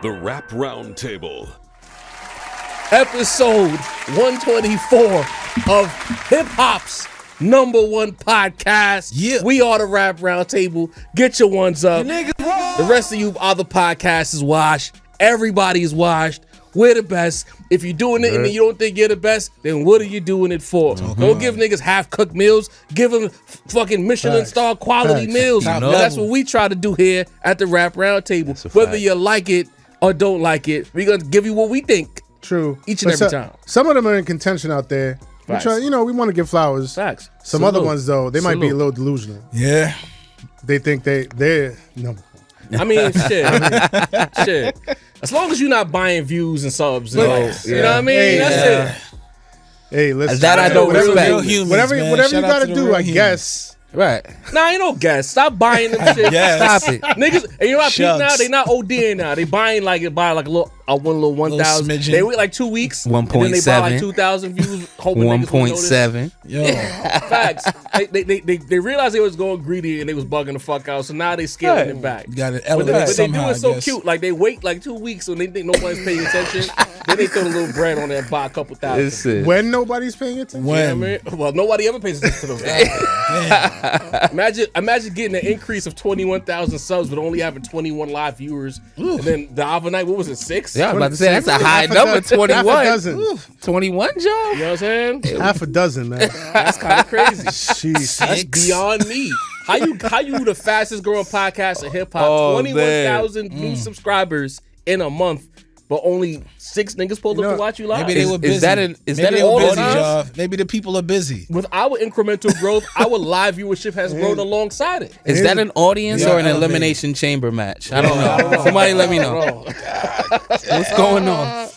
The Rap Roundtable. Episode 124 of Hip Hop's #1 podcast. Yeah. We are the Rap Roundtable. Get your ones up. The rest of you other podcasts is washed. Everybody is washed. We're the best. If you're doing it and you don't think you're the best, then what are you doing it for? Don't give niggas half-cooked meals. Give them fucking Michelin star quality meals. That's what we try to do here at the Rap Roundtable. Whether you like it or don't like it, we're going to give you what we think. True. Each and every time. Some of them are in contention out there. We try, we want to give flowers. Facts. Some other ones, though, they might be a little delusional. Yeah. They think they're number one. I mean, shit. As long as you're not buying views and subs and likes. You know what I mean? Hey, That's it. Hey, listen. That I don't respect. Whatever you got to do, I guess. Right. Nah, ain't no guess. Stop buying them shit. Yes. Stop it. Niggas, and you know what peep now? Shucks. They not ODing now. They buying like a little 1,000. smidgen. They wait like 2 weeks. And then they buy like 2,000 views. Hoping niggas will notice. 1.7. Yo. Facts. They realized they was going greedy and they was bugging the fuck out. So now they scaling it back. You got to But elevate they somehow, do it so I guess. cute. Like they wait like 2 weeks when they think nobody's paying attention. Then they throw a little bread on there and buy a couple thousand. It's it. When nobody's paying attention. You know what I mean? Well, nobody ever pays attention to those guys. Imagine getting an increase of 21,000 subs, but only having 21 live viewers. And then the other night, what was it, 6? Yeah, I was about to say that's a high Half a number. dozen. 21. Half a dozen. 21, Joe. You know what I'm saying? Half a dozen, man. That's kind of crazy. Jeez. That's beyond me. How you the fastest growing podcast in hip hop? Oh, 21,000 new subscribers in a month, but only 6 niggas pulled up to watch you live. Maybe they were busy. Is that an all the busy time? job? Maybe the people are busy. With our incremental growth, our live viewership has grown alongside it. Is that an audience Yeah, or an elevated. elimination chamber match? I don't know. Somebody let me know. What's going on?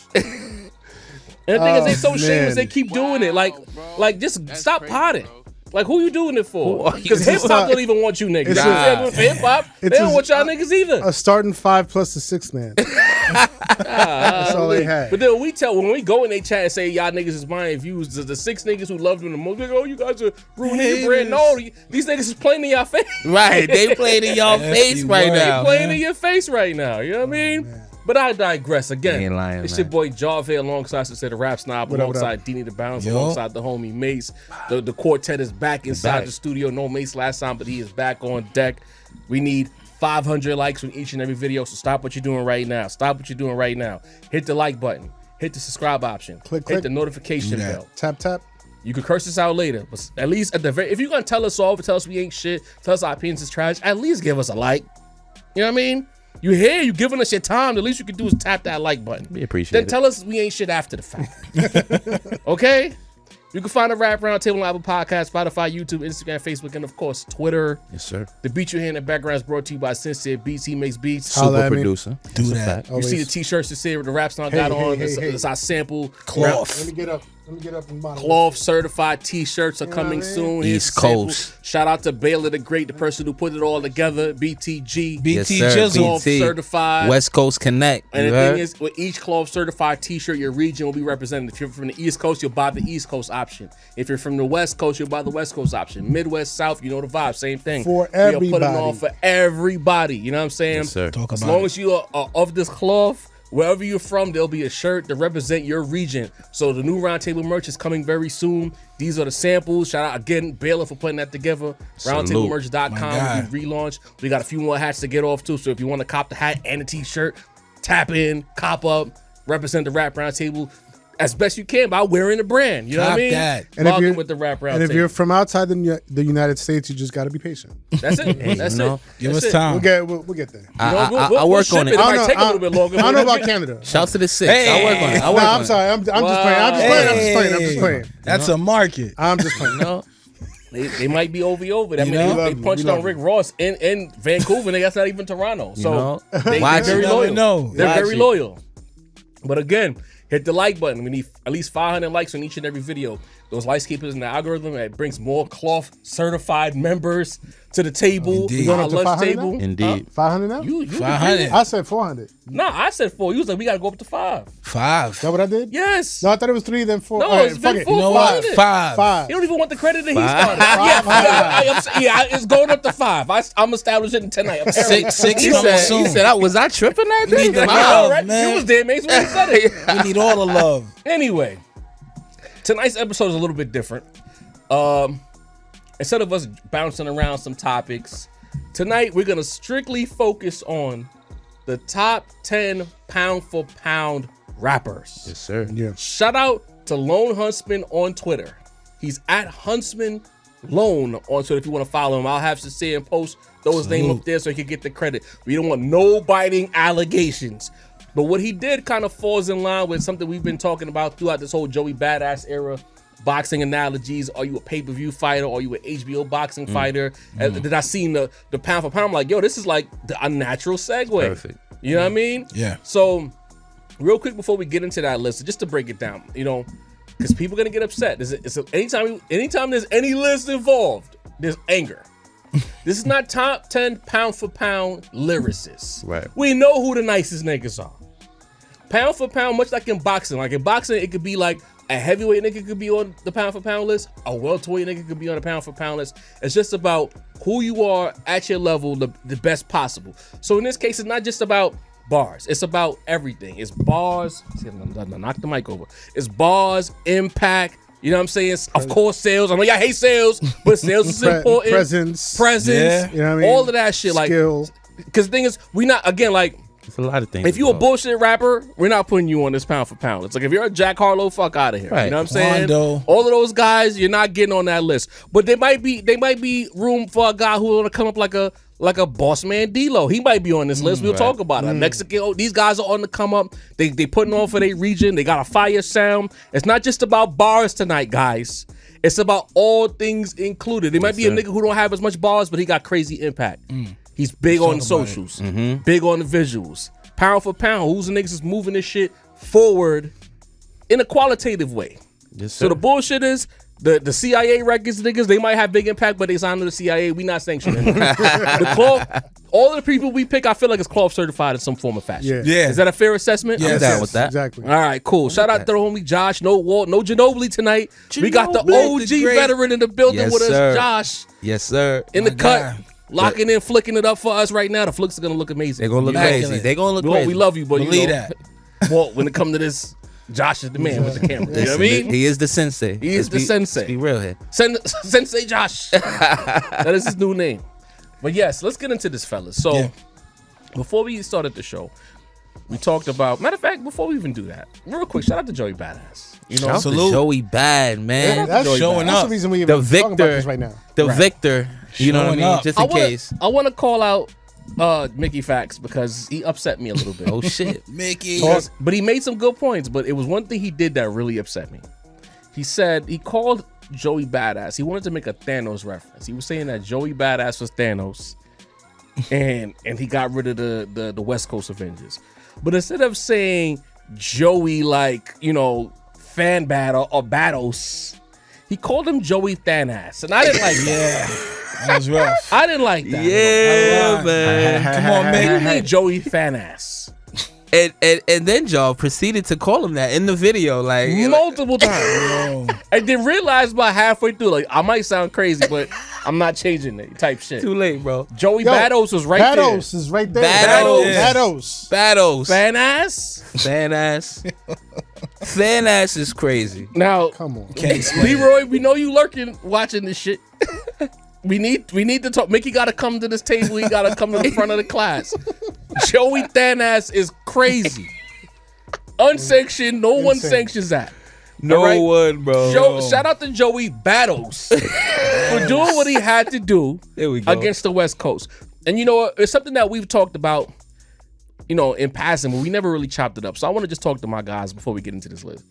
And the thing is, they so man. shameless, they keep doing it. Like just stop potting. Like, who you doing it for? Who- Because hip hop don't even want you niggas. It's They're doing it for hip hop. They it's don't a- want y'all niggas either. A starting 5 plus the 6 man. That's all they had. But then when we go in they chat and say y'all niggas is buying views, the 6 niggas who love them the most, they go, oh, you guys are ruining your brand. No, these niggas is playing in your face. Right. They played in y'all face right right. now. Playing in your face right now. You know what I mean? But I digress again. Ain't lying, It's man. your boy Jarve alongside the Rap Snob, What up, alongside Diddy the Bounce, Yo. alongside the homie Mace. The quartet is back inside the studio. No Mace last time, but he is back on deck. We need 500 likes on each and every video, so stop what you're doing right now. Stop what you're doing right now. Hit the like button. Hit the subscribe option. Click. Hit the notification bell. Tap, tap. You can curse us out later, but at least at the very, if you're gonna tell us off, tell us we ain't shit, tell us our opinions is trash, at least give us a like. You know what I mean? You here, you giving us your time, the least you can do is tap that like button. We appreciate Then it. tell us we ain't shit after the fact. Okay? You can find the Rap Roundtable on Apple Podcasts, Spotify, YouTube, Instagram, Facebook, and of course, Twitter. Yes, sir. The beat you hear in the background is brought to you by Sincere Beats. He makes beats. Holla Super at me. producer. Do That's a that. fact. You see the t-shirts that say the Rap Song got on. It's our sample. Cloth. Let me get up and bottom. Cloth certified t-shirts are coming what I mean? soon. Here's East the sample. Coast. Shout out to Baylor the Great, the person who put it all together. BTG. Yes, BT sir. Jizzle. Cloth BT. certified. West Coast Connect. And You the heard? thing is, with each Cloth certified t-shirt, your region will be represented. If you're from the East Coast, you'll buy the East Coast option. If you're from the West Coast, you'll buy the West Coast option. Midwest, South, you know the vibe. Same thing. For We are everybody. putting on for everybody. You know what I'm saying? Yes, sir. Talk As about long it. as you are of this cloth, wherever you're from, there'll be a shirt to represent your region. So the new Roundtable merch is coming very soon. These are the samples. Shout out again, Baylor, for putting that together. Salute. RoundtableMerch.com My guy. will be relaunched. We got a few more hats to get off too. So if you want to cop the hat and the t-shirt, tap in, cop up, represent the Rap Roundtable as best you can by wearing the brand. You know what I Cop mean? that. And if Log in you're- with the Rap And if Roundtable. you're from outside the United States, you just got to be patient. That's it. That's you know, it. Give That's us it. time. We'll get there. I work ship on it. It might take a little bit longer. I don't know but- about Canada. Shouts to the 6. Hey. I work on it. I work No, on I'm it. sorry. I'm just playing. I'm just playing. That's a market. I'm just playing. No. They might be over. That You mean, know? they punched on Rick Ross in Vancouver. That's not even Toronto. So know? they're Watch very it. loyal. Never know. They're Watch very it. loyal. But again, hit the like button. We need at least 500 likes on each and every video. those lights keepers in the algorithm. It brings more cloth certified members to the table, Indeed. our Going up to lunch 500 table. now? Indeed. 500 now? You 500. I said 400. Is Nah, I said 4. You was like, we gotta go up to 5. 5. that what I did? Yes. No, I thought it was 3, then 4. No, All right, it's been fuck it. 4. You know what? 5. 5. You don't even want the credit that he started. It's going up to 5. I'm establishing tonight. Six He coming said, soon. was I tripping that day? need the I love, know, right? man. You was there, Mace, when he said it. We need all the love. Anyway, tonight's episode is a little bit different. Instead of us bouncing around some topics, tonight we're gonna strictly focus on the top 10 pound for pound rappers. Yes, sir. Yeah. Shout out to Lone Huntsman on Twitter. He's at Huntsman Lone on Twitter if you want to follow him. I'll have Sincere and post those names up there so he can get the credit. We don't want no biting allegations. But what he did kind of falls in line with something we've been talking about throughout this whole Joey Badass era. Boxing analogies. Are you a pay-per-view fighter? Are you an HBO boxing fighter? Did I seen the pound for pound? I'm like, yo, this is like a natural segue. Perfect. You know what I mean? Yeah. So, real quick before we get into that list, just to break it down, you know, because people are gonna get upset. Anytime there's any list involved, there's anger. This is not top 10 pound for pound lyricists. Right. We know who the nicest niggas are. Pound for pound, much like in boxing. Like in boxing, it could be like a heavyweight nigga could be on the pound for pound list. A welterweight nigga could be on the pound for pound list. It's just about who you are at your level, the best possible. So in this case, it's not just about bars. It's about everything. It's bars. See, knock the mic over. It's bars, impact. You know what I'm saying? Of course, sales. I mean, I hate sales, but sales is important. Presence. Yeah. You know what I mean? All of that shit. Skill. Like, because the thing is, we not, again, like, It's a lot of things. if you a involved. bullshit rapper, we're not putting you on this pound for pound. It's like if you're a Jack Harlow, fuck out of here. Right. You know what I'm saying? Wando. All of those guys, you're not getting on that list. But they might be room for a guy who will come up like a boss man D-Lo. He might be on this list. We'll talk about it. Mexican, these guys are on the come up. They putting on for their region. They got a fire sound. It's not just about bars tonight, guys. It's about all things included. There might be a nigga who don't have as much bars, but he got crazy impact. He's big on the socials, big on the visuals. Pound for pound, who's the niggas is moving this shit forward in a qualitative way. Yes, So sir. the bullshit is the CIA records niggas, they might have big impact, but they signed to the CIA. We not sanctioning. The cloth, all of the people we pick, I feel like it's cloth certified in some form of fashion. Yeah. Yeah. Is that a fair assessment? Yes. I'm down with that. Exactly. All right, cool. Shout out to the homie Josh. No Walt, no Ginobili tonight. We got the Ginobili, OG the great. veteran in the building Yes, with us, sir. Josh, Yes, sir. in the My cut. guy. Locking in, flicking it up for us right now. The flicks are gonna look amazing. They're gonna look Immaculate. crazy. They're gonna look Walt, crazy. we love you, but Believe you know, that. Walt, when it comes to this, Josh is the man with the camera. You know what I mean? He is the sensei. He is the sensei. Let's be real here. Sensei Josh. That is his new name. But yes, let's get into this, fellas. So Yeah. before we started the show, we talked about, matter of fact, before we even do that, real quick, shout out to Joey Badass. You know, Shout out to Salute. Joey Bad, man. Yeah. That's Showing That's up. the reason we The even talking about victor. this right now. The victor. You know what I Showing mean? up. Just in case. I want to call out Mickey Facts because he upset me a little bit. Oh shit. Mickey. But he made some good points. But it was one thing he did that really upset me. He said he called Joey Badass. He wanted to make a Thanos reference. He was saying that Joey Badass was Thanos, and he got rid of the West Coast Avengers. But instead of saying Joey like, you know, fan battle or battles, he called him Joey Thanas, and I didn't like that. Yeah. That was rough. I didn't like that. Yeah, man. Come on, What do you Mick. mean Joey Thanas? And then y'all proceeded to call him that in the video, like Multiple times. Oh. I didn't realize about halfway through, like, I might sound crazy, but I'm not changing it type shit. too late, bro. Joey Yo, Bados was right Bados is right there. Bados. Bados. Battles. there. Fan ass. Fan ass. Fan ass is crazy. Now, Come on. Can't explain. Leroy, we know you lurking watching this shit. We need to talk. Mickey got to come to this table. He got to come to the front of the class. Joey Thanas is crazy. Unsanctioned. No one Insane. sanctions that. No All right? one, bro. Shout out to Joey Battles for doing what he had to do There we go. against the West Coast. And you know what? It's something that we've talked about, you know, in passing, but we never really chopped it up. So I want to just talk to my guys before we get into this list.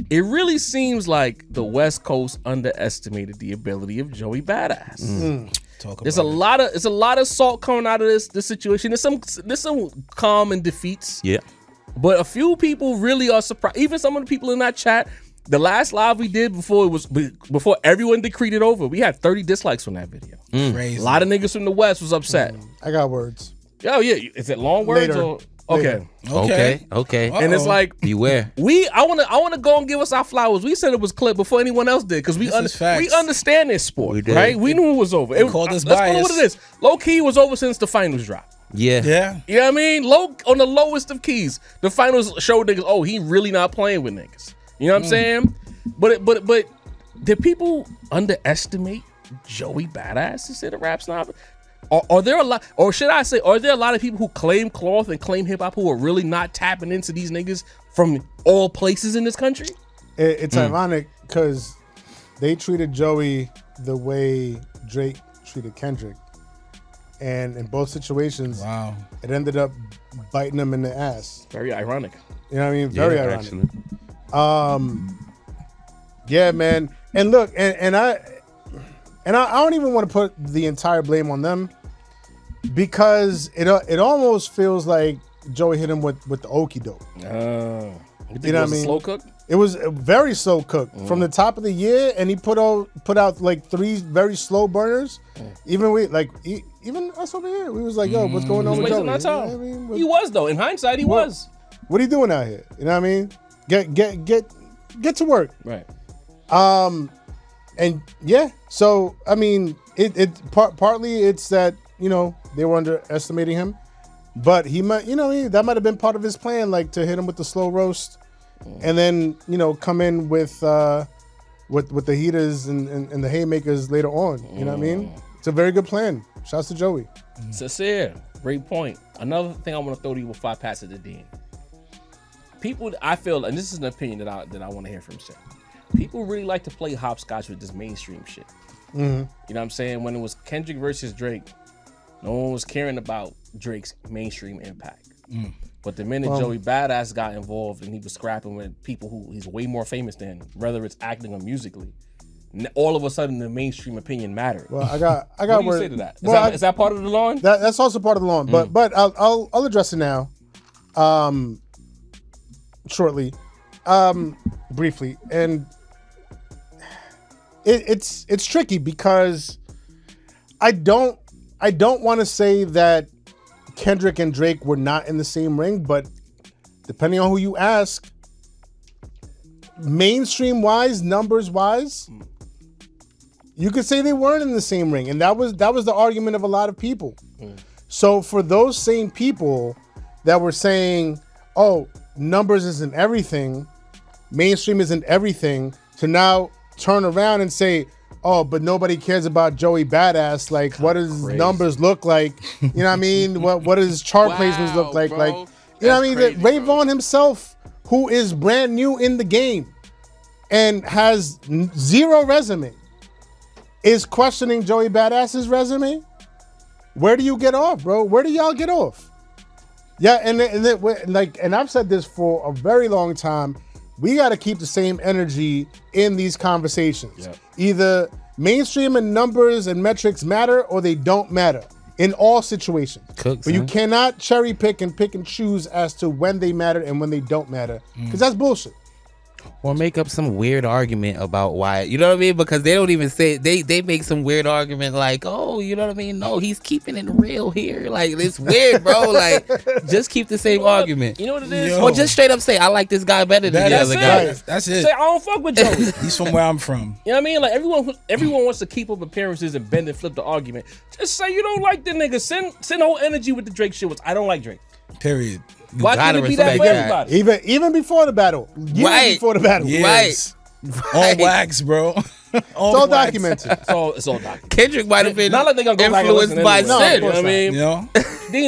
It really seems like the West Coast underestimated the ability of Joey Badass. Talk There's about a lot of salt coming out of this situation. There's some calm and defeats. Yeah. But a few people really are surprised. Even some of the people in that chat The last live we did before everyone decreed it over, we had 30 dislikes on that video. Crazy. A lot of niggas from the West was upset. I got words. Oh yeah, is it long words Later. or okay? Okay. And it's like Beware. I want to go and give us our flowers. We said it was clip before anyone else did because we understand this sport, We did. right? We knew it was over. called us let's call it biased. what it is. Low key it was over since the finals dropped. Yeah. Yeah. You know what I mean? Low on the lowest of keys. The finals showed niggas, oh, he really not playing with niggas. You know what I'm saying? But did people underestimate Joey Badass to say the rap snob? Are there a lot, or should I say, are there a lot of people who claim cloth and claim hip hop who are really not tapping into these niggas from all places in this country? It's ironic because they treated Joey the way Drake treated Kendrick. And in both situations, it ended up biting them in the ass. Very ironic. You know what I mean? Very ironic. Actually. Yeah, man. And look, and I don't even want to put the entire blame on them because it almost feels like Joey hit him with the okie doke. You know what I mean? Slow cook? It was a very slow cook from the top of the year, and he put out like 3 very slow burners. Even us over here, we was like, "Yo, what's going on with Joey?" Wasting our time. You know what I mean? He was though. In hindsight, he was. What are you doing out here? You know what I mean? Get to work. Right. And yeah, so I mean, partly it's that they were underestimating him, but he might that might have been part of his plan, like to hit him with the slow roast, and then come in with the heaters and the haymakers later on. You know what I mean? It's a very good plan. Shouts to Joey. Sincere, great point. Another thing I want to throw to you before I pass it to Dean. People, I feel, and this is an opinion that I want to hear from Sam. People really like to play hopscotch with this mainstream shit. You know what I'm saying? When it was Kendrick versus Drake, no one was caring about Drake's mainstream impact. But the minute Joey Badass got involved and he was scrapping with people who he's way more famous than, whether it's acting or musically, all of a sudden the mainstream opinion mattered. Well, I got what do you say to that? Is that part of the lawn? That's also part of the lawn. But I'll address it now. Shortly, briefly, and it's tricky because I don't want to say that Kendrick and Drake were not in the same ring, but depending on who you ask, mainstream wise, numbers wise, you could say they weren't in the same ring, and that was the argument of a lot of people. So for those same people that were saying, "Oh, numbers isn't everything, mainstream isn't everything," to now turn around and say, "Oh, but nobody cares about Joey Badass. Like, what does numbers look like? You know what I mean? What does chart placements look like? Bro. Like, you know what I mean? Crazy, Ray Vaughn himself, who is brand new in the game and has zero resume, is questioning Joey Badass's resume. Where do you get off, bro? Where do y'all get off? Yeah, and I've said this for a very long time. We got to keep the same energy in these conversations. Yep. Either mainstream and numbers and metrics matter or they don't matter in all situations. But you cannot cherry pick and choose as to when they matter and when they don't matter, because that's bullshit. Or make up some weird argument about why, you know what I mean? Because they don't even say, they make some weird argument like, oh, you know what I mean? No, he's keeping it real here. Like, it's weird, bro. Like, just keep the same argument. You know what it is? Or just straight up say, I like this guy better than the other guy. That's it. Say, I don't fuck with Joey. He's from where I'm from. You know what I mean? Like, everyone wants to keep up appearances and bend and flip the argument. Just say you don't like the nigga. Send whole energy with the Drake shit. I don't like Drake. Period. Why can't it be that for everybody? Even before the battle. Before the battle. Yes. Right. On wax, bro. It's all documented. It's all documented. Kendrick might have been not like they gonna go influenced by anyway. Sid. You know what I mean? You know?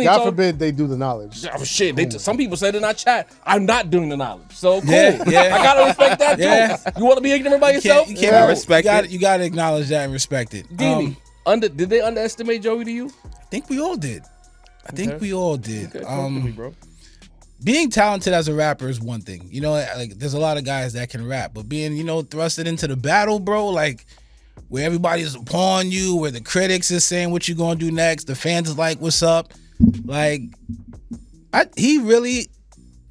God forbid they do the knowledge. Oh, shit. Some people said in our chat, I'm not doing the knowledge. So cool. Yeah. I gotta respect that too. You want to be ignorant by yourself? You can't respect it. You gotta acknowledge that and respect it. Did they underestimate Joey to you? I think we all did. Okay, talk to me, bro. Being talented as a rapper is one thing. You know, like there's a lot of guys that can rap, but being, thrusted into the battle, bro, like where everybody's upon you, where the critics is saying what you gonna do next, the fans is like, what's up? Like, he really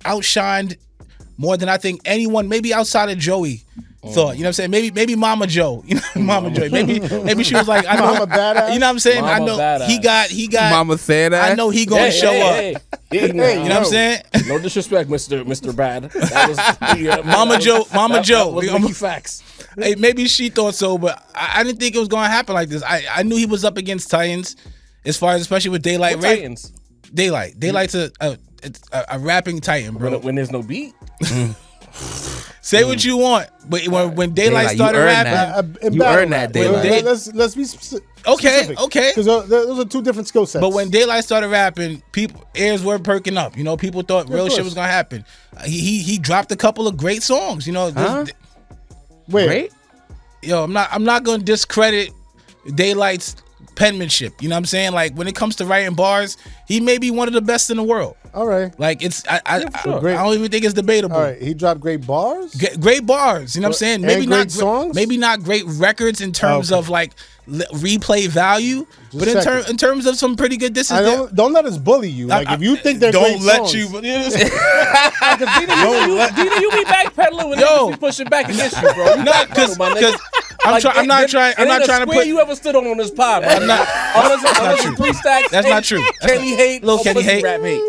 outshined more than I think anyone, maybe outside of Joey, thought. You know what I'm saying? Maybe Mama Joe. You know, Mama Joy. Maybe she was like, I know. Mama Badass. You know what I'm saying? Mama I know Badass. he got. Mama said that. I know he gonna show up. Hey, You know what I'm saying? No disrespect, Mr. Bad. That was Mama Joe. That was Mickey facts. Hey, maybe she thought so, but I didn't think it was gonna happen like this. I knew he was up against Titans, as far as especially with Daylight. What Titans? Daylight's a rapping Titan, bro. When there's no beat. Say what you want, but when Daylight started rapping, You earned that, Daylight. Let's be specific. Okay. Because those are two different skill sets. But when Daylight started rapping, people ears were perking up. You know, people thought real shit was gonna happen. He dropped a couple of great songs. You know, Wait, Great? yo, I'm not gonna discredit Daylight's penmanship. You know what I'm saying? Like when it comes to writing bars, he may be one of the best in the world. all right. Like it's I Great. don't even think it's debatable. All right, he dropped great bars. Great bars, you know what I'm saying? And Maybe great not songs? maybe not great records in terms of like replay value, but in terms of some pretty good disses. Don't let us bully you. Like if you think they're don't great let songs, you. Dina, you be backpedaling when niggas be pushing back against you, bro. Not because I'm not trying to put. you ever stood on this pod, bro. I'm not. Unless true. 3 stacks. That's not true. Kenny hate, Little Kenny hate. rap hate.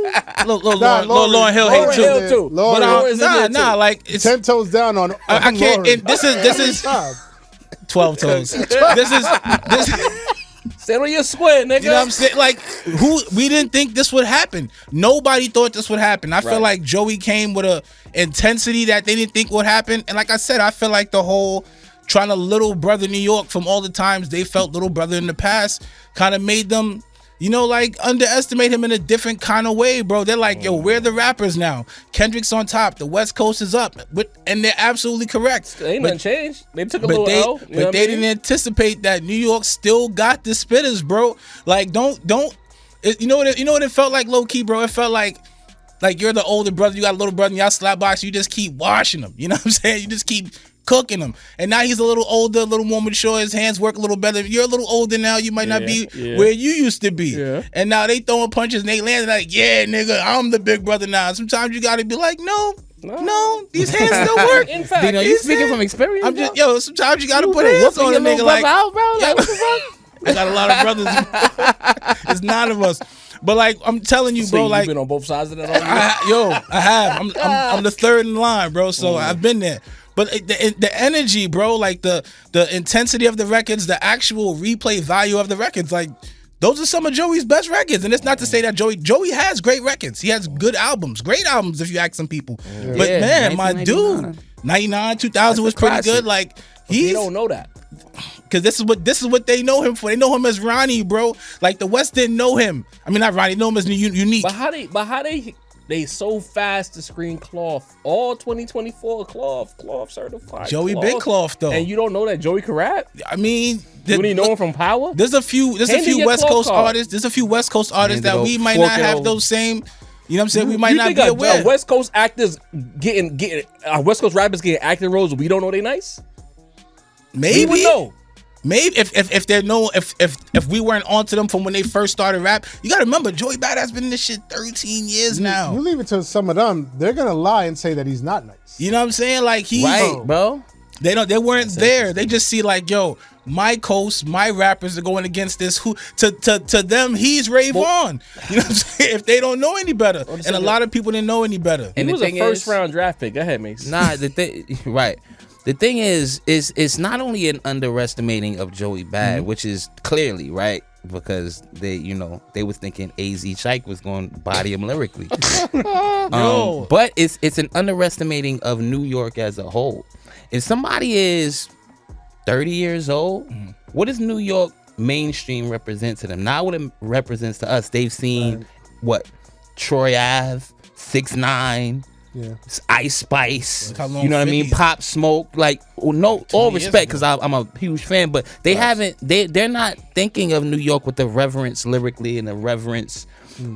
Little Lauryn Hill hate too. Hill too. Lord, But nah, like it's 10 toes down on. I can't. Lauren. And this is 12 toes. This. Stand on your square, nigga. You know what I'm saying? Like, we didn't think this would happen. Nobody thought this would happen. I feel like Joey came with a intensity that they didn't think would happen. And like I said, I feel like the whole trying to little brother New York from all the times they felt little brother in the past kind of made them, you know, like underestimate him in a different kind of way, bro. They're like, yo, we're the rappers now. Kendrick's on top. The West Coast is up. And they're absolutely correct. Ain't nothing changed. They took a little L. But they didn't anticipate that New York still got the spitters, bro. Like, you know what it felt like, low key, bro? It felt like you're the older brother, you got a little brother, and y'all slap box, you just keep washing them. You know what I'm saying? You just keep cooking him. And now he's a little older, a little more mature, his hands work a little better. You're a little older now, you might not be where you used to be. Yeah. And now they throwing punches and they land like, yeah, nigga, I'm the big brother now. Sometimes you gotta be like, no, these hands still work. In fact, Dino, you speaking from experience? I'm just, sometimes you gotta put hands on a nigga like, out, bro? Like, what the fuck? I got a lot of brothers. It's 9 of us. But like I'm telling you, bro, like you've been on both sides of that. I have. I'm the third in line, bro. So I've been there. But the energy, bro, like the intensity of the records, the actual replay value of the records, like those are some of Joey's best records. And it's not to say that Joey has great records. He has good albums, great albums if you ask some people. Yeah. But man, my dude, 99, 2000 was pretty good. Like they don't know that. Cause this is what they know him for. They know him as Ronnie, bro. Like the West didn't know him. I mean, not Ronnie, know him as Unique. But how they so fast to screen cloth. All 2024 cloth certified. Joey been cloth though. And you don't know that Joey can rap? I mean, you need know him from Power? There's a few West Coast artists. There's a few West Coast artists that we might not have those same. You know what I'm saying? We might not be aware. West Coast actors getting West Coast rappers getting acting roles. We don't know they nice. Maybe. We would know. Maybe if they're if we weren't onto them from when they first started rap, you gotta remember Joey Bada's been in this shit 13 years now. You leave it to some of them, they're gonna lie and say that he's not nice. You know what I'm saying? Like he's right, bro. They weren't there. They just see like, yo, my coast, my rappers are going against this. Who to them he's Ray Vaughn. You know what I'm saying? If they don't know any better, and a lot of people didn't know any better. And he was a first round draft pick. Go ahead, Mace. Nah, right. The thing is it's not only an underestimating of Joey Bad, which is clearly right because they was thinking AZ Chike was going to body him lyrically. But it's an underestimating of New York as a whole. If somebody is 30 years old, what does New York mainstream represent to them? Not what it represents to us. They've seen what Troy Ave, 6ix9ine. Yeah. Ice Spice, you know what I mean? Pop Smoke, like all respect because I'm a huge fan, but they haven't. They're not thinking of New York with the reverence lyrically and the reverence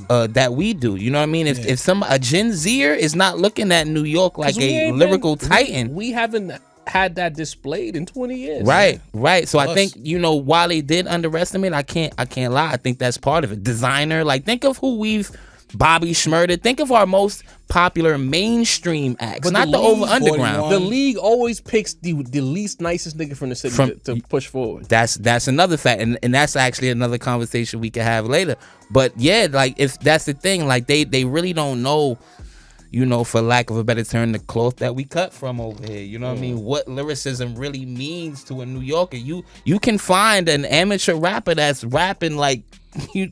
that we do. You know what I mean? If a Gen Zer is not looking at New York like a lyrical titan, we haven't had that displayed in 20 years. Right. So I think while they did underestimate, I can't lie. I think that's part of it. Designer, like think of who we've Bobby Shmurda. Think of our most popular mainstream acts, not the over underground. The league always picks the least nicest nigga from the city to push forward. That's another fact, and that's actually another conversation we can have later. But yeah, like if that's the thing, like they really don't know, you know, for lack of a better term, the cloth that we cut from over here. You know what I mean? What lyricism really means to a New Yorker. You can find an amateur rapper that's rapping like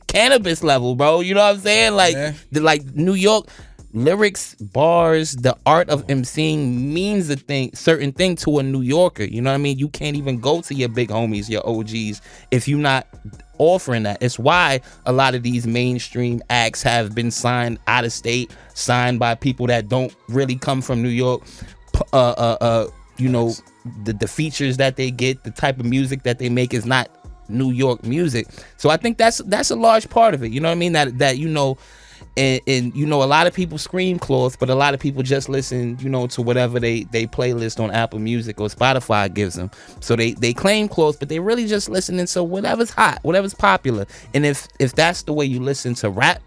cannabis level, bro. You know what I'm saying? Like like New York lyrics, bars, the art of emceeing means certain thing to a New Yorker. You know what I mean? You can't even go to your big homies, your OGs, if you're not offering that. It's why a lot of these mainstream acts have been signed out of state, signed by people that don't really come from New York. You know, the features that they get, the type of music that they make is not New York music. So I think that's a large part of it. You know what I mean? That you know, and you know, a lot of people scream cloth, but a lot of people just listen, you know, to whatever they playlist on Apple Music or Spotify gives them. So they claim cloth, but they really just listening to whatever's hot, whatever's popular. And if that's the way you listen to rap,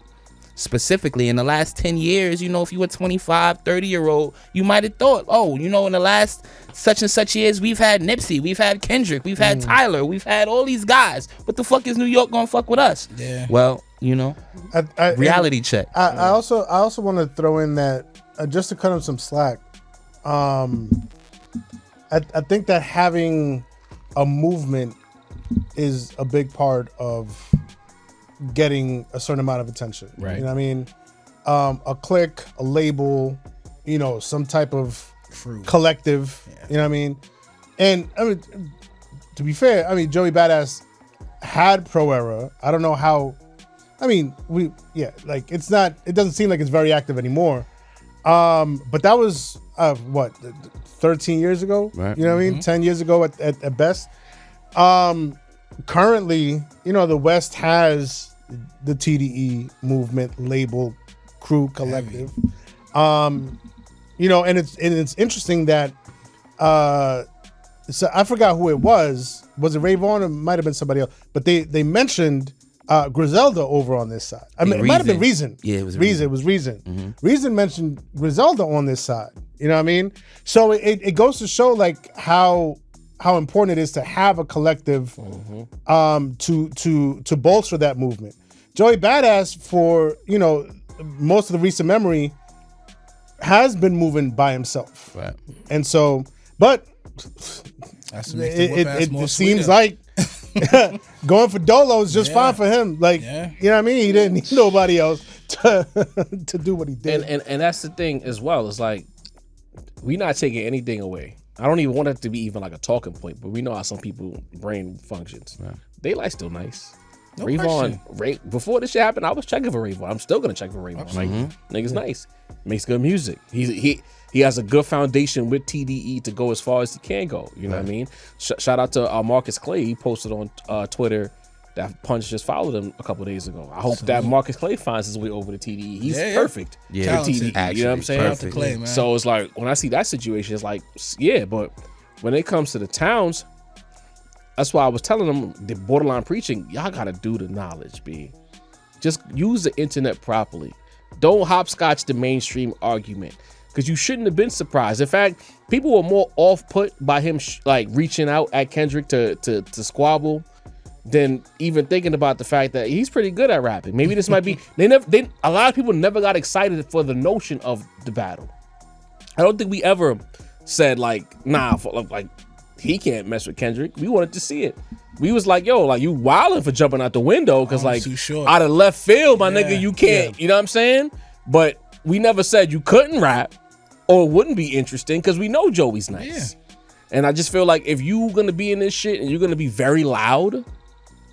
specifically in the last 10 years, you know, if you were 25, 30-year-old, you might have thought, oh, you know, in the last such and such years, we've had Nipsey, we've had Kendrick, we've had Tyler, we've had all these guys. What the fuck is New York gonna fuck with us? Yeah. Well, you know, reality check. I also want to throw in that just to cut him some slack. I think that having a movement is a big part of getting a certain amount of attention. Right. You know what I mean? A clique, a label, you know, some type of collective. Yeah. You know what I mean? And I mean, to be fair, I mean, Joey Badass had Pro Era. I don't know how. I mean, like it doesn't seem like it's very active anymore. But that was what, 13 years ago? Right. You know what I mean? 10 years ago at best. Currently, you know, the West has the TDE movement, label, crew, collective. You know, and it's interesting that so I forgot who it was. Was it Ray Vaughn? It might have been somebody else. But they mentioned Griselda over on this side. I mean, it might have been Reason. Yeah, it was Reason. It was Reason. Mm-hmm. Reason mentioned Griselda on this side. You know what I mean? So it goes to show like how important it is to have a collective to bolster that movement. Joey Badass, for, you know, most of the recent memory, has been moving by himself. Right. And so, but it seems like going for Dolo is just fine for him. Like, you know what I mean? He didn't need nobody else to do what he did. And that's the thing as well. It's like, we're not taking anything away. I don't even want it to be even like a talking point, but we know how some people brain functions. Right. Daylight's still nice. No Ray, before this shit happened, I was checking for Ray Vaughn. I'm still gonna check for Ray Vaughn. Like, nigga's nice, makes good music. He has a good foundation with TDE to go as far as he can go. You know what I mean? Shout out to Marcus Clay. He posted on Twitter that Punch just followed him a couple days ago. I hope that Marcus Clay finds his way over to TDE. He's perfect for TDE. Actually, you know what I'm saying? Perfect. Clay, man. So it's like, when I see that situation, it's like, yeah, but when it comes to the towns, that's why I was telling them, the borderline preaching, y'all gotta do the knowledge, B. Just use the internet properly. Don't hopscotch the mainstream argument, because you shouldn't have been surprised. In fact, people were more off-put by him like reaching out at Kendrick to squabble than even thinking about the fact that he's pretty good at rapping. Maybe this might be a lot of people never got excited for the notion of the battle. I don't think we ever said like, nah, like he can't mess with Kendrick. We wanted to see it. We was like, yo, like, you wilding for jumping out the window, because like out of left field, my nigga, you can't. You know what I'm saying? But we never said you couldn't rap or it wouldn't be interesting, because we know Joey's nice. And I just feel like if you gonna be in this shit and you're gonna be very loud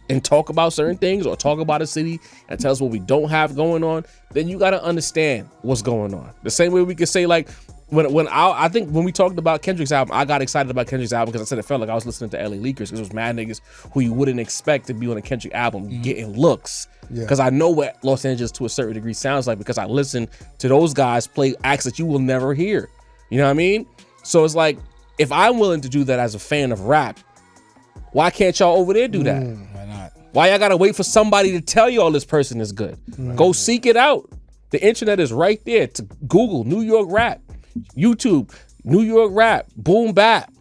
and talk about certain things or talk about a city and tell us what we don't have going on, then you gotta understand what's going on. The same way we could say, like, I think when we talked about Kendrick's album, I got excited about Kendrick's album because I said it felt like I was listening to LA Leakers, because it was mad niggas who you wouldn't expect to be on a Kendrick album getting looks. Because I know what Los Angeles to a certain degree sounds like, because I listen to those guys play acts that you will never hear. You know what I mean? So it's like, if I'm willing to do that as a fan of rap, why can't y'all over there do that? Why not? Why y'all gotta wait for somebody to tell y'all this person is good? Go seek it out. The internet is right there. To Google New York rap, YouTube, New York rap, boom bap,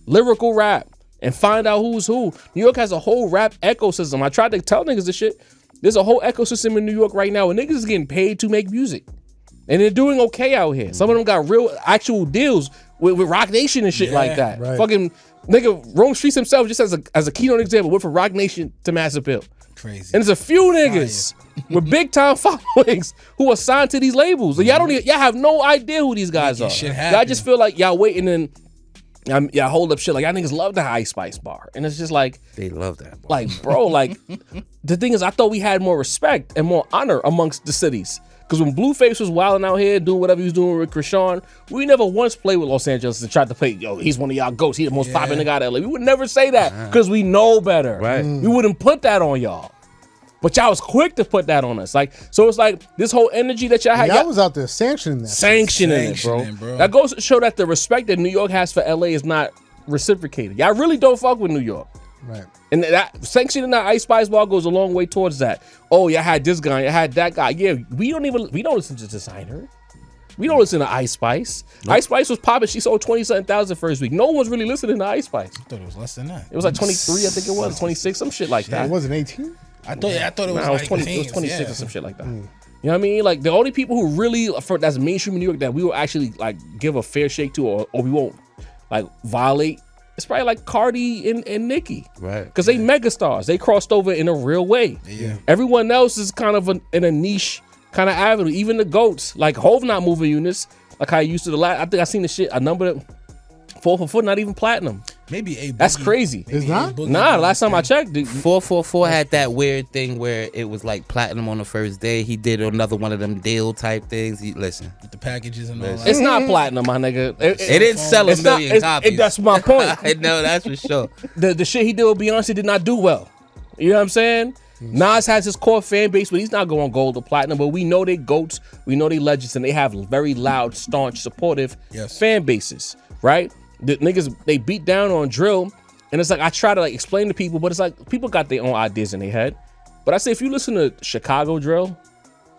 lyrical rap, and find out who's who. New York has a whole rap ecosystem. I tried to tell niggas this shit. There's a whole ecosystem in New York right now where niggas is getting paid to make music. And they're doing okay out here. Some of them got real actual deals with Rock Nation and shit like that. Right. Fucking nigga Rome Streets himself, just as a keynote example, went from Rock Nation to Mass Appeal. Crazy. And there's a few niggas with big time followings who are signed to these labels. And y'all have no idea who these guys are. Shit Y'all just feel like y'all waiting and y'all hold up shit like y'all niggas love the Ice Spice bar. And it's just like They love that. like, bro, like the thing is I thought we had more respect and more honor amongst the cities. Because when Blueface was wilding out here doing whatever he was doing with Krishan, we never once played with Los Angeles and tried to play, yo, he's one of y'all goats. He the most popping nigga out of LA. We would never say that because we know better. Right. We wouldn't put that on y'all. But y'all was quick to put that on us. Like, so it's like this whole energy that y'all had. Y'all was out there sanctioning that. Sanctioning it, bro. That goes to show that the respect that New York has for LA is not reciprocated. Y'all really don't fuck with New York. Right. And that sanctioning that Ice Spice bar goes a long way towards that. Oh, y'all had this guy, y'all had that guy. Yeah, we don't listen to Designer. We don't listen to Ice Spice. Nope. Ice Spice was popping. She sold 20-something thousand first week. No one's really listening to Ice Spice. I thought it was less than that. It was like 23, I think it was 26, some shit like that. It wasn't 18. I thought it was it was like 20. teens, It was 26 yeah. or some shit like that. You know what I mean? Like the only people who really that's mainstream in New York that we will actually like give a fair shake to, or we won't like violate. It's probably like Cardi and Nicki. Right. Because they megastars. They crossed over in a real way. Yeah. Everyone else is kind of in a niche kind of avenue. Even the GOATs, like Hov not moving units, like how I used to the last. I think I seen the shit, a number that 4 for 4, not even platinum. Maybe a That's crazy. It's not? Nah, last time I checked. 444 had that weird thing where it was like platinum on the first day. He did another one of them deal type things. Listen, with the packages and all that. It's not platinum, my nigga. it didn't sell a million copies. That's my point. I know, that's for sure. The shit he did with Beyonce did not do well. You know what I'm saying? Nas has his core fan base, but he's not going gold or platinum. But we know they GOATs, we know they legends, and they have very loud, staunch, supportive fan bases, right? The niggas, they beat down on drill, and it's like I try to like explain to people, but it's like people got their own ideas in their head. But I say if you listen to Chicago drill,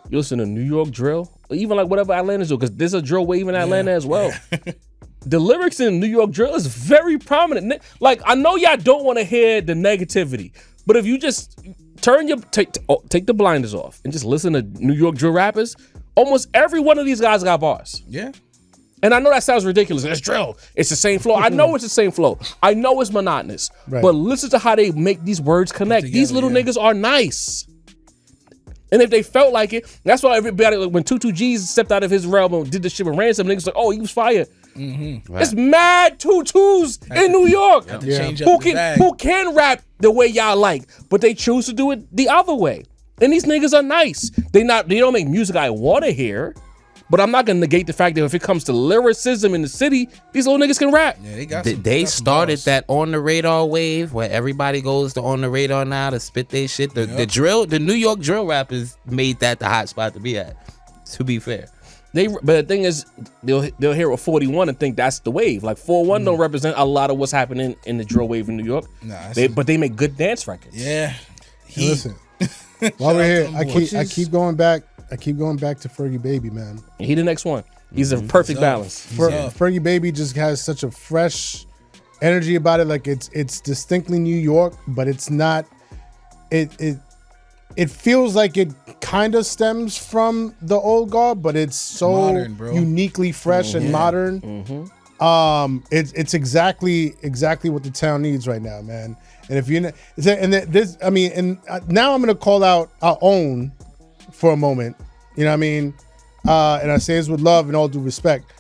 you listen to New York drill, or even like whatever Atlanta's do, because there's a drill wave in Atlanta as well. The lyrics in New York drill is very prominent. Like I know y'all don't want to hear the negativity, but if you just turn take the blinders off and just listen to New York drill rappers, almost every one of these guys got bars. Yeah. And I know that sounds ridiculous. It's drill. It's the same flow. I know it's the same flow. I know it's monotonous. Right. But listen to how they make these words connect. These little niggas are nice. And if they felt like it, that's why everybody, like, when 22G's stepped out of his realm and did the shit with Ransom, niggas like, oh, he was fire. Mm-hmm. Right. It's mad 22s in New York who can rap the way y'all like, but they choose to do it the other way. And these niggas are nice. They don't make music I want to hear. But I'm not gonna negate the fact that if it comes to lyricism in the city, these little niggas can rap. Yeah, they started that on the radar wave where everybody goes to on the radar now to spit their shit. The New York drill rappers made that the hot spot to be at. To be fair, but the thing is, they'll hear a 41 and think that's the wave. Like 41 don't represent a lot of what's happening in the drill wave in New York. But they make good dance records. Yeah. Listen, while we're here, I keep going back. I keep going back to Fergie Baby, man. He the next one. He's a perfect balance. Fergie Baby just has such a fresh energy about it. Like it's distinctly New York, but it's not. It feels like it kind of stems from the old guard, but it's so modern, uniquely fresh and modern. It's exactly what the town needs right now, man. And if you now I'm gonna call out our own for a moment, you know what I mean? And I say this with love and all due respect.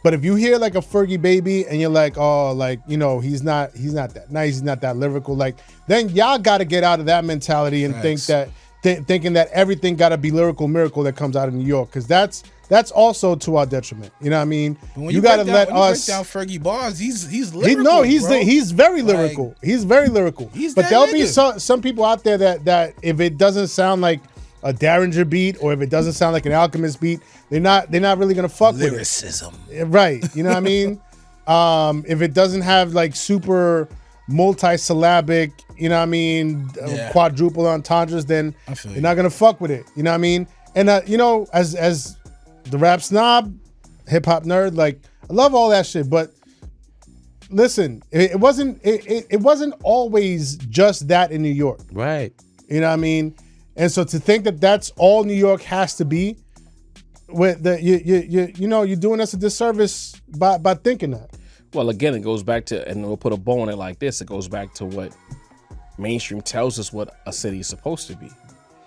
But if you hear like a Fergie Baby and you're like, oh, like, you know, he's not that nice, he's not that lyrical, like, then y'all got to get out of that mentality and thinking that everything got to be lyrical miracle that comes out of New York, because that's also to our detriment. You know what I mean? You got to let us break down Fergie bars. He's lyrical. He's very lyrical. He's very lyrical. But there'll be some people out there that if it doesn't sound like a Derringer beat or if it doesn't sound like an Alchemist beat, they're not really gonna fuck lyricism. With it. Right. You know what I mean? If it doesn't have like super multi-syllabic, you know what I mean, quadruple entendres, then they're not gonna fuck with it. You know what I mean? And you know, as the rap snob, hip hop nerd, like I love all that shit, but listen, it wasn't always just that in New York. Right. You know what I mean? And so to think that that's all New York has to be, with the you know, you're doing us a disservice by thinking that. Well, again, it goes back to, and we'll put a bow on it like this. It goes back to what mainstream tells us what a city is supposed to be.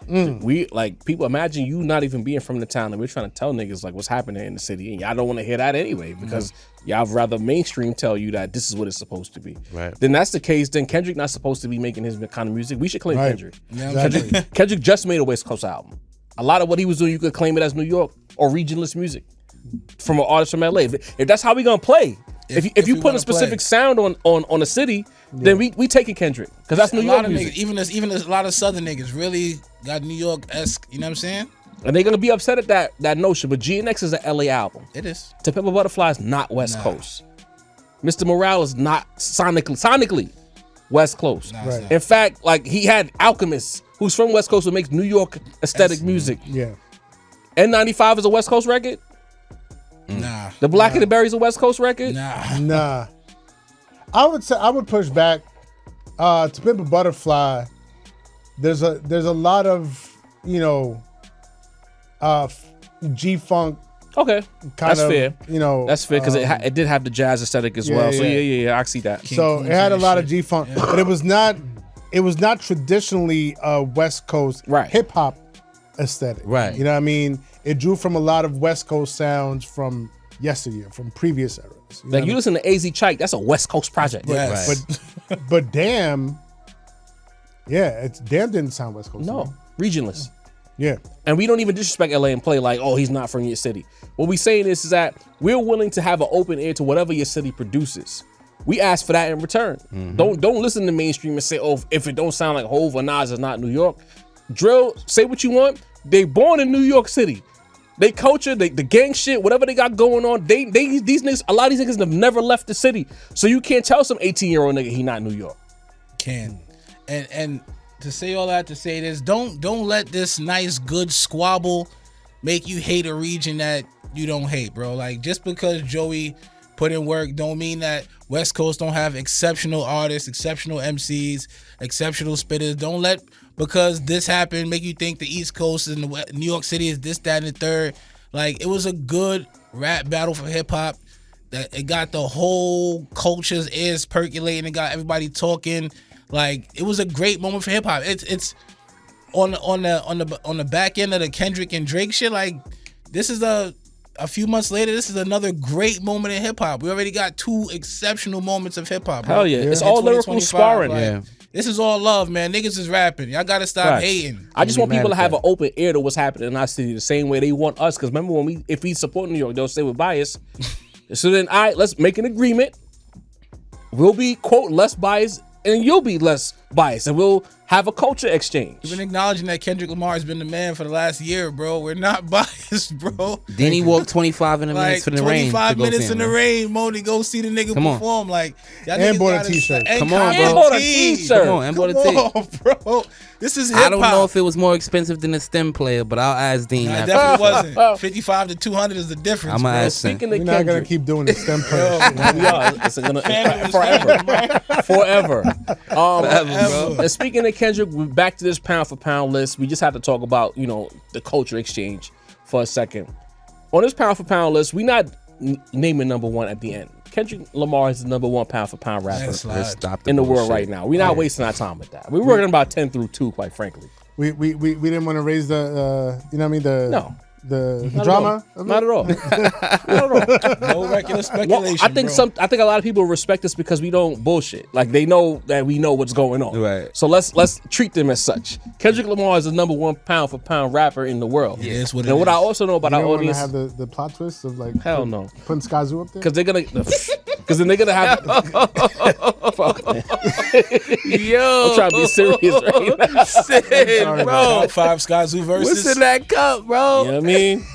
We like people imagine you not even being from the town, and we're trying to tell niggas like what's happening in the city, and y'all don't want to hear that anyway because y'all rather mainstream tell you that this is what it's supposed to be. Right. Then that's the case. Then Kendrick not supposed to be making his kind of music. We should claim Kendrick. Yeah, Exactly. Kendrick just made a West Coast album. A lot of what he was doing, you could claim it as New York or regionalist music from an artist from LA. If that's how we gonna play, if you put a specific sound on a city, then we taking Kendrick because that's New York music. Niggas, even a lot of Southern niggas really got New York-esque. You know what I'm saying? And they're gonna be upset at that notion. But GNX is an LA album. It is. To Pimp a Butterfly is not West Coast. Mr. Morale is not sonically West Coast. Nah, it's not. In fact, like he had Alchemist, who's from West Coast, who makes New York aesthetic music. Yeah. N95 is a West Coast record. Nah. The Black and the Berry's a West Coast record. Nah. I would push back. To Pimp a Butterfly, there's a lot of, you know, G-Funk Okay, kind that's of, fair. you know. That's fair because it did have the jazz aesthetic as well. So yeah, I see that. So King it had a Kunta lot and of shit. G-Funk, but it was not traditionally a West Coast hip hop aesthetic. Right. You know what I mean? It drew from a lot of West Coast sounds from yesteryear, from previous eras. Like you listen to AZ Chike, that's a West Coast project. Yes. But damn, yeah, damn didn't sound West Coast. No, to me. regionless. Yeah. And we don't even disrespect LA and play like, oh, he's not from your city. What we saying is that we're willing to have an open ear to whatever your city produces. We ask for that in return. Don't listen to mainstream and say, oh, if it don't sound like Hov or Nas, it's not New York. Drill, say what you want. They born in New York City. They culture, the gang shit, whatever they got going on, these niggas, a lot of these niggas have never left the city. So you can't tell some 18-year-old nigga he not New York. And to say all that, to say this, don't let this nice good squabble make you hate a region that you don't hate, bro. Like just because Joey put in work don't mean that West Coast don't have exceptional artists, exceptional MCs, exceptional spitters. Don't let because this happened make you think the East Coast and New York City is this, that, and the third. Like it was a good rap battle for hip hop. That it got the whole culture's ears percolating. It got everybody talking. Like it was a great moment for hip hop. It's on the back end of the Kendrick and Drake shit. Like this is a few months later. This is another great moment in hip hop. We already got 2 exceptional moments of hip hop. Hell yeah. It's all lyrical sparring. Like, this is all love, man. Niggas is rapping. Y'all gotta stop hating. I just want people to have an open ear to what's happening in our city the same way they want us. Because remember if we support New York, they'll say we're biased. So then let's make an agreement. We'll be, quote, less biased and you'll be less biased and we'll have a culture exchange. We've been acknowledging that Kendrick Lamar has been the man for the last year, bro. We're not biased, bro. Then he walked 25 minutes for the rain. 25 minutes in the rain, Mo, to go see the nigga perform. Like, and bought a t-shirt. Come on, bro. And bought a t-shirt. Come on, and bought a t-shirt. Come on, bro. This is hip hop. I don't know if it was more expensive than a STEM player, but I'll ask Dean. Nah, it after. definitely wasn't. 55 to 200 is the difference. I'm bro. gonna ask him. Speaking We're of not gonna Kendrick, keep doing this STEM player. we are. It's gonna forever. And speaking of Kendrick, we're back to this pound for pound list. We just have to talk about, you know, the culture exchange for a second. On this pound for pound list, we not naming number 1 at the end. Kendrick Lamar is the number 1 pound for pound rapper in the world right now. We're not wasting our time with that. We're working about 10 through 2, quite frankly. We didn't want to raise the you know what I mean the drama. Not at all. Not at all. No regular speculation. I think a lot of people respect us because we don't bullshit. Like they know that we know what's going on. Right. So let's treat them as such. Kendrick Lamar is the number 1 pound for pound rapper in the world. Yeah, that's what it and what is. I also know about You our don't want to audience, have the plot twist of like hell no, putting Skyzoo up there. because they're gonna, because then they're gonna have. Fuck, man. Yo, I'm trying to be serious right now. Shit, Sorry, bro. Top 5 Skyzoo verses. What's in that cup, bro? You know what I mean?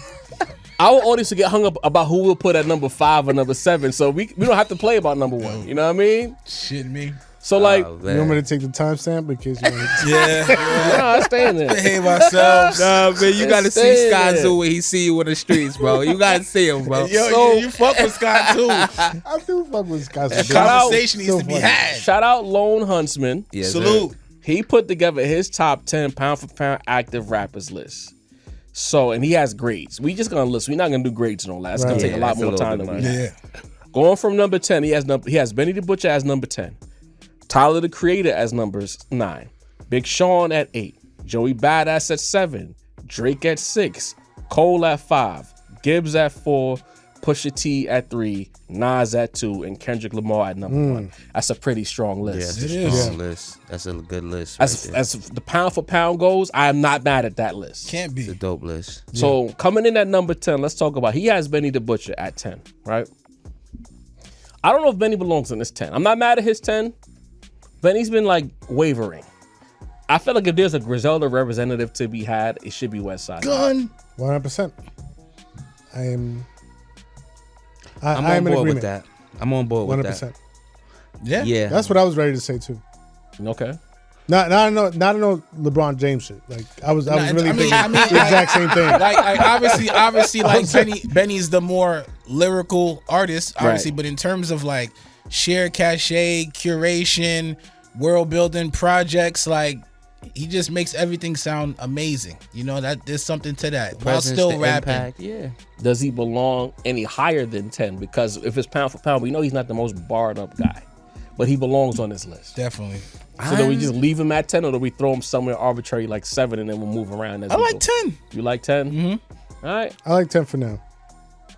Our audience will get hung up about who we'll put at number 5 or number 7, so we don't have to play about number 1. You know what I mean? Shit me. So like, Oh, You want me to take the timestamp because you want to Yeah. nah, stay in there. Behave ourselves. Nah, man, you gotta Stay see Sky there. Zoo when he see you in the streets, bro. You gotta see him, bro. Yo, So- you fuck with Scott too. I do fuck with Scott. That conversation needs to be had. Shout out Lone Huntsman. Yes, Salute. sir. He put together his top 10 pound for pound active rappers list. So, and he has grades. We just gonna list. We're not gonna do grades and all that. It's gonna Right. take a lot that's a more little time bit than we much. have. Yeah. Going from number 10, he has Benny the Butcher as number 10. Tyler the Creator as number 9. Big Sean at 8. Joey Badass at 7. Drake at 6. Cole at 5. Gibbs at 4. Pusha T at 3. Nas at 2. And Kendrick Lamar at number 1. That's a pretty strong Yeah, list. that's It a is. strong list. That's a good list. As, right there. as the pound for pound goes, I am not mad at that list. Can't It's a be. dope list. So coming in at number 10, let's talk about, he has Benny the Butcher at 10, right? I don't know if Benny belongs in this 10. I'm not mad at his 10. Benny's been like wavering. I feel like if there's a Griselda representative to be had, it should be Westside. Gun. 100%. I'm I'm in on board agreement. with that. I'm on board with 100%. that. Yeah. Yeah. That's what I was ready to say too. Okay. Not no LeBron James shit. Like I was really thinking I mean, the exact same thing. Like obviously, like Benny's the more lyrical artist, obviously. Right. But in terms of like sheer cachet, curation, world building projects, like he just makes everything sound amazing. You know that there's something to that while Presence, still the rapping. impact, yeah. Does he belong any higher than 10? Because if it's pound for pound, we know he's not the most barred up guy, but he belongs on this list. Definitely. So do we just leave him at 10 or do we throw him somewhere arbitrary like 7 and then we'll move around as I we like go? 10. You like 10? Mm-hmm. All right. I like 10 for now.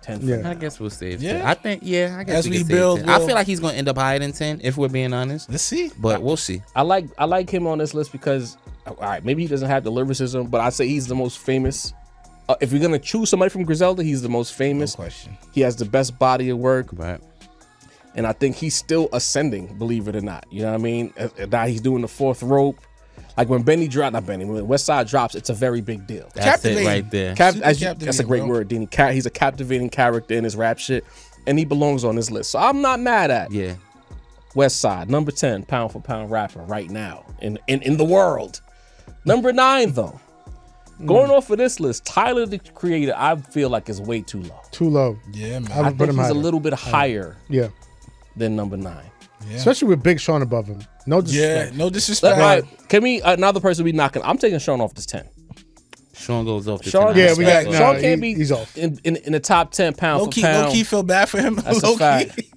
10 for Yeah. now. I guess we'll save Yeah. 10. I think, yeah, I guess As we we can build, save 10. I we'll- feel like he's going to end up higher than 10, if we're being honest. Let's see. But we'll see. I like him on this list because, all right, maybe he doesn't have the lyricism, but I say he's the most famous. If you're gonna choose somebody from Griselda, he's the most No famous. question. He has the best body of work, Right. and I think he's still ascending. Believe it or not, you know what I mean. Now he's doing the fourth rope. Like when when Westside drops, it's a very big deal. That's Captivating. it right there. Super That's a captivating, great bro. word, Dini. He's a captivating character in his rap shit, and he belongs on this list. So I'm not mad at Yeah. Westside, number 10 pound for pound rapper right now in the world. Number 9 though. Going off of this list, Tyler the Creator, I feel like is way too low. Too low. Yeah, man. I I would put think him he's higher. a little bit higher Yeah. than number 9. Yeah. Especially with Big Sean above him. No Yeah, disrespect. no All disrespect. right, can we another person be knocking? I'm taking Sean off this 10. Sean goes off the Sean, 10. Yeah, we got- Sean nah, can't be he's off. in the top 10 pound Low for key, pound. low key feel bad for him. That's a Low fact. key.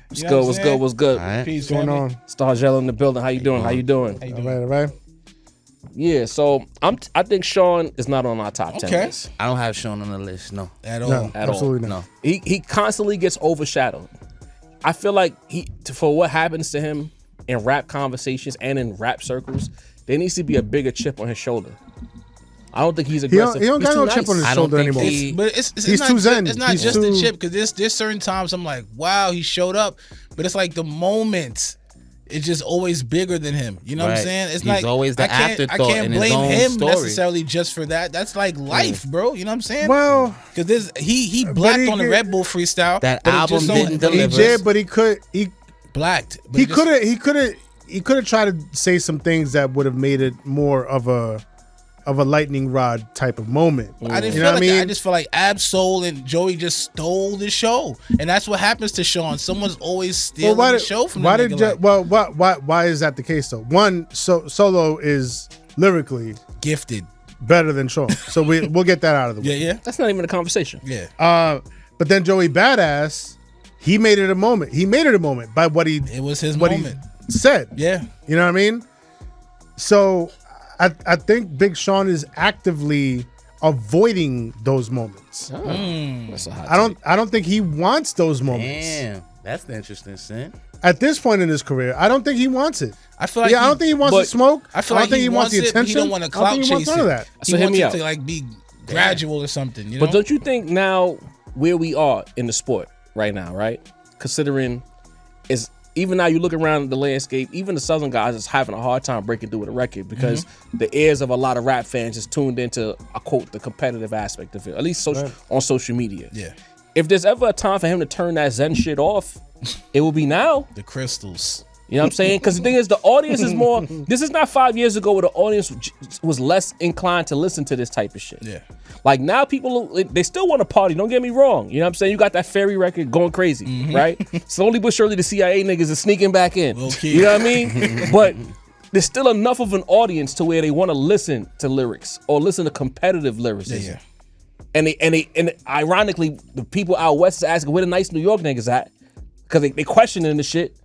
What's You know good? what What's I'm good? saying? What's good? All right. Peace, What's going family. on? Stargiela in the building. How you doing? How you doing? How you All doing? right. Yeah, so I think Sean is not on our top 10 Okay. list. I don't have Sean on the list, no. At all. No, At all. absolutely No. not. He constantly gets overshadowed. I feel like for what happens to him in rap conversations and in rap circles, there needs to be a bigger chip on his shoulder. I don't think he's aggressive. He don't He's got too no chip on his I don't shoulder think anymore. he- But it's He's not too just, zen. it's not He's just the too- chip, because there's certain times I'm like, wow, he showed up, but it's like the moment. It's just always bigger than him. You know what I'm Right. saying? It's He's like always the I can't afterthought in his blame own him story. necessarily just for that. That's like life, bro. You know what I'm saying? Well, Because he blacked he on the could- Red Bull freestyle. That but it album just so- didn't but it he deliver. just did, but he blacked. But he it just- could have tried to say some things that would have made it more of a lightning rod type of moment. I didn't You feel know what like I that. I mean? just feel like Absol and Joey just stole the show, and that's what happens to Sean. Someone's always stealing the show from the nigga, why is that the case though? One, Solo is lyrically gifted. better than Sean, so we'll get that out of the way. Yeah, That's not even a conversation. yeah. But then Joey Badass, he made it a moment. He made it a moment by what he It was his what moment. he said. Yeah. You know what I mean? So I think Big Sean is actively avoiding those moments. That's a hot I don't think he wants those moments. Damn. That's the interesting sin. At this point in his career, I don't think he wants it. I feel like I don't think he wants but to smoke. I feel don't like think he wants the it, but attention. he don't want to I don't clout think he wants chase none of it. that. He So hit wants me it out. to like be gradual or something. You know? But don't you think now where we are in the sport right now, right? Considering is even now you look around the landscape, even the Southern guys is having a hard time breaking through with a record because the ears of a lot of rap fans is tuned into, I quote, the competitive aspect of it, at least on social media. Yeah. If there's ever a time for him to turn that Zen shit off, it will be now. The crystals. You know what I'm saying? Because the thing is, the audience is more. This is not 5 years ago where the audience was less inclined to listen to this type of shit. Yeah. Like now, people they still want to party. Don't get me wrong. You know what I'm saying? You got that Ferry record going crazy, right? Slowly but surely, the CIA niggas are sneaking back in. Okay. You know what I mean? But there's still enough of an audience to where they want to listen to lyrics or listen to competitive lyricism. Yeah. And ironically, the people out west is asking where the nice New York niggas at, because they questioning the shit.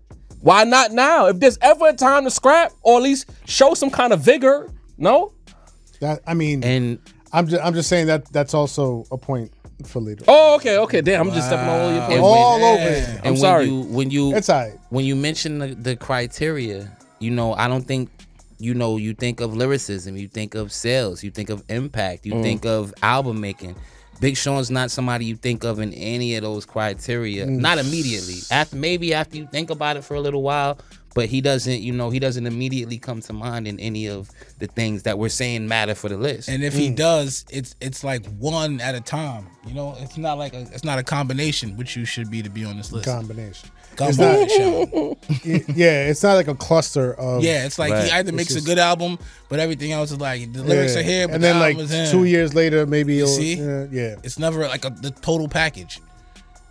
Why not now? If there's ever a time to scrap or at least show some kind of vigor, no? That I mean, And I'm just saying that's also a point for later. Oh, okay. Damn, I'm just stepping all over your place. All over it. I'm sorry. when you It's all right. when you mention the criteria, I don't think you think of lyricism, you think of sales, you think of impact, you think of album making. Big Sean's not somebody you think of in any of those criteria. Not immediately. After you think about it for a little while, but he doesn't immediately come to mind in any of the things that we're saying matter for the list. And if he does, it's like one at a time. It's not like it's not a combination, which you should be to be on this list. Combination. Combination. Yeah, it's not like a cluster of. Yeah, it's like he either makes a good album, but everything else is like the lyrics are here, but and then the like album is him. 2 years later, maybe you'll see? yeah. It's never like the total package.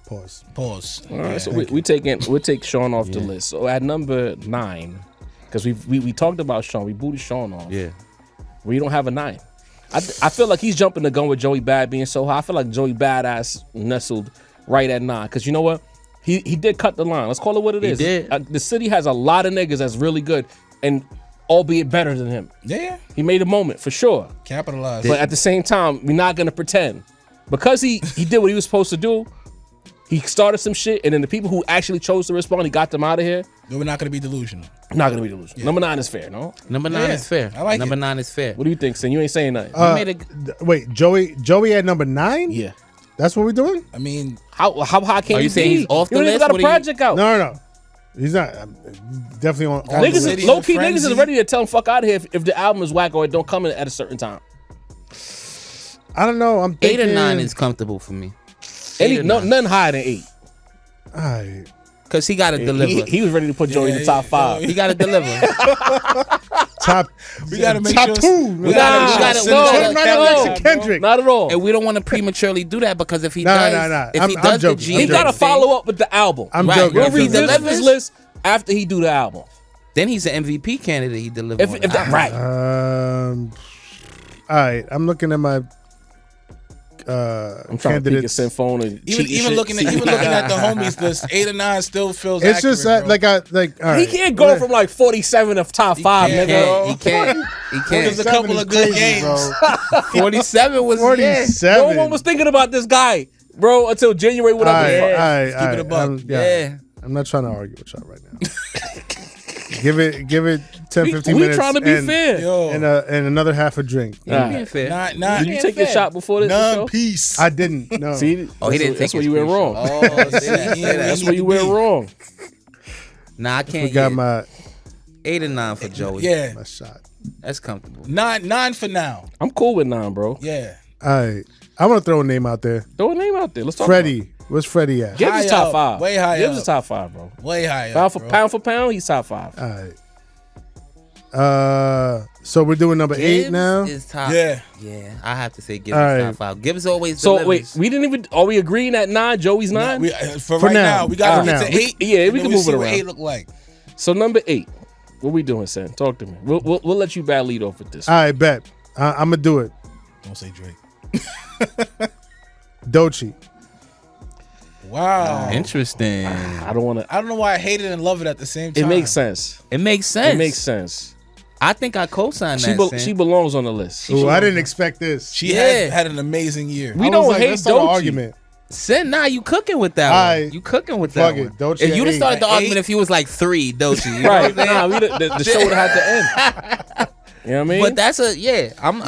Pause. Pause. All right, so we'll take Sean off the list. So at number 9, because we talked about Sean, we booted Sean off. Yeah. We don't have a 9. I feel like he's jumping the gun with Joey Bad being so high. I feel like Joey Badass nestled right at 9. Because you know what? He did cut the line. Let's call it what it is. He did. The city has a lot of niggas that's really good, and albeit better than him. Yeah. He made a moment for sure. Capitalize. But at the same time, we're not gonna pretend. Because he did what he was supposed to do. He started some shit, and then the people who actually chose to respond, he got them out of here. We're not gonna be delusional. Not gonna be delusional. Yeah. Number 9 is fair, no? Number 9 is fair. I like Number it. 9 is fair. What do you think, Sin? You ain't saying nothing. Wait, Joey at number 9? Yeah. That's what we're doing? I mean, How high can Are he you saying be? he's off the He don't even list? got a What are you- project out. No. He's not. Definitely on. Niggas is, City low and key niggas is Frenzy. ready to tell him fuck out of here if the album is whack or it don't come in at a certain time. I don't know. I'm 8 thinking. or 9 is comfortable for me. 8 or 9. Nothing higher than 8. All right. Cause he got to deliver. He was ready to put Joey in the top 5. He got to deliver. Top. we gotta make top sure. 2. We gotta Put him right up next to Kendrick. Not at all. And we don't want to prematurely do that because if he Nah, does, nah, nah. if he I'm does the joking. G, He I'm got to joking. follow up with the album. I'm Right. joking. We'll If he revisit delivers- this list after he do the album. then he's an MVP candidate. He delivered. If that, right. All right. I'm looking at my I'm trying to peek at candidates. Sin phone and Even looking at the homies list, 8 or 9 still feels. It's just accurate, like all He right. can't go from like 47 of top 5, can't. nigga. He can't. He There's a can't. couple of good games. Bro. 47 was 47. No one was thinking about this guy, bro, until January, All whatever. right, Keep it a buck. Yeah. I'm not trying to argue with y'all right now. give it 10, 15 We minutes. trying to be and, fair. Yo, And another half a drink. Yeah, being fair. not Did you take your shot before this show? non-peace. I didn't. No. See, Oh, he didn't that's take where his you went screenshot. wrong. Oh, say that. That's where you went wrong. Nah, I can't We got get my 8 or 9 for Joey. Yeah, my shot. That's comfortable. 9 for now. I'm cool with 9, bro. Yeah, All right. I want to throw a name out there. Throw a name out there. Let's talk about it. Freddie. Where's Freddie at? Gibbs is High top up, 5. way high Gibbs up. is top 5, bro. way higher. Pound for pound, he's top 5. All right. So we're doing number 8 Gibbs now. is top. Yeah. Yeah, I have to say Gibbs All is right. top 5. Gibbs always So delivers. wait, we didn't even. Are we agreeing at 9? Joey's 9. For For right now. now, we got to For get now. to 8. Yeah, we and can then move see it what around. 8 look like. So number 8. What we doing, Sam? Talk to me. We'll let you bad lead off with this. All right, bet. I'm gonna do it. Don't say Drake. Doechii. Wow. Interesting. I don't want to. I don't know why I hate it and love it at the same time. It makes sense. It makes sense. It makes sense. I think I co-signed She that. she belongs on the list. Ooh, I didn't expect this. She Yeah. had an amazing year. We I was don't like, hate let's start an Doechii. argument. Nah, you cooking with that Aight. one. You cooking with that Fuck it. one. Doechii If at you'd have 8. started the At argument 8? if he was like 3, Doechii. You know Right. what I'm saying? Nah, the show would have had to end. You know what I mean? But that's I'm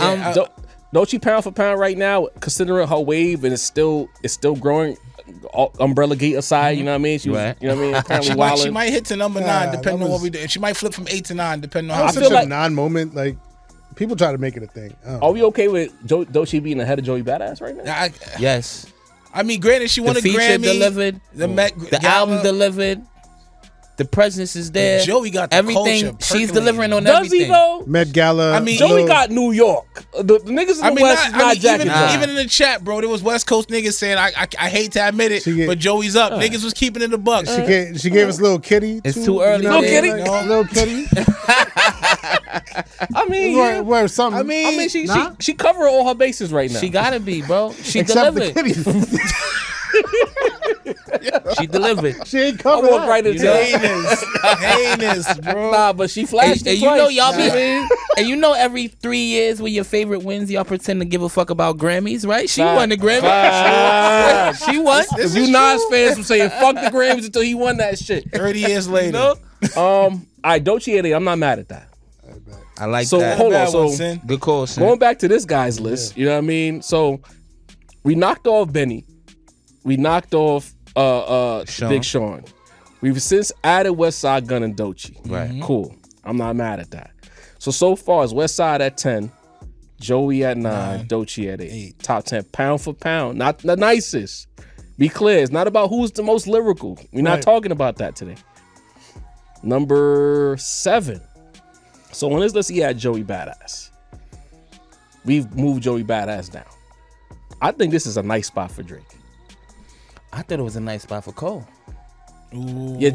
Doechii pound for pound right now, considering her wave and it's still growing. Umbrella Gate aside, you know what I mean? She was, Right. you know what I mean? Apparently She wilding. might hit to number 9 Nah, depending that on what was- we do. And she might flip from 8 to 9 depending on That how was I such feel a like- non-moment. Like people try to make it a thing. I don't Are know. we okay with Doechii being ahead of Joey Badass right now? yes. I mean, granted, she won The a feature Grammy. delivered. The Met The Gala. album delivered. The presence is there. Joey got the everything. culture She's percolating. delivering on Does everything. he though? Met Gala. I mean, Joey got New York. The niggas in the West is not jacking. Even in the chat, bro, there was West Coast niggas saying, I hate to admit it, but Joey's up. Niggas was keeping it a buck. She gave us little kitty. It's too early. Little kitty. Little kitty. I mean, where something. I mean, she covered all her bases right now. She gotta be, bro. She Except delivered. the kitty. She delivered. She ain't I covered. walked right into Heinous, bro. Nah, but she flashed And it you know twice. y'all be, and you know every 3 years when your favorite wins, y'all pretend to give a fuck about Grammys, right? She won the Grammy. She won. If you Nas fans were saying fuck the Grammys until he won that shit. 30 years later. All right, Dolce Eddie, I'm not mad at that. I like So that. hold on, Bad so one, Sin. Good call, Sin. going back to this guy's list, you know what I mean? So we knocked off Benny. We knocked off Big Sean. We've since added West Side Gun and Doechii. Right. Cool. I'm not mad at that. So far it's West Side at 10, Joey at 9, Doechii at 8. Top 10 pound for pound. Not the nicest. Be clear, it's not about who's the most lyrical. We're not talking about that today. Number 7. So on this list, he had Joey Badass. We've moved Joey Badass down. I think this is a nice spot for Drake. I thought it was a nice spot for Cole. Ooh. Yeah,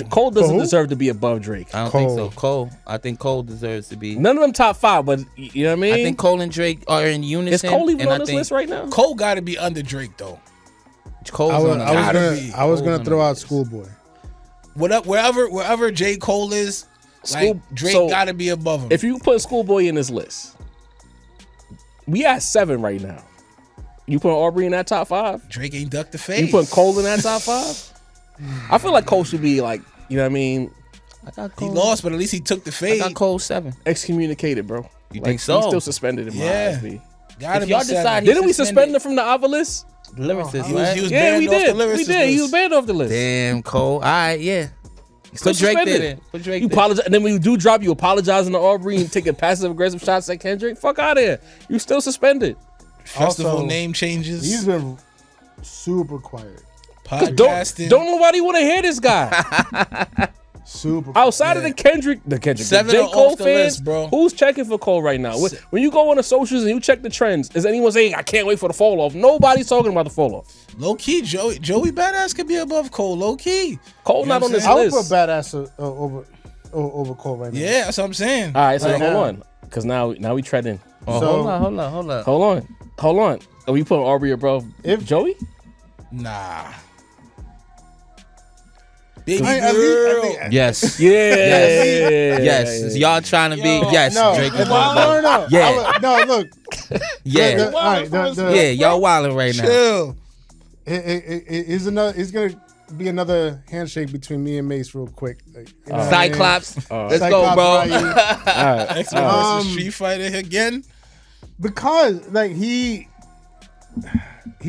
Cole doesn't who? deserve to be above Drake. I don't think so. Cole. I think Cole deserves to be. None of them top 5, but you know what I mean? I think Cole and Drake are in unison. Is Cole even and on I this think list right now? Cole got to be under Drake, though. Cole's I was, on the I was Gotta gonna, be. I was gonna Cole's throw on the out list. Schoolboy. Wherever J. Cole is, like, Drake so got to be above him. If you put Schoolboy in this list, we at 7 right now. You put Aubrey in that top 5? Drake ain't ducked the face. You put Cole in that top 5? I feel like Cole should be like, you know what I mean, I got He Cole. lost, but at least he took the I fade. got Cole 7. excommunicated, bro. You Like, think so? He's still suspended in my Yeah. eyes, B. Gotta If be y'all seven. decide Didn't we suspended. suspend him from the Ava list? Lyricist, He was right? Yeah, we banned off did. the lyricist We did. He list. was banned off the list. Damn, Cole. All right, yeah. Still Put Drake suspended. there. Put Drake You there. apologize, and then when you do drop, you apologizing to Aubrey and taking passive aggressive shots at Kendrick. Fuck out of here. You still suspended. Festival Also, name changes. He's been super quiet. Podcasting. Don't nobody want to hear this guy. Super Outside of the Kendrick, the 7 J. are Cole off the fans, list, bro. who's checking for Cole right now? When you go on the socials and you check the trends, is anyone saying, I can't wait for the fall off? Nobody's talking about the fall off. Low key, Joey Badass could be above Cole. Low key. Cole You not know on what this I'm I would list. put Badass over Cole right now. Yeah, that's what I'm saying. All right, so Like, hold on. Because now we treading. Oh, So- hold on. Hold on. Are we putting Aubrey above If- Joey? Nah. Baby I girl. think- Yes. Yeah. Yes. Y'all trying to be. Yes. No, Drake is no. Yeah. No, look. Yeah. All right, Yeah. Y'all wilding right now. Chill. It's gonna be another handshake between me and Mace real quick. Like, you know what I mean? Cyclops. Let's go, Cyclops bro. Ryu. X-Men versus Street Fighter again. Because like he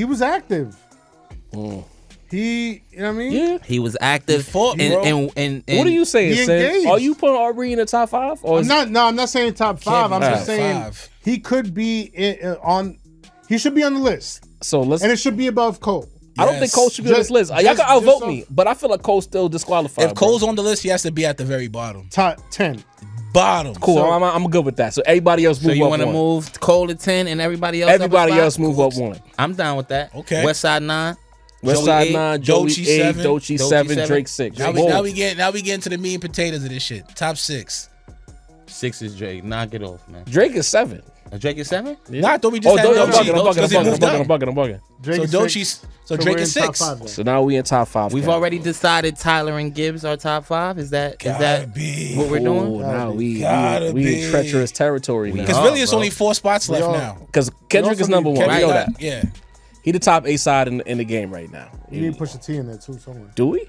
was active. He, you know what I mean? Yeah. He was active. He fought, bro. And What are you saying, He Sin? engaged. Are you putting Aubrey in the top 5? Or I'm not saying top 5. I'm be just top saying 5. he could be he should be on the list. So let's. And it should be above Cole. I don't think Yes. Cole should be on this Just- list. Y'all just- can outvote just me, but I feel like Cole's still disqualified. If Cole's on the list, he has to be at the very bottom. Top 10. Bottom. cool, so- I'm good with that. So everybody else So move you up want to one. move Cole to 10 and everybody else? Everybody up a else spot? move up one. I'm down with that. Okay. West Side 9. West Joey Side 8, 9, Joey Doechii 8, 7, Doechii Doechii 7, 7, Drake 6. Now Boom. we get into the meat and potatoes of this shit. Top 6. 6 is Drake. Knock it off, man. Drake is 7. Drake is 7? Nah, I thought we just had I'm Doechii. bugging. I'm bugging. Drake So is Doechii, six. so we're Drake in is top 6. 5 then. So now we in top 5. We've already decided Tyler and Gibbs are top 5. Is that be. what we're doing? Ooh, now we Gotta in be. treacherous territory now. Because are, really, it's bro. only 4 spots left all- now. Because Kendrick also is number need 1. We Kendrick know got- that. Yeah. He the top A side in the game right now. You need to push the T in there too somewhere. Do we?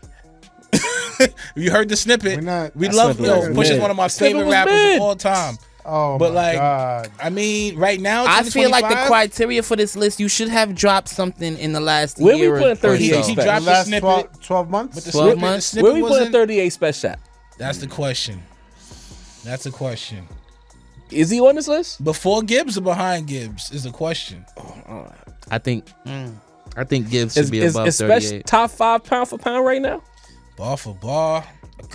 You heard the snippet. We're not- We That love snippet was Push is mid. one of my Snippet favorite was rappers mid. of all time. Oh, But my like, God. I mean, right now, I feel like the 2025, criteria for this list, you should have dropped something in the last Where we year. putting or 38 so. He specs? dropped The the last snippet. 12 months? But the 12 snippet, months? the snippet Where we putting wasn't. 38 special shot? That's the question. That's the question. Is he on this list? Before Gibbs or behind Gibbs is the question. I think Gibbs should be above Is 38. top 5 pound for pound right now? Bar for bar.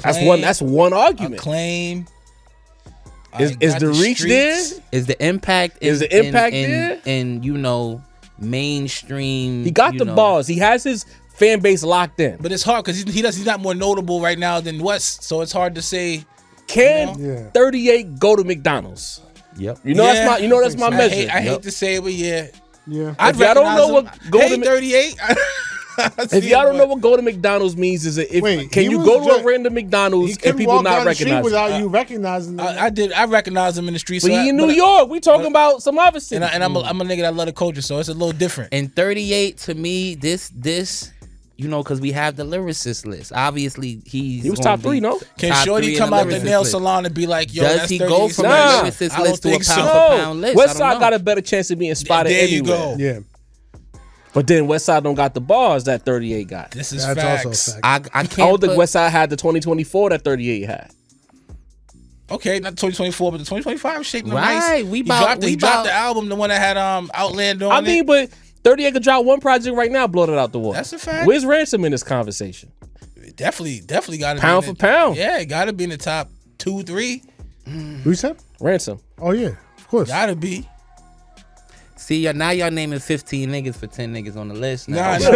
That's one argument. Acclaim. Is the reach there? Is the impact? Is the impact there? And mainstream. He got the bars. He has his fan base locked in. But it's hard because he's not more notable right now than West, so it's hard to say. Can 38 go to McDonald's? Yep. That's my measure. I hate to say it, but yeah. If y'all don't know what go to 38. If y'all don't know what go to McDonald's means, can you go to a random McDonald's and people not recognize without you recognizing them? I recognize him in the streets. But he in New York. We talking about some other city. And I'm a nigga that love the culture, so it's a little different. And 38 to me, this because we have the lyricist list. Obviously, he was top 3, no? Can Shorty come out the nail salon and be like, yo, does that's he 38? go from a lyricist list to a pound for pound list? Westside got a better chance of being spotted anywhere. There you go. Yeah. But then Westside don't got the bars that 38 got. This is That's facts. also a fact. I can't. I don't think Westside had the 2024 that 38 had. Okay, not 2024, but the 2025 is shaping up Right, nice. we He dropped the album, the one that had Outland on it. But 38 could drop one project right now, blow it out the water. That's a fact. Where's Ransom in this conversation? Definitely got to Pound for pound. Yeah, it got to be in the top 2, 3. Who said? Ransom. Oh yeah, of course. Got to be. See, now y'all naming 15 niggas for 10 niggas on the list. Nah. This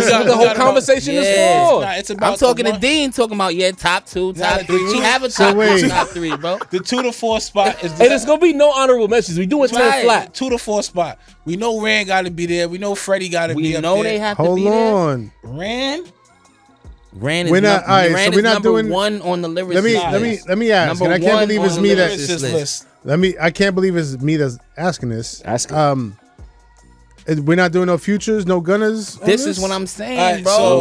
is what the whole conversation is for. It's about I'm talking to Dean, talking about top 2, top 3. We have a top 2, top 3, bro. The 2 to 4 spot is. And it's gonna be no honorable mentions. We doing 10 flat. 2 to 4 spot. We know Rand got to be there. We know Freddie got to be up there. We know they have to be Hold there. on. Rand Rand is We're not- all right, Rand so we're is not number doing- 1 on the lyricist. Let me ask. And I can't believe it's me lyricist that. list. I can't believe it's me that's asking this. Ask him. We're not doing no futures, no gunners. This is what I'm saying, All right, bro. so-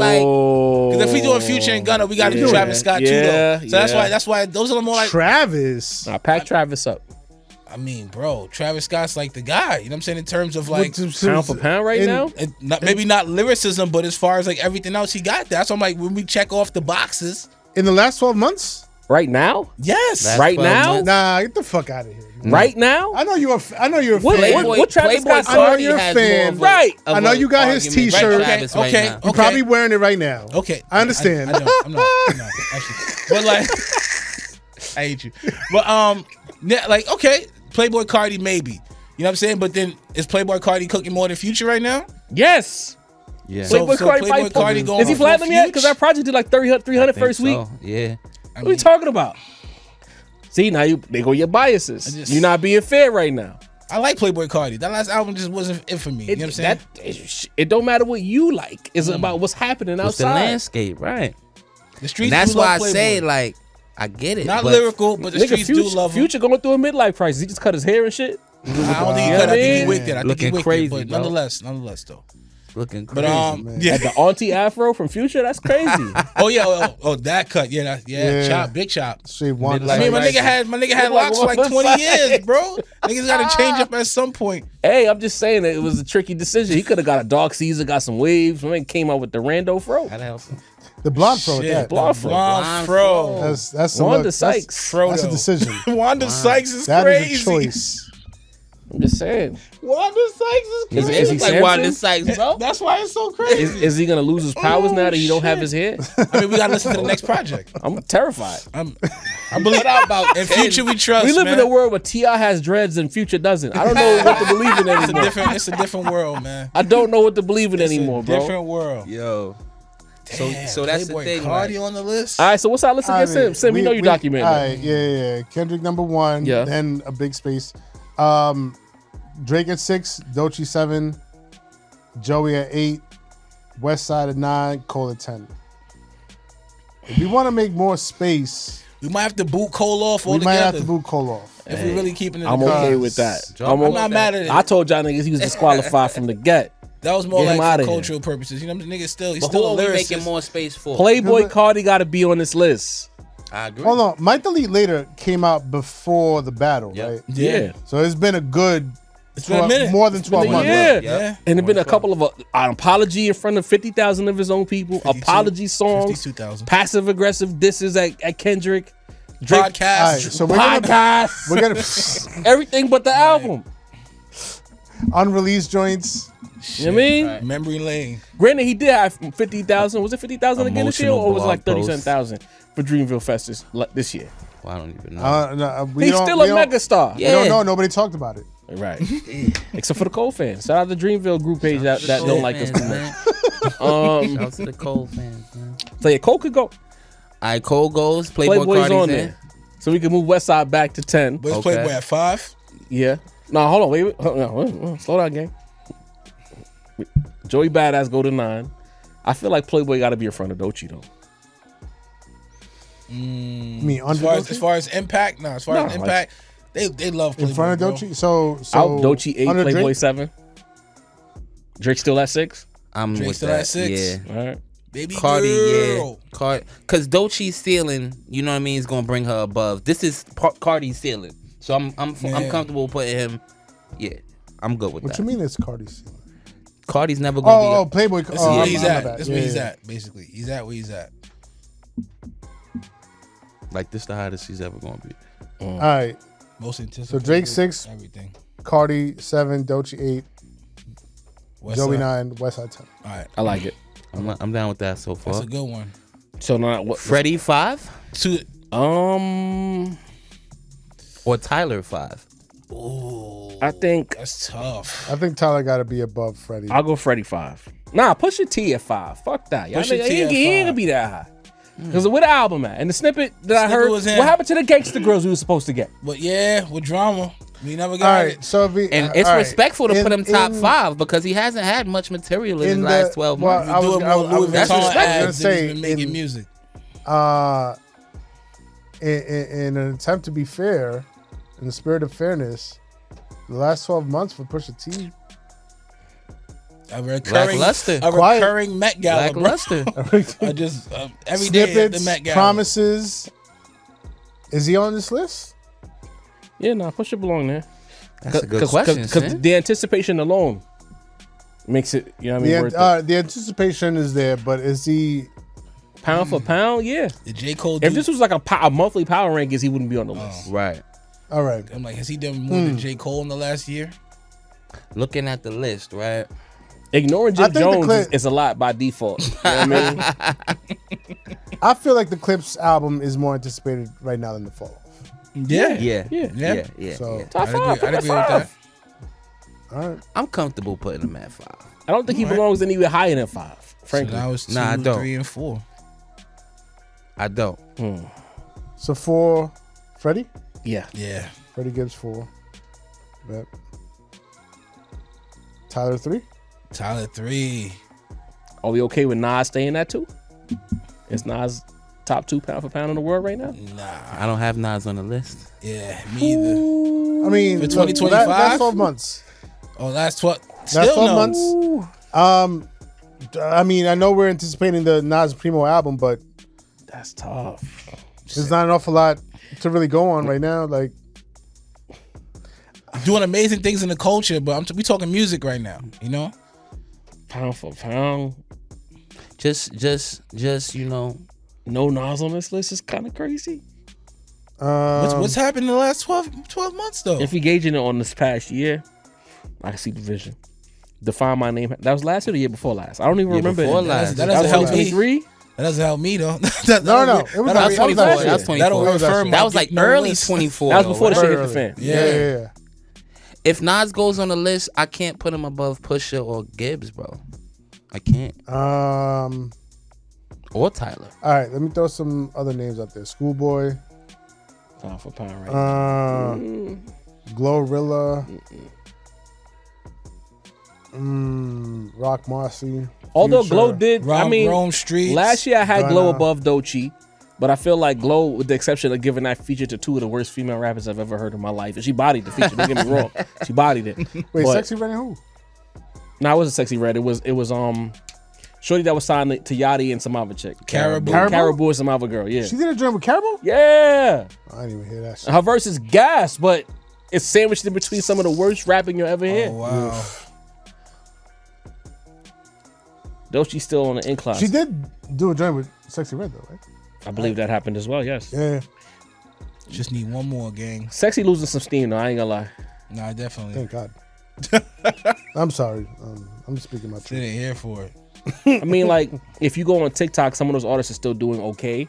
like, Because if we doing Future and Gunna, we got to do Travis Scott too, though. So that's why those are the more like. Travis. I pack Travis up. I mean, bro, Travis Scott's like the guy. You know what I'm saying in terms of like Pound for pound right now? maybe not lyricism, but as far as like everything else, he got that. So I'm like, when we check off the boxes, in the last 12 months? Right now? yes, That's Right 12 now? months. Nah, get the fuck out of here. Right now? I know you're a fan. What Travis Scott I know Cardi you're a has fan. more of a- Right. of I know a you got his argument T-shirt. than Travis right Okay. now. You're probably wearing it right now. Okay, I understand. I know. I'm not actually, but like, I hate you. But like, okay, Playboy Cardi maybe. You know what I'm saying? But then is Playboy Cardi cooking more than Future right now? Yes. Yeah. So Playboy Playboy Cardi going Is he before platinum yet? Future? Because that project did like 300 first week. Yeah. What are we talking about? See, now they go your biases. You're not being fair right now. I like Playboy Cardi. That last album just wasn't it for me. You know what I'm saying? It don't matter what you like. It's about what's happening It's the outside. landscape, right? The streets. And that's do why I love say, Playboy. like, I get it. Not but lyrical, but the Nigga, streets do love him. Future going through a midlife crisis. He just cut his hair and shit. I don't think he Wow. cut. I think he wicked it. I think Looking he wicked crazy, it, but bro. nonetheless, though. Looking But crazy. yeah. At the auntie afro from Future, that's crazy. Oh yeah. Oh, that cut. Yeah. Yeah. Chop. Big chop. Straight Wanda I mean, my Sykes. nigga had Look like locks for like one 20 side. years, bro. Niggas got to change up at some point. Hey, I'm just saying that it was a tricky decision. He could have got a dark Caesar, got some waves, and then came out with the Rando fro. That helps. The blonde fro. Shit, That. Blonde fro. Blonde fro. That's the Wanda look. Sykes. That's a decision. Wanda Sykes is That crazy. is a choice. I'm just saying. Wanda Sykes is Is crazy. he Like Samson? Wanda Sykes, bro. That's why it's so crazy. Is he gonna lose his powers now that he don't have his hair? I mean, we gotta listen to the next project. I'm terrified. I believe about in Future we trust. We live man. in a world where T.I. has dreads and Future doesn't. I don't know what to believe in It's anymore. it's a different world, man. I don't know what to believe in It's anymore, a bro. different world. Yo. Damn, So that's the Playboy thing. Cardi Like, on the list. All right, so what's our list against him? Sim, we know you documented. All right, yeah. Kendrick number 1. Yeah. Then a big space. Drake at 6. Doechii 7. Joey at 8. Westside at 9. Cole at 10. If we want to make more space, We might have to boot Cole off we altogether. might have to boot Cole off. if we really keeping it. I'm because okay with that. I'm not mad at it. I told y'all niggas he was disqualified from the get. That was more Get him like outta for here. cultural purposes. You know, the nigga he's but who still a are we making lyricist. more space for? Playboy Cardi got to be on this list. I agree. Hold on. Might Delete Later came out before the battle, Yep. right? Yeah. So it's been a good It's been a minute. more than 12 been a months. year. Yeah. And there's been a couple of an apology in front of 50,000 of his own people, 52 apology songs, 52,000. passive aggressive disses at Kendrick, Drake, Podcast. All right, so we're gonna podcasts, we're gonna everything but the album. unreleased joints. You know what I mean? Right. Memory lane. Granted, he did have 50,000. Was it 50,000 again this year, or was it like Emotional 37,000 for Dreamville Fest this year? Well, I don't even know. No, He's still a megastar. Yeah. We don't know. Nobody talked about it. Right. Except for the Cole fans. Shout out to Dreamville group page that don't like us too much. Shout out to the Cole fans, man. So yeah, Cole could go. All right, Cole goes. Playboy Playboy's Cardi's on in. there. So we can move Westside back to 10. Where's Okay. Playboy at 5? Yeah. No, hold on. Wait. No, slow down, gang. Joey Badass go to 9. I feel like Playboy got to be in front of Doechii, though. You mean As far as impact, no. As far as impact, they love Playboy. in front of bro. Doechii? So Out Doechii 8, under Playboy Drake? 7. Drake still at 6. I'm Drake with still that. at 6? Yeah. All right. Baby Cardi, girl. yeah. Because Doechii's ceiling, you know what I mean, is gonna bring her above. This is Cardi's ceiling, so I'm comfortable putting him. Yeah, I'm good with What that. you mean it's Cardi's? Cardi's never gonna be. Playboy. This is where he's my at. bad. That's where he's at, basically. He's at where he's at. Like this, the hottest he's ever gonna be. All right. Most anticipated. So Drake 6, Everything. Cardi 7, Doechii 8, West Joey Side. 9, Westside 10. All right. I like it. I'm down with that so far. That's a good one. So now what? Freddie 5 Two. or Tyler 5? Ooh, I think that's tough. I think Tyler got to be above Freddie. I'll go Freddie 5. Nah, Pusha T at 5. Fuck that. Y'all Pusha nigga, T he at ain't 5. gonna be that high. Because where the album at? And the snippet that I Snippet heard, was him. what happened to the Gangsta Girls we were supposed to get? But yeah, with drama, we never All got right. it. So if he, And it's all right, respectful to in- put him top in- 5 because he hasn't had much material in his in the- last 12 well, months. I was- Doing more I Louis was- that's Vuitton respectful. ads I than was he's gonna been making say, music. In an attempt to be fair, in the spirit of fairness, the last 12 months for Pusha T, A recurring, Lackluster. a Quiet. recurring Met Gala, bro. Lackluster. I just every day at the snippets, Met Gala. promises. Is he on this list? Yeah, nah, Pusha belong there. That's a good question. Because Sin. the anticipation alone makes it, you know what I mean, worth it. The anticipation is there, but is he? Pound for pound, yeah. Did J. Cole If do? this was like a monthly power rankings, he wouldn't be on the list. Right. All right. I'm like, has he done more than J. Cole in the last year? Looking at the list, right? Ignoring I Jim think the Jones clip- is a lot by default. You know what I mean? I feel like the Clips album is more anticipated right now than the Fall Off. Yeah. Yeah. Yeah. Yeah. Yeah. So- yeah. Top I'd 5. agree, put I'd him agree at with 5. that. All right. I'm comfortable putting him at 5. I don't think he belongs anywhere higher than 5, frankly. So now it's 2, Nah, I don't. 3, and 4. I don't. So 4, Freddie. Yeah. Yeah. Freddie Gibbs 4. Bet. Tyler 3. Tyler 3. Are we okay with Nas staying at 2? Is Nas top 2 pound for pound in the world right now? Nah. I don't have Nas on the list. Yeah, me either. I mean, For look, 2025? that's 12 months. Oh, last 12. That's Still 12 no. months. I mean, I know we're anticipating the Nas Primo album, but That's tough. there's not an awful lot to really go on right now. Like, Doing amazing things in the culture, but we talking music right now, you know? Pound for pound. Just you know. No Nas on this list is kind of crazy. What's happened in the last 12 months, though? If you're gauging it on this past year, I can see the vision. Define My Name. That was last year or the year before last? I don't even remember. before it. last. That That doesn't was help me. 2023? That doesn't help me, though. No, it was That was 24. last That was year. 24. That'll That was refer last my That was like no early list. 24. That was before the though, Shake right? It the Fan. Yeah. If Nas goes on the list, I can't put him above Pusha or Gibbs, bro. I can't. Or Tyler. All right, let me throw some other names out there. Schoolboy, Pound for pound right now. Glorilla, Rock Marcy. Although Future. Glow did, Rob I mean, Rome Streets. last year I had Glow Gunna. above Doechii, but I feel like Glow, with the exception of giving that feature to 2 of the worst female rappers I've ever heard in my life, and she bodied the feature. Don't get me wrong, she bodied it. Wait, But- Sexy Red and who? No, it wasn't Sexy Red. It was Shorty that was signed to Yachty and some other chick. Caribou. Caribou and some other girl. Yeah. She did a joint with Caribou? Yeah. I didn't even hear that shit. Her verse is gas, but it's sandwiched in between some of the worst rapping you'll ever hear. Oh, wow. Doechii's still on the incline. She did do a joint with Sexy Red, though, right? I believe that happened as well, yes. Yeah. Just need one more, gang. Sexy losing some steam, though. I ain't gonna lie. Nah, definitely. Thank God. I'm sorry. I'm speaking my They truth. ain't here for it. I mean, like, if you go on TikTok, some of those artists are still doing okay.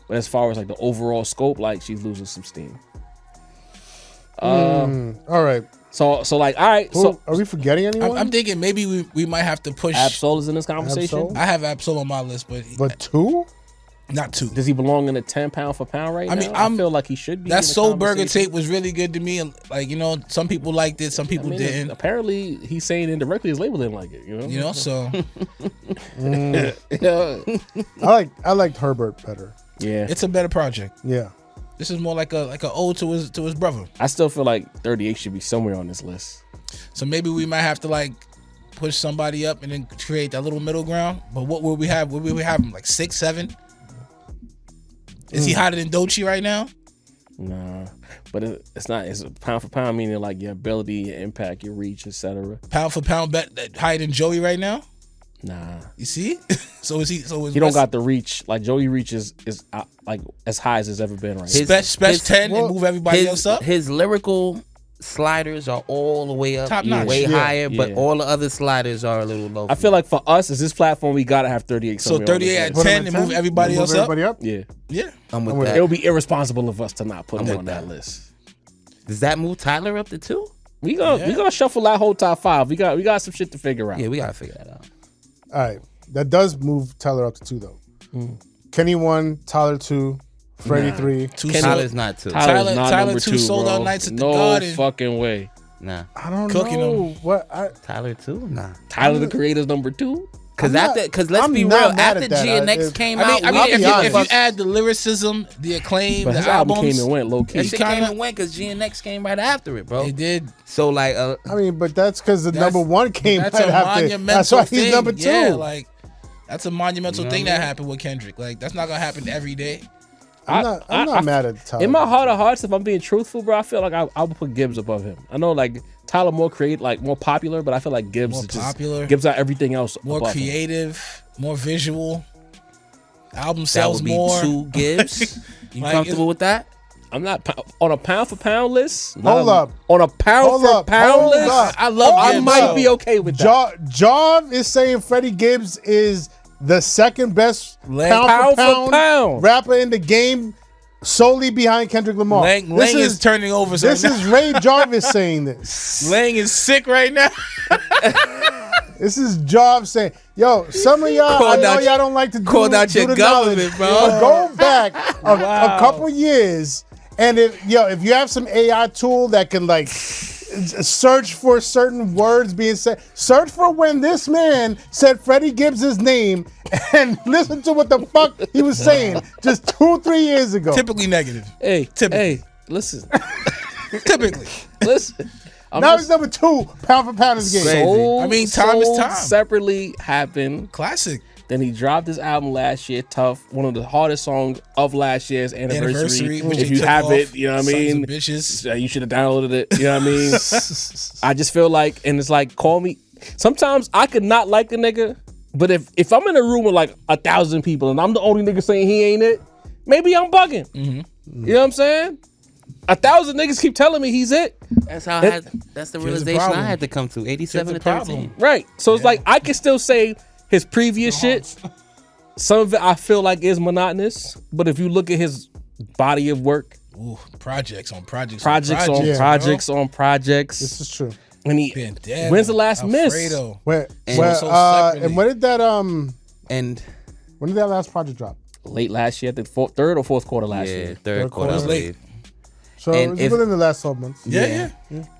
But as far as like the overall scope, like she's losing some steam. All right. So like, all right. Who, So are we forgetting anyone? I'm thinking maybe we might have to push. Absol is in this conversation. Absol? I have Absol on my list, but 2? not 2. Does he belong in the 10 pound for pound right I mean, now? I feel like he should be. That in the Soul Burger conversation. tape was really good to me. And like, you know, some people liked it, some people I mean, didn't. apparently, he's saying indirectly his label didn't like it. You know. So I liked Herbert better. Yeah. it's a better project. Yeah. This is more like a ode to his brother. I still feel like 38 should be somewhere on this list. So maybe we might have to like push somebody up and then create that little middle ground. But what would we have? Would we have him like 6, 7? Is he hotter than Doechii right now? Nah, but it's not. It's pound for pound, meaning like your ability, your impact, your reach, etc. Pound for pound, bet higher than Joey right now. Nah, You see? So is he? So is he don't got the reach. Like Joey reach is like as high as it's ever been right now. Special 10 and move everybody else up. His lyrical sliders are all the way up, Top notch. way Yeah. higher, but Yeah. all the other sliders are a little low. I feel like for us, as this platform, we gotta have 38. So somewhere on 38 this at list. 10 and move everybody else up. Everybody up? Yeah, yeah. I'm with with that. It would be irresponsible of us to not put I'm him with on that that. list. Does that move Tyler up to 2? We gonna shuffle that whole top 5. We got some shit to figure out. Yeah, we gotta figure that out. All right. That does move Tyler up to 2, though. Kenny 1, Tyler 2, Freddie 3. Tyler's not 2. Tyler's not Tyler number 2 2, sold bro. out nights at the no Garden. fucking way. Nah. I don't Cooking know. him. What? Tyler 2? Nah. Tyler the Creator's number 2. Cause I'm let's I'm be not real. mad After at that. GNX came I out, mean, I'll if be you honest. add the lyricism, the acclaim, But the his album albums, came and went low that key. shit kinda- came and went because GNX came right after it, bro. they did. So like, I mean, but that's because the That's- number 1 came That's right a after. monumental That's why thing. he's number 2. Yeah, like that's a monumental You know thing what I that mean? happened with Kendrick. Like that's not gonna happen every day. I'm not mad at Tyler. In my heart of hearts, if I'm being truthful, bro, I feel like I would put Gibbs above him. I know like Tyler more more popular, but I feel like Gibbs More is just popular. Gibbs got everything else More above him. creative, more visual. Album that sells would be more. 2 Gibbs. You Like, comfortable with that? I'm not on a pound for pound list. Hold up. On a pound Hold for up, pound hold list. up. I love I Gibbs, might though. be okay with that. Jav is saying Freddie Gibbs is the second best Lang- pound for pound for pound pound. rapper in the game, solely behind Kendrick Lamar. Lang This is turning over. So This is Ray Jarvis saying this. Lang is sick right now. This is Jav saying, "Yo, some of y'all, I Called know out- y'all don't like to called out do your the government, knowledge, bro. but go back a couple years, and if you have some AI tool that can like search for certain words being said, search for when this man said Freddie Gibbs' name, and listen to what the fuck he was saying just 2-3 years ago. Typically negative. Hey, Typically. listen, Typically. listen. I'm Now just- he's number 2 pound for pound in this game. Soul, I mean, time is Soul time. Separately happened. Classic. Then he dropped his album last year, Tough, one of the hardest songs of last year's anniversary. Which If he you took have off. it, you know what I Sons of mean? bitches. You should have downloaded it. You know what I mean? I just feel like, and it's like, call me. Sometimes I could not like a nigga, but if I'm in a room with like 1,000 people and I'm the only nigga saying he ain't it, maybe I'm bugging. You know what I'm saying? 1,000 niggas keep telling me he's it. That's how that's the the realization problem. I had to come to. 87 to Here's the 13. problem. Right. So it's like I can still say his previous shit. Some of it I feel like is monotonous, but if you look at his body of work, Ooh, projects on projects. projects on Yeah, projects on projects, This is true. and he Been dead. when's the last miss? Alfredo. Where, And so separately. and when did that And last project drop? Late last year, I think third or fourth quarter last yeah, year. third quarter. I quarter. believe. So And it's if- within the last 12 months. Yeah.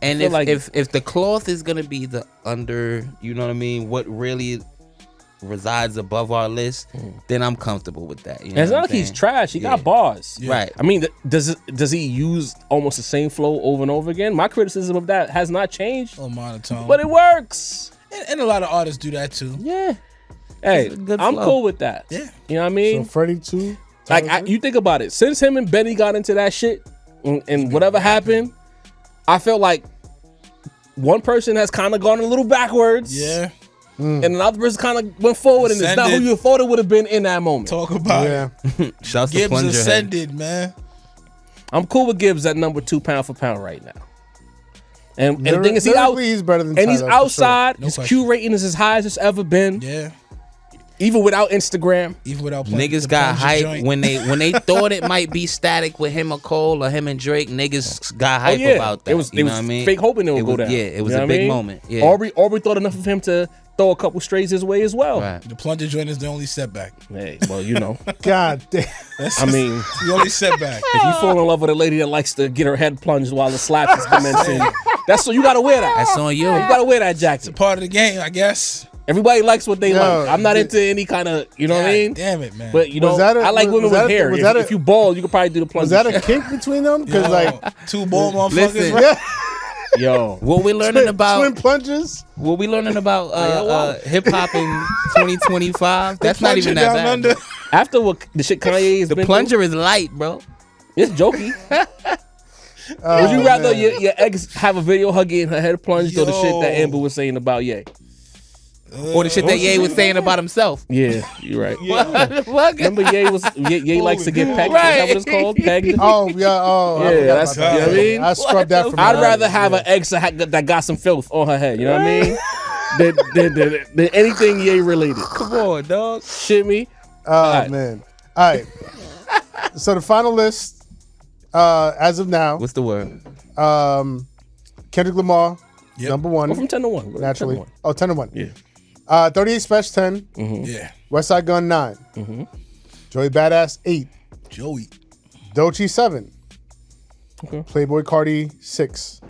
And feel if, like- if the cloth is gonna be the under, you know what I mean, what really resides above our list, then I'm comfortable with that. You know And it's what not I'm like he's saying? trash. He got Yeah. bars. Right. I mean, does he use almost the same flow over and over again? My criticism of that has not changed, A little monotone. but it works. and a lot of artists do that too. Yeah. Hey, It's a good I'm flow. cool with that. Yeah. You know what I So mean? Freddie 2. Like Tyler 3? you think about it, since him and Benny got into that shit, and whatever happened, I felt like one person has kind of gone a little backwards, Yeah. and another person kind of went forward, and it's not who Ascended. you thought it would have been in that moment. Talk about Yeah. it. Shouts to Gibbs Plunger Head. ascended, man. I'm cool with Gibbs at number 2 pound for pound right now, And the thing is, he's better than and he's Tyler, for sure. outside. No His question. Q rating is as high as it's ever been. Yeah. Even without Instagram. Even without playing Niggas the got plunger hype joint. when they thought it might be static with him or Cole or him and Drake. Niggas got hype about that. It was, you know what I mean? fake hoping it would go was- down. Yeah, it was You know a what I big mean? moment. Yeah. Aubrey thought enough of him to throw a couple strays his way as well. Right. The plunger joint is the only setback. Hey, well, you know. God damn. I mean, The only setback. if you fall in love with a lady that likes to get her head plunged while the slap is commencing, that's so you gotta wear that. That's on you. You gotta wear that jacket. Part of the game, I guess. Everybody likes what they Yo, like. I'm not into any kind of, you know what I mean? Damn it, man. But you know, Was that a- I like was- women was that with a- hair. was that If a- you bald, you could probably do the plunge. Was that a kink between them? Because like, two ball motherfuckers. Listen. right? yeah, Yo, What we learning about? twin plunges. What we learning about hip hop in 2025? That's not even that Down bad. under. after what the shit Kanye has The been plunger is light, bro. through, it's jokey. Would you rather your ex have a video her getting her head plunged or the shit that Yo. Amber was saying about Ye? Or the shit that Ye was saying about himself. Yeah, you're right. What the fuck? Remember Ye likes to get pegged? Is Right. that what it's called? Pegged? Oh yeah. Oh I Yeah, forgot that's- about that. you know what I mean? I scrubbed that from. I'd my rather eyes, have yeah. an ex that got some filth on her head. You know what I mean? than anything Ye related. Come on, dog. Shit me. Oh right. man. All right. So the final list, as of now, What's the word? Kendrick Lamar, Yep. number Go one, from 10 to 1. Go naturally. 10 to 1. Oh, 10 to 1. Yeah. 38 Special 10, Yeah. West Side Gun 9, Joey Badass 8, Joey. Doechii 7, Okay. Playboy Cardi 6,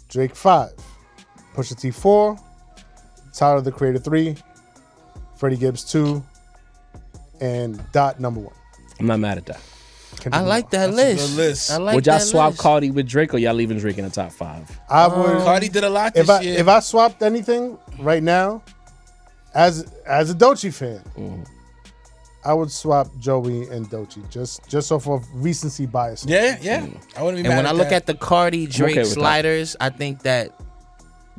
Drake 5, Pusha T 4, Tyler the Creator 3, Freddie Gibbs 2, and Dot number 1. I'm not mad at that. I like that That's a list. good list. I like Would y'all that swap list. Cardi with Drake or y'all leaving Drake in the top 5? I would. Cardi did a lot this year. If I swapped anything right now, as a Doechii fan, I would swap Joey and Doechii just so for recency bias. Yeah. I wouldn't be And mad when I at look that. at the Cardi Drake okay with that. sliders, I think that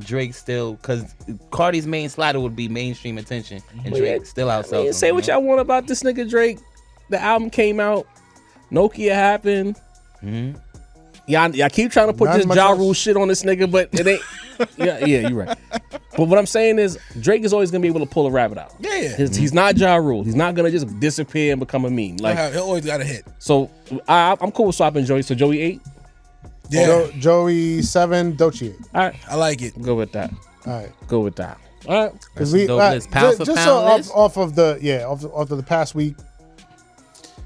Drake still, because Cardi's main slider would be mainstream attention, and Well, yeah, Drake still outsells Man, him. say what y'all want about this nigga Drake. The album came out. Nokia happened. Y'all keep trying to put Not this much Ja else. Rule shit on this nigga, but it ain't. yeah, you're right. But what I'm saying is, Drake is always gonna be able to pull a rabbit out. Yeah. He's not Ja Rule. He's not gonna just disappear and become a meme. Like, he always got a hit. so I'm cool with swapping Joey. So Joey 8. Yeah. Joey 7, Doechii 8. All right, I like it. go with that. All right. Go with that. All right. Because a dope list. Pound for just pound so list? off of the past week.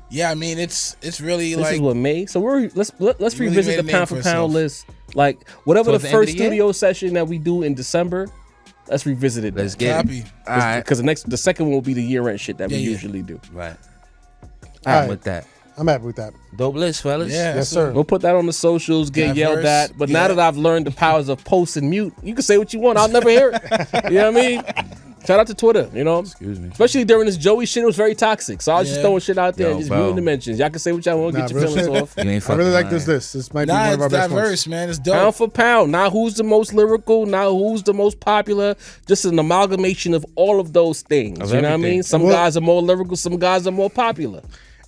Yeah, I mean it's really This like is what May. So let's Really revisit made a the name pound for for pound itself. list. Like whatever Towards the the end of first the year? studio session that we do in December, let's revisit it. Let's then. get it. copy. All right. Because the second one will be the year end shit that we Yeah. usually do. Right. All I'm right. with that. I'm happy with that. Dope list, fellas. Yeah. Yes, sir. We'll put that on the socials, get yelled Diverse, at. But now yeah. that I've learned the powers of post and mute, you can say what you want. I'll never hear it. You know what I mean? Shout out to Twitter, you know? Excuse me. Especially during this Joey shit, it was very toxic. So I was just Yeah. throwing shit out there Yo, and just bro. muting the mentions. Y'all can say what y'all want, Nah, get your real feelings shit. off. You ain't I fucking really like lying. this list. This might be Nah, one of it's our best diverse, ones. man. It's Pound dope. for pound. Not who's the most lyrical, not who's the most popular. Just an amalgamation of all of those things. Of You know what I everything. mean? Some Well- guys are more lyrical, some guys are more popular.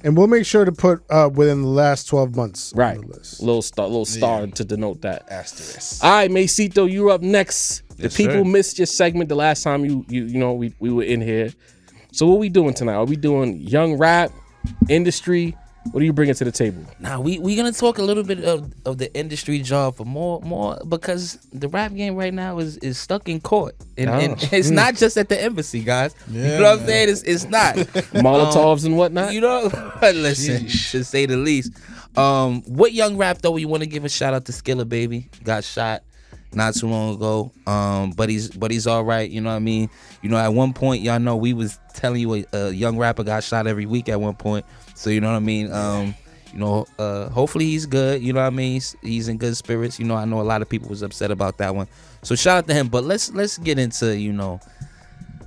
And we'll make sure to put within the last 12 months Right. on the list. Little star to denote that. Asterisk. All right, Macito, you're up next. The Yes, people sir. missed your segment the last time we were in here. So what we doing tonight? Are we doing young rap, industry? What are you bringing to the table? Now we gonna talk a little bit of the industry job for more because the rap game right now is stuck in court and it's not just at the embassy, guys. You know what I'm saying? It's not. Molotovs and whatnot? You know, listen, to say the least. What young rap though? We want to give a shout out to Skilla Baby. Got shot not too long ago. But he's all right. You know what I mean? You know, at one point, y'all know we was telling you a young rapper got shot every week at one point. So you know what I mean? You know, hopefully he's good. You know what I mean? He's in good spirits. You know, I know a lot of people was upset about that one. So shout out to him. But let's get into, you know,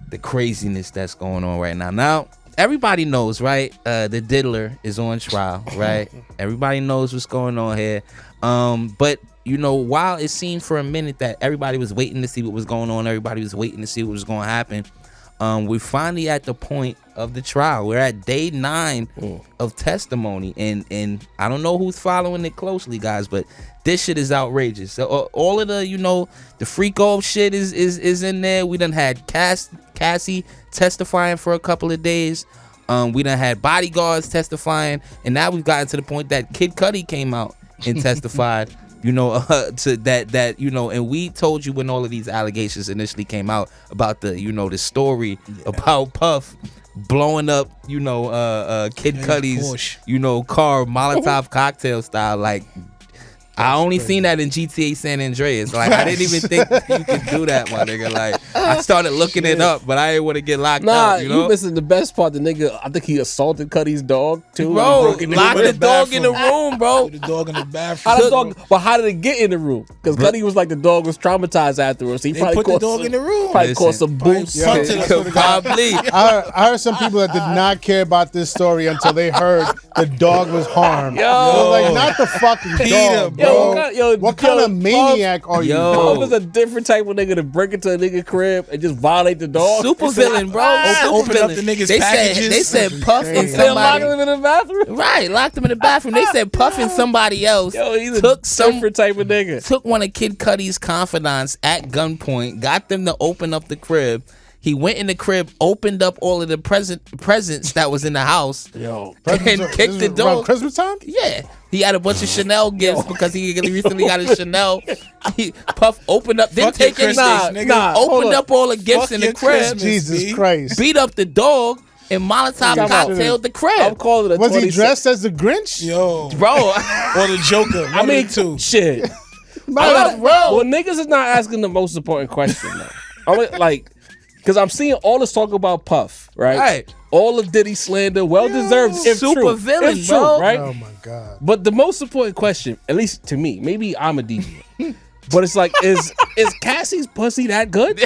the craziness that's going on right now. Now, everybody knows, right? The diddler is on trial, right? Everybody knows what's going on here. But you know, while it seemed for a minute that everybody was waiting to see what was going on, everybody was waiting to see what was going to happen. We're finally at the point of the trial. We're at day 9 of testimony, and I don't know who's following it closely, guys, but this shit is outrageous. So all of the, the freak off shit is in there. We done had Cassie testifying for a couple of days. We done had bodyguards testifying, and now we've gotten to the point that Kid Cudi came out and testified. To that and we told you when all of these allegations initially came out about the the story about Puff blowing up Kid Cudi's Porsche. car Molotov cocktail style. Like, I only seen that in GTA San Andreas. Like, I didn't even think you could do that, my nigga. Like, I started looking it up, but I didn't want to get locked up. You missing the best part. The nigga, I think he assaulted Cudi's dog too. Bro, locked the dog in the room, bro. The dog in the bathroom. How did it get in the room? Because Cudi was like, the dog was traumatized afterwards. So he They probably put the caused dog in the room. Probably caused some boots. Probably. I heard some people that did not care about this story until they heard the dog was harmed. Yo. Like, not the fucking dog, bro. What kind of maniac are you? Yo. Puff was a different type of nigga to break into a nigga crib and just violate the dog. Super villain, bro. Open up the niggas' packages. They said Puff and Still lock somebody. him in the bathroom. Right, locked him in the bathroom. They said Puff and somebody else Yo, he's a took different type of nigga. took one of Kid Cudi's confidants at gunpoint, got them to open up the crib. He went in the crib, opened up all of the presents that was in the house, Yo, and kicked the door. Around Christmas time? Yeah, he had a bunch of Chanel gifts because he recently got his Chanel. Puff opened up, didn't take any. Opened up all the gifts in the crib. Jesus Christ. Beat up the dog and Molotov cocktailed the crib. I'm calling it. Was he dressed as the Grinch? Yo, Bro, or the Joker. I mean, two. shit. bro. Well, niggas is not asking the most important question though. Because I'm seeing all this talk about Puff, right? Right. All of Diddy slander, well deserved. If Super true. villain, if true, bro. right? Oh my God. But the most important question, at least to me, maybe I'm a deviant, but it's like, is Cassie's pussy that good?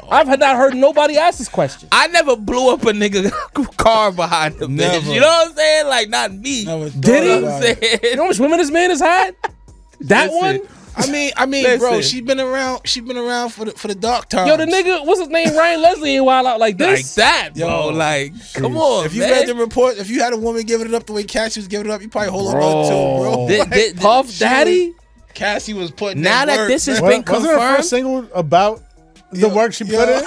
I've not heard nobody ask this question. I never blew up a nigga car behind him. Never. You know what I'm saying? Like, not me. Never Did thought he? You know about what I'm it. saying? You know how much women this man has had? That Listen. one? I mean, Listen. bro, she's been around for the dark times. Yo, the nigga, what's his name? Ryan Leslie ain't wild out like Like this. that, bro. Yo. Like, come on, If you man. read the report, if you had a woman giving it up the way Cassie was giving it up, you probably hold on to it, bro. Puff Daddy? Cassie was putting Now in that work, this has man. been Wasn't her confirmed. first single about the work she put in?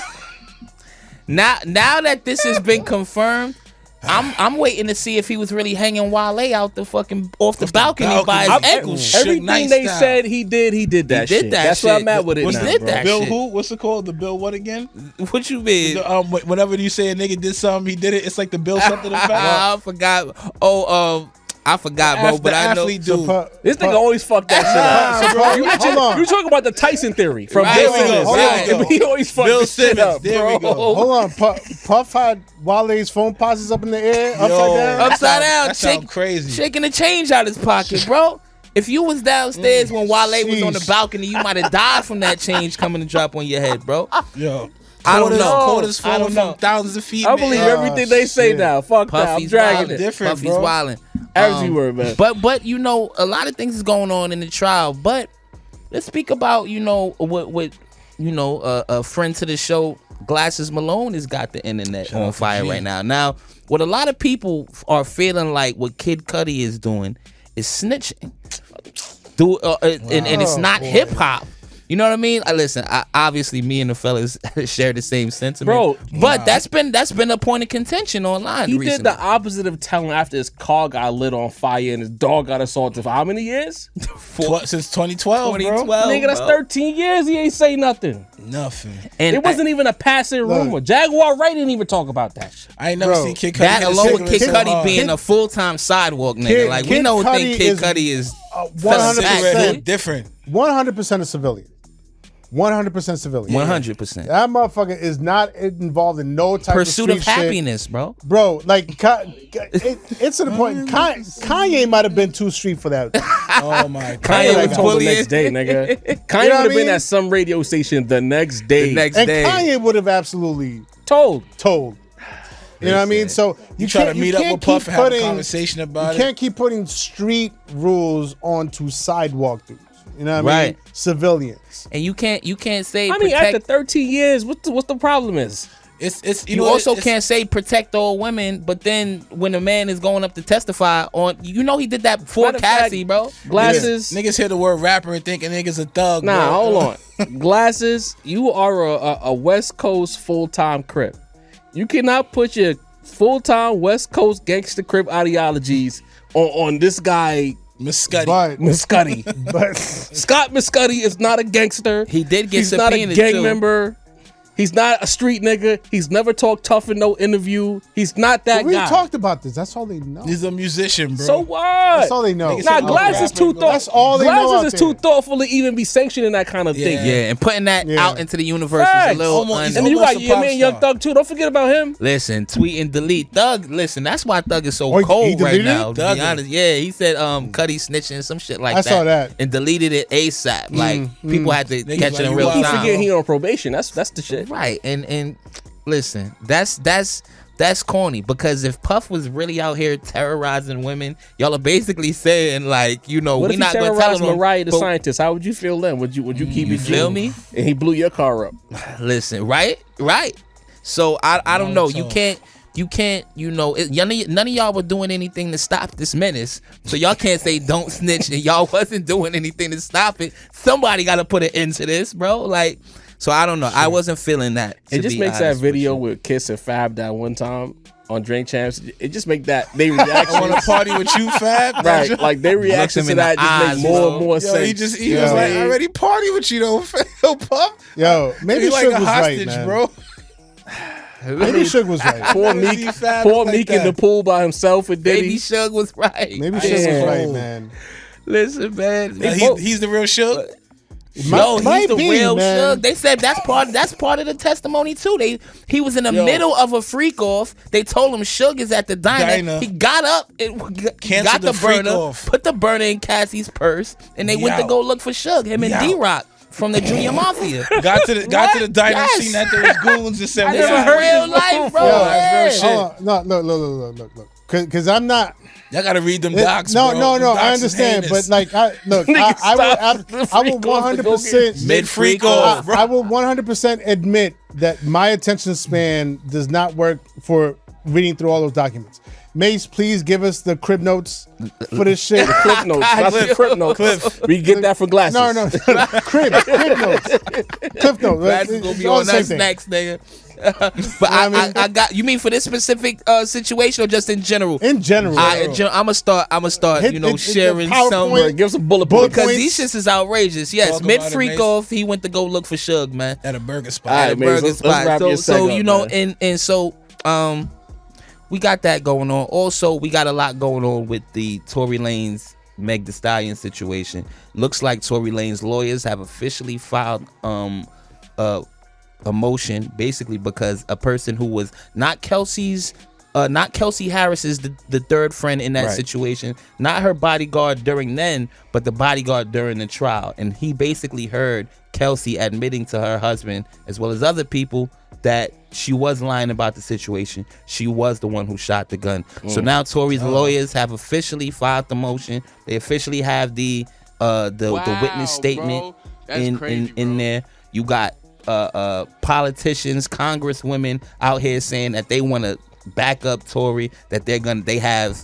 Now that this has been confirmed, I'm waiting to see if he was really hanging Wale out the fucking off the balcony by his balcony. ankles. Suge Everything Knight they style. said he did that did shit. that That's shit. where I'm at with it What's now, did bro. that Bill shit. who? What's it called? The Bill what again? What you mean? Whenever you say a nigga did something, he did it. It's like the Bill something effect. I forgot. I forgot, bro. But I know. athlete dude. This nigga always fuck that shit up. Bro, You hold on. You talking about the Tyson theory from Right, Bill there we go, Simmons. there we go. He always fuck Bill this shit Simmons, up, there we bro. go. Hold on. Puff had Wale's phone passes up in the air, upside down. Upside down, That sound crazy. shaking the change out his pocket, bro. If you was downstairs when Wale was on the Sheesh. balcony, you might have died from that change coming to drop on your head, bro. Yo, I don't know. Quarters I don't falling know. from thousands of feet. I man. believe everything they say shit. now. Fuck that. I'm Puffy's dragging wildin'. it. Different, Puffy's bro. wildin'. Every word, man. But you know, a lot of things is going on in the trial. But let's speak about what a friend to the show, Glasses Malone, has got the internet on fire right now. Now, what a lot of people are feeling like what Kid Cudi is doing is snitching. And it's not hip hop. You know what I mean? Listen, obviously, me and the fellas share the same sentiment, Bro, But that's been a point of contention online. He recently. did the opposite of telling after his car got lit on fire and his dog got assaulted for how many years? Since 2012, bro. 2012. Nigga, that's bro. 13 years. He ain't say nothing. Nothing. And It wasn't even a passing rumor. Jaguar Wright didn't even talk about that shit. I ain't never Bro, seen Kid Cudi. that hit a alone with Kid cigarette so Cudi hard. being a full-time sidewalk nigga. Kid- Like we Kid know Cudi Kid is- Cudi is 100%. different. 100% a civilian. 100% civilian. 100%. That motherfucker is not involved in no type Pursuit of of street shit. happiness, bro. Bro, like, it's to the point. Kanye might have been too street for that. Oh my god. Kanye was was told the bullying. next day, nigga. Kanye You know would what I have been mean? at some radio station the next day. The next And day. Kanye would have absolutely told. told. You know what I mean? So You try to can't- meet up can't with Puff keep and have a putting- conversation about You can't keep putting street rules onto sidewalk dudes. You know what I mean? Civilians. And you can't say. I mean, after 13 years, what's the problem is? It's You also can't say protect all women, but then when a man is going up to testify on, he did that before Matter of fact, Cassie, bro. Glasses. Niggas hear the word rapper and think a nigga's a thug. Nah, bro. hold on. Glasses, you are a West Coast full-time Crip. You cannot put your full-time West Coast gangster Crip ideologies on this guy, Muscuddy. But Scott Muscuddy is not a gangster. He did get He's not a subpoenaed gang too. member. He's not a street nigga. He's never talked tough in no interview. He's not that we guy. talked about this. That's all they know. He's a musician, bro. So what? That's all they know. Nah, Glasses too thoughtful. That's all they know Glasses out is too there. thoughtful to even be sanctioning that kind of thing. Yeah, and putting that Yeah. out into the universe Facts. is a little. Almost- And then you got Almost a your pop man Young star. Thug too. Don't forget about him. Listen, tweet and delete. Thug, listen, that's why Thug is so Oh, he cold right deleted it? now. To Thug be it. honest, yeah, he said Cuddy snitching some shit like I that. saw that. And deleted it ASAP. Like people had to Niggas catch like, it in you real wild. Keep time. forgetting he on probation. That's the shit. Right, and listen, that's corny because if Puff was really out here terrorizing women, y'all are basically saying like, What we if not he gonna tell terrorized them. Mariah the but- scientist? How would you feel then? Would you keep You it? feel G? me? And he blew your car up. Listen, right. So I don't know. You can't. None of y'all were doing anything to stop this menace. So y'all can't say don't snitch and y'all wasn't doing anything to stop it. Somebody got to put an end to this, bro. Like, so I don't know. I wasn't feeling that. It to just be makes that honest video with with Kiss and Fab that one time on Drink Champs. It just make that they I want reaction. to party with you, Fab. Right, like their reaction him to in the that just eyes, make more bro. and more Yo, sense. he was like, I already party with you though, Puff. Yo, maybe He like Suge a was hostage, right, man. bro. Maybe Suge was right. Poor never Meek, seen Fab poor like Meek in that. the pool by himself with you. Diddy. Baby Suge was right. Maybe Suge was Damn. right, man. Listen, man. He's the real Suge. No, Might he's the be, real man. Suge. They said that's part of the testimony too. He was in the middle of a freak off. They told him Suge is at the diner. He got up and got Canceled the the freak burner, off. put the burner in Cassie's purse, and they went to Yo. go look for Suge. Him and Yo. D-Rock from the Junior Mafia. Got to the diner, Yes. seen that there was goons and said, This is real life, bro. Yo, Yeah. real shit. Hold on. No, look. Because I'm not. Y'all gotta read them docs. No, bro. no. Them docs I is understand, heinous. but like, I will 100%. Mid freak off, bro. I will 100% admit that my attention span does not work for reading through all those documents. Mace, please give us the crib notes for this shit. Clip notes. That's the Clip notes. We get that for Glasses. No. crib notes. Cliff notes. That's It's gonna be all on the same us thing. next, nigga. But I got you mean for this specific situation or just in general? In general. I'ma start Hit sharing PowerPoint. some Bro, give us a bullet Bullet point. because points. these shits is outrageous. Yes, Talk mid about it, freak Mace. off, he went to go look for Suge, man. At a burger spot. All right, At a Mace, burger let's spot. wrap your So seg you up, know, man. and so we got that going on. Also, we got a lot going on with the Tory Lanez Meg Thee Stallion situation. Looks like Tory Lanez lawyers have officially filed a motion, basically because a person who was not Kelsey Harris's the third friend in that Right. situation, not her bodyguard during then, but the bodyguard during the trial, and he basically heard Kelsey admitting to her husband as well as other people that she was lying about the situation. She was the one who shot the gun. So now Tory's lawyers have officially filed the motion. They officially have the witness statement in there. You got politicians, congresswomen out here saying that they want to back up Tory, that they have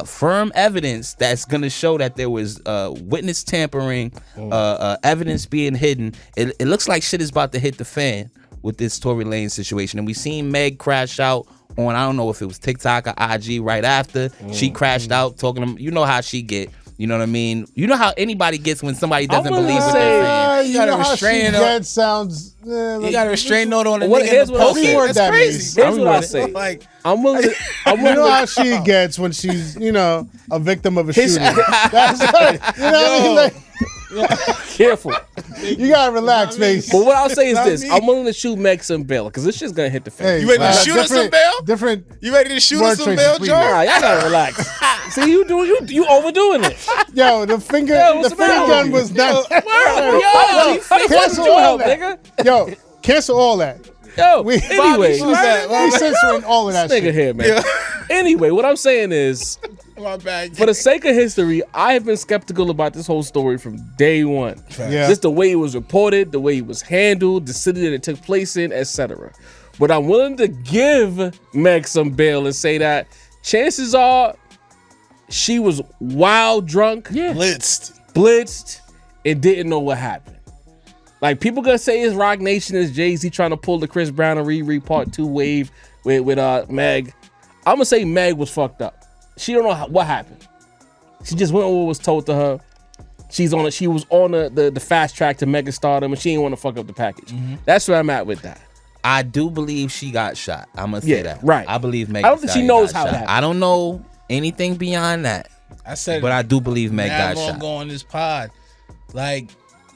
firm evidence that's going to show that there was witness tampering, evidence being hidden. It looks like shit is about to hit the fan with this Tory Lanez situation. And we seen Meg crash out on, I don't know if it was TikTok or IG right after. She crashed out talking to, you know how she get. You know what I mean? You know how anybody gets when somebody doesn't willing believe to what say- they're saying. You got a know how restraint she on- dead sounds. You got a restraint note on the What- nigga here's in the what I'll post. say. What That's that crazy. means. Here's what I say. Like, I'm willing to. You know how she gets when she's, a victim of a shooting. That's like, you know what I mean? Like, Careful. you gotta relax, Mace. But what I'll say is Not this: me. I'm willing to shoot Meg some bail because this shit's gonna hit the fan. Hey, You ready to shoot us some different- bail? Different. you ready to shoot Word us some choices, bail, please. John? Nah, y'all gotta relax. See, you overdoing it. Yo, the finger what's the matter gun with was not. Yo, cancel your all help, that. nigga. Yo, cancel all that. Yo, We- anyway, we censoring all of that nigga shit. here, man. Anyway, what I'm saying is, My bad. For the sake of history, I have been skeptical about this whole story from day one. Yeah. Just the way it was reported, the way it was handled, the city that it took place in, etc. But I'm willing to give Meg some bail and say that chances are she was wild drunk, blitzed, and didn't know what happened. Like, people gonna say it's Rock Nation, it's Jay-Z trying to pull the Chris Brown and Riri Part 2 wave with Meg. I'm gonna say Meg was fucked up. She don't know what happened. She just went with what was told to her. She was on the fast track to mega stardom, and she didn't want to fuck up the package. That's where I'm at with that. I do believe she got shot. I'm gonna say that. Right. I believe Meg. I don't think she knows how it shot. happened. I don't know anything beyond that. I said, but I do believe Meg got shot. Go on this pod, like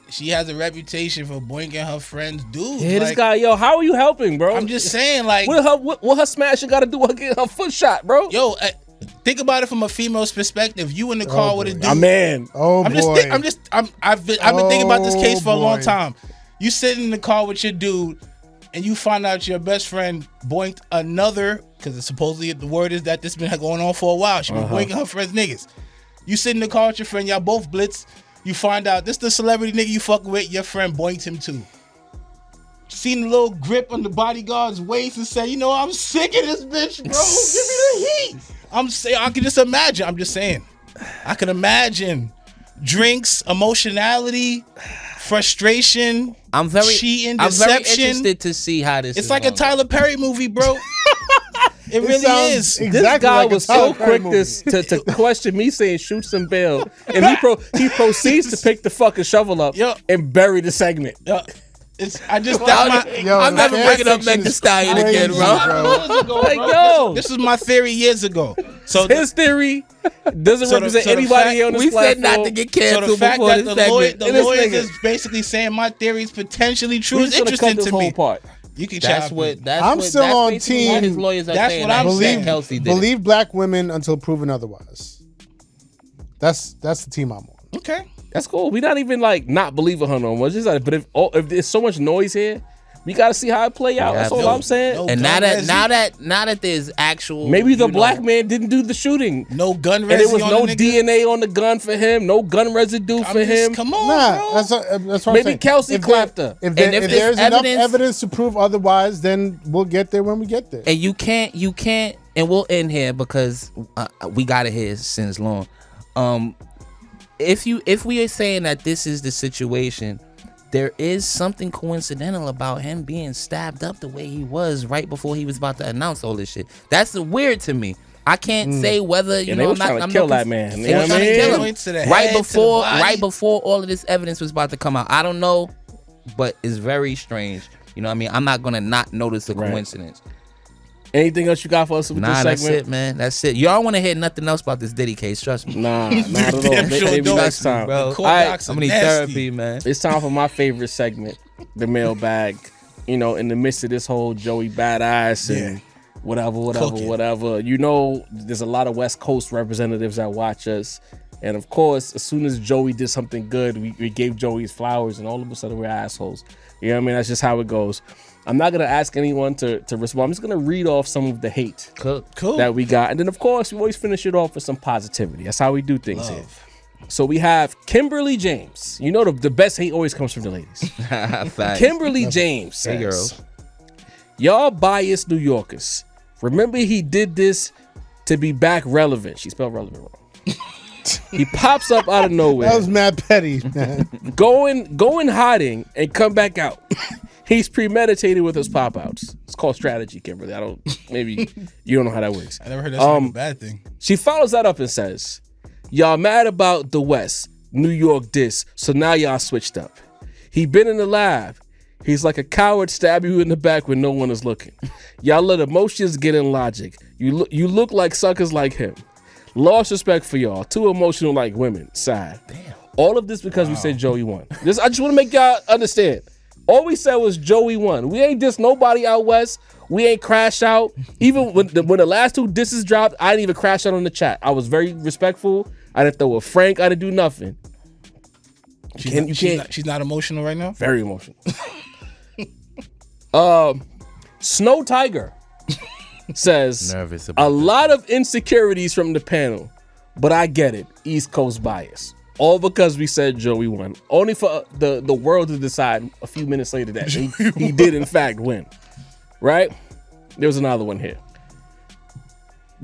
she has a reputation for boinking her friends' dudes. Yeah, like, this guy, yo, how are you helping, bro? I'm just saying, like, what her smashing got to do with getting her foot shot, bro? Yo, think about it from a female's perspective. You in the car with a dude. My man. I've been thinking about this case for a long time. You sitting in the car with your dude, and you find out your best friend boinked another, because supposedly the word is that this been going on for a while. She been boinking her friends' niggas. You sit in the car with your friend, y'all both blitz. You find out this the celebrity nigga you fuck with, your friend boinked him too. Seen the little grip on the bodyguard's waist and say, you know, I'm sick of this bitch, bro. Give me the heat. I'm saying, I can just imagine. I'm just saying. I can imagine drinks, emotionality, frustration, cheating, deception. I'm very interested to see how this. It's like a Tyler Perry movie, bro. It really is. Exactly, this guy was so quick to question me saying shoot some bail, and he proceeds to pick the fucking shovel up and bury the segment. I'm never bringing up Meg Thee Stallion again, bro. This was my theory years ago. So his theory doesn't represent anybody on this platform. We said not to get canceled before this segment. The lawyers is basically saying my theory is potentially true. Is interesting to me. You can I'm still on team. His lawyers are that's saying what I'm saying. Kelsey did believe black women until proven otherwise. That's the team I'm on. Okay, that's cool. We not even like not believing her no more. It's just like, but if there's so much noise here, we gotta see how it play out. That's all I'm saying. And now that there's actual, maybe the black man didn't do the shooting. No gun residue. And there was no the DNA on the gun for him. No gun residue for him. Come on, bro. That's what maybe I'm saying. Kelsey clapped her. If there's enough evidence to prove otherwise, then we'll get there when we get there. And you can't, and we'll end here because we got it here since long. If we are saying that this is the situation, there is something coincidental about him being stabbed up the way he was right before he was about to announce all this shit. That's weird to me. I can't say whether I'm trying to kill that man. You know what I mean? Right before all of this evidence was about to come out. I don't know, but it's very strange. You know what I mean? I'm not gonna not notice a coincidence. Anything else you got for us with this segment? That's it, man. That's it. Y'all want to hear nothing else about this Diddy case? Trust me. Nah, not at all. Maybe next time, bro. I'm gonna need therapy, man. It's time for my favorite segment, the mailbag. You know, in the midst of this whole Joey Badass and whatever. You know, there's a lot of West Coast representatives that watch us. And of course, as soon as Joey did something good, we gave Joey his flowers, and all of a sudden we're assholes. You know what I mean? That's just how it goes. I'm not gonna ask anyone to respond. I'm just gonna read off some of the hate that we got, and then of course we always finish it off with some positivity. That's how we do things here. So we have Kimberly James. You know the best hate always comes from the ladies. Kimberly James says, "Hey girls, y'all biased New Yorkers. Remember he did this to be back relevant." She spelled relevant wrong. He pops up out of nowhere. That was mad petty, man. going hiding and come back out. He's premeditated with his pop outs. It's called strategy, Kimberly. Maybe you don't know how that works. I never heard that's like a bad thing. She follows that up and says, "Y'all mad about the West, New York diss, so now y'all switched up. He been in the lab. He's like a coward, stab you in the back when no one is looking. Y'all let emotions get in logic. You look like suckers like him. Lost respect for y'all. Too emotional like women. Sad." Damn. All of this because we said Joey won. I just want to make y'all understand. All we said was Joey won. We ain't diss nobody out west. We ain't crash out. Even when the last two disses dropped, I didn't even crash out on the chat. I was very respectful. I didn't throw a frank. I didn't do nothing. She's not emotional right now? Very emotional. Snow Tiger says, a lot of insecurities from the panel. but I get it. East Coast bias. All because we said Joey won. Only for the world to decide a few minutes later that he did in fact win. Right? There's another one here.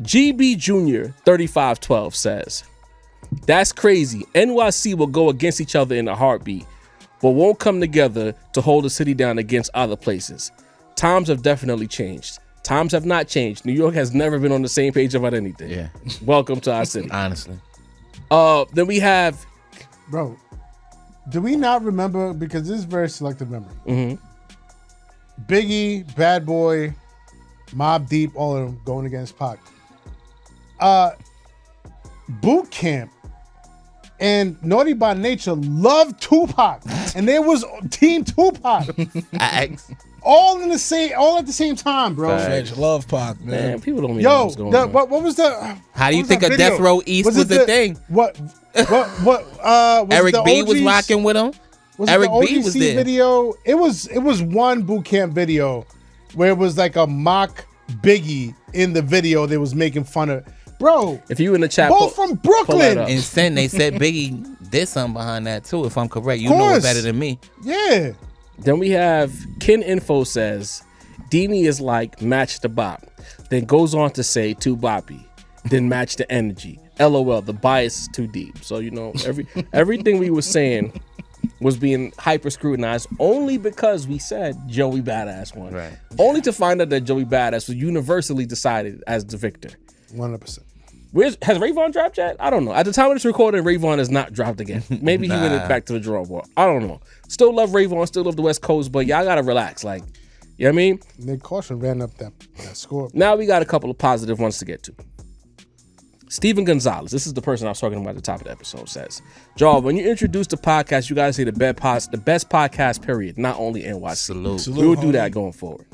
GB Jr. 3512 says, that's crazy. NYC will go against each other in a heartbeat, but won't come together to hold the city down against other places. Times have definitely changed. Times have not changed. New York has never been on the same page about anything. Yeah. Welcome to our city. Honestly. Then we have... Bro, do we not remember, because this is very selective memory. Biggie, Bad Boy, Mobb Deep, all of them going against Pac. Boot Camp and Naughty by Nature loved Tupac, and there was Team Tupac. All at the same time, bro. French love Pac, man. People don't even know what's going on. What was the? How do you think a Death Row East was the thing? What? Eric B was rocking with him. Was Eric it the B was OGC there. video? It was one boot camp video where it was like a mock Biggie in the video. They was making fun of, bro. If you in the chat, both from Brooklyn. And Sen, they said Biggie did something behind that too. If I'm correct, you know it better than me. Yeah. Then we have Kin Info says, Dini is like match the bop. Then goes on to say too boppy. Then match the energy. LOL, the bias is too deep. So, you know, everything we were saying was being hyper scrutinized only because we said Joey Badass won. Right. Only to find out that Joey Badass was universally decided as the victor. 100%. Has Rayvon dropped yet? I don't know. At the time of this recording, Rayvon has not dropped again. Maybe he went back to the drawing board. I don't know. Still love Rayvon, still love the West Coast, but y'all gotta relax. Like, you know what I mean? Nick Caution ran up that score. Now we got a couple of positive ones to get to. Steven Gonzalez, this is the person I was talking about at the top of the episode, says, Jaw, when you introduce the podcast, you guys say the best podcast, period, not only NYC. Salute. We will do that going forward.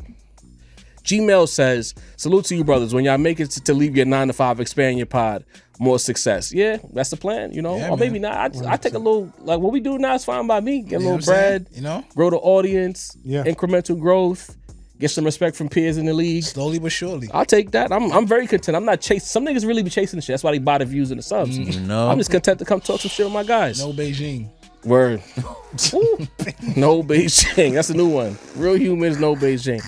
Gmail says, salute to you brothers. When y'all make it to leave your 9 to 5, expand your pod, more success. Yeah, that's the plan, you know? Yeah, or maybe not. I take a little, like what we do now is fine by me. Get a little bread, you know? Grow the audience, Yeah. Incremental growth, get some respect from peers in the league. Slowly but surely. I'll take that. I'm very content. I'm not chasing. Some niggas really be chasing the shit. That's why they buy the views and the subs. No. I'm just content to come talk some shit with my guys. No Beijing. Word. No Beijing. That's a new one. Real humans, no Beijing.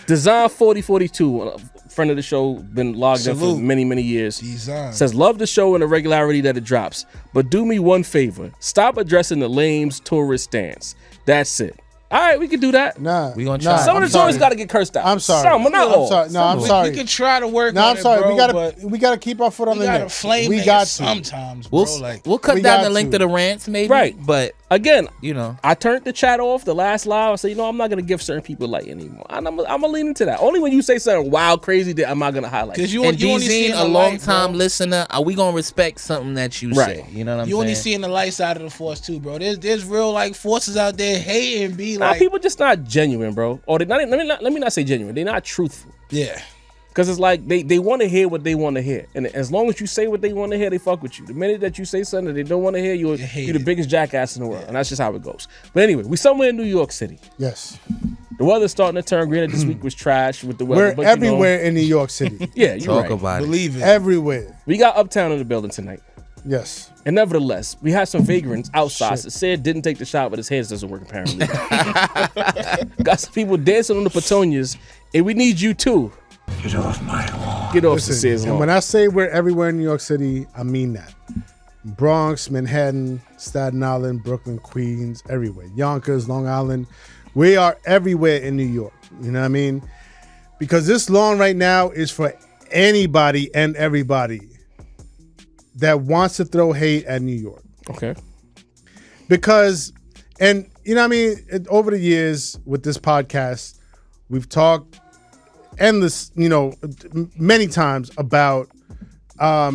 Design 4042, a friend of the show, been logged in for many, many years. Design. Says, love the show and the regularity that it drops. But do me one favor. Stop addressing the lames tourist stance. That's it. All right, we can do that. Nah. We gonna try. Some of the tourists got to get cursed out. I'm sorry. Some, but not all. I'm sorry. No, I'm sorry. We can try to work No, on I'm sorry. it, bro, we gotta keep our foot on we the gotta neck. flame We it got to. sometimes, bro. We'll cut we down got the length to. of the rants, maybe. Right. But Again, you know, I turned the chat off the last live. I said, you know, I'm not gonna give certain people light anymore. And I'm gonna lean into that. Only when you say something wild, crazy, that I'm not gonna highlight. Because You you and only see DZ, a long time listener, are we gonna respect something that you Right. say? You know what I'm You saying? only seeing the light side of the force too, bro. There's real like forces out there hating, be Nah, like, people just not genuine, bro. Or they not. Let me not say genuine. They're not truthful. yeah. Because it's like they want to hear what they want to hear, and as long as you say what they want to hear, they fuck with you. The minute that you say something that they don't want to hear, you're the biggest jackass in the world, and that's just how it goes. But anyway, we somewhere in New York City. Yes. The weather's starting to turn. Granted, this week was trash with the weather. We're but, everywhere in New York City. Yeah, you're Talk right. about it. Believe it. Everywhere. We got Uptown in the building tonight. Yes. And nevertheless, we had some vagrants outside. So said didn't take the shot, but his hands doesn't work apparently. Got some people dancing on the petunias, and we need you too. Get off my lawn. Get off Listen, Cecil's and lawn. when I say we're everywhere in New York City, I mean that. Bronx, Manhattan, Staten Island, Brooklyn, Queens, everywhere. Yonkers, Long Island. We are everywhere in New York. You know what I mean? Because this lawn right now is for anybody and everybody that wants to throw hate at New York. Okay. Because, and you know what I mean? Over the years with this podcast, we've talked endless, you know, many times about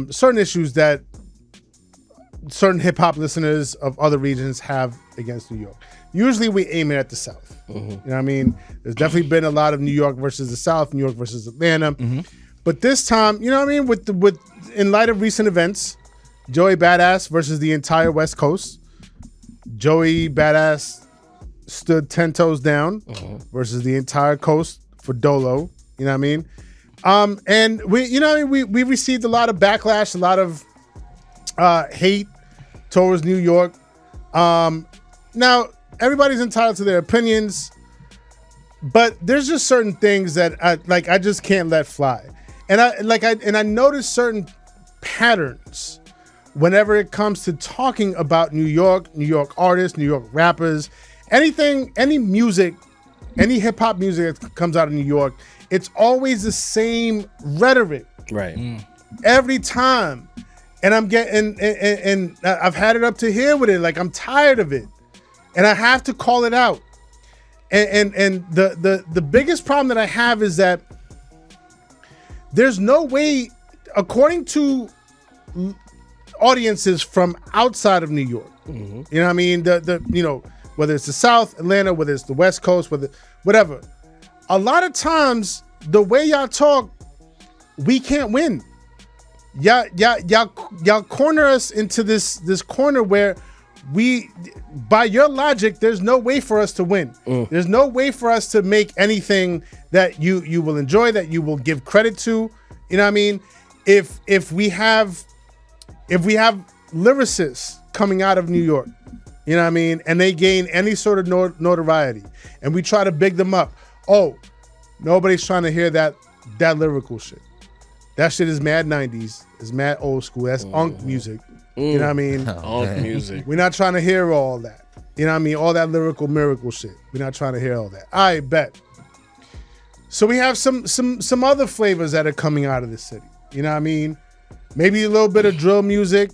certain issues that certain hip hop listeners of other regions have against New York. Usually we aim it at the South. You know what I mean? There's definitely been a lot of New York versus the South, New York versus Atlanta. But this time, you know what I mean? With in light of recent events, Joey Badass versus the entire West Coast. Joey Badass stood 10 toes down versus the entire coast for Dolo. You know what I mean? And we received a lot of backlash, a lot of hate towards New York. Now everybody's entitled to their opinions, but there's just certain things that I just can't let fly. And I notice certain patterns whenever it comes to talking about New York artists, New York rappers, any music, any hip hop music that comes out of New York, it's always the same rhetoric. Right. Every time. And I'm getting, and I've had it up to here with it. Like, I'm tired of it. And I have to call it out. And the biggest problem that I have is that there's no way, according to audiences from outside of New York, you know what I mean? Whether it's the South, Atlanta, whether it's the West Coast, whatever. A lot of times, the way y'all talk, we can't win. Y'all corner us into this corner where we, by your logic, there's no way for us to win. There's no way for us to make anything that you will enjoy, that you will give credit to. You know what I mean? If we have lyricists coming out of New York, you know what I mean, and they gain any sort of notoriety, and we try to big them up, nobody's trying to hear that lyrical shit. That shit is mad 90s. It's mad old school. That's unk music. You know what I mean? Unk music. We're not trying to hear all that. You know what I mean? All that lyrical miracle shit. We're not trying to hear all that. I bet. So we have some other flavors that are coming out of the city. You know what I mean? Maybe a little bit of drill music.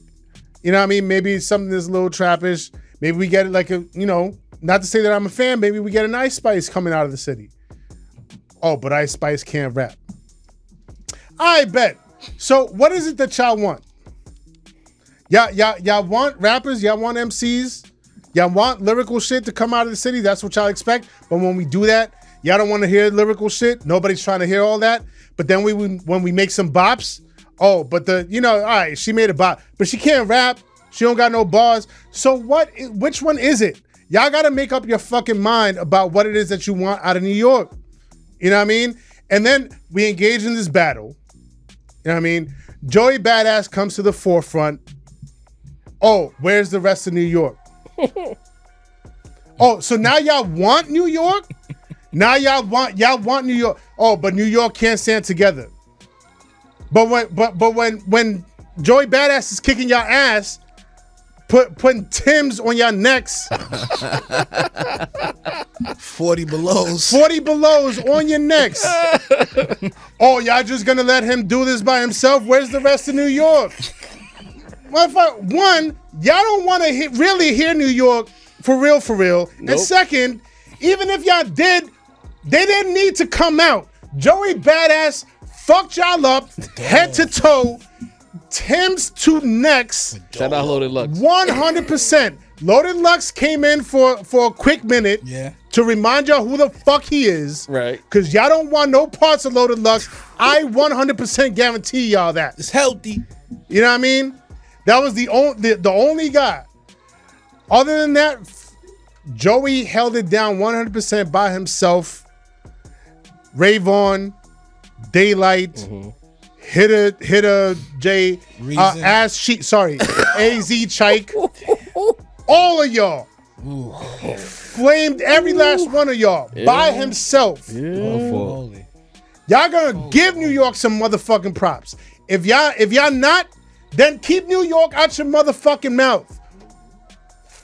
You know what I mean? Maybe something that's a little trappish. Maybe we get like not to say that I'm a fan, maybe we get an Ice Spice coming out of the city. Oh, but Ice Spice can't rap. I bet. So what is it that y'all want? Y'all want rappers? Y'all want MCs? Y'all want lyrical shit to come out of the city? That's what y'all expect. But when we do that, y'all don't want to hear lyrical shit. Nobody's trying to hear all that. But then when we make some bops, all right, she made a bop, but she can't rap. She don't got no bars. So which one is it? Y'all got to make up your fucking mind about what it is that you want out of New York. You know what I mean? And then we engage in this battle. You know what I mean? Joey Badass comes to the forefront. Oh, where's the rest of New York? Oh, so now y'all want New York? Now y'all want New York. Oh, but New York can't stand together. But when Joey Badass is kicking y'all ass, putting Timbs on your necks, 40 belows. 40 belows on your necks. Oh, y'all just gonna let him do this by himself? Where's the rest of New York? One, y'all don't want to really hear New York for real. Nope. And second, even if y'all did, they didn't need to come out. Joey Badass fucked y'all up head to toe, Timbs to necks. Shout out Loaded Lux. 100%. Loaded Lux came in for a quick minute to remind y'all who the fuck he is. Right. Because y'all don't want no parts of Loaded Lux. I 100% guarantee y'all that. It's healthy. You know what I mean? That was the only guy. Other than that, Joey held it down 100% by himself. Rayvon, Daylight, Hitter J, AZ Chike, all of y'all flamed every last one of y'all by himself. Y'all gonna give New York some motherfucking props. If y'all not, then keep New York out your motherfucking mouth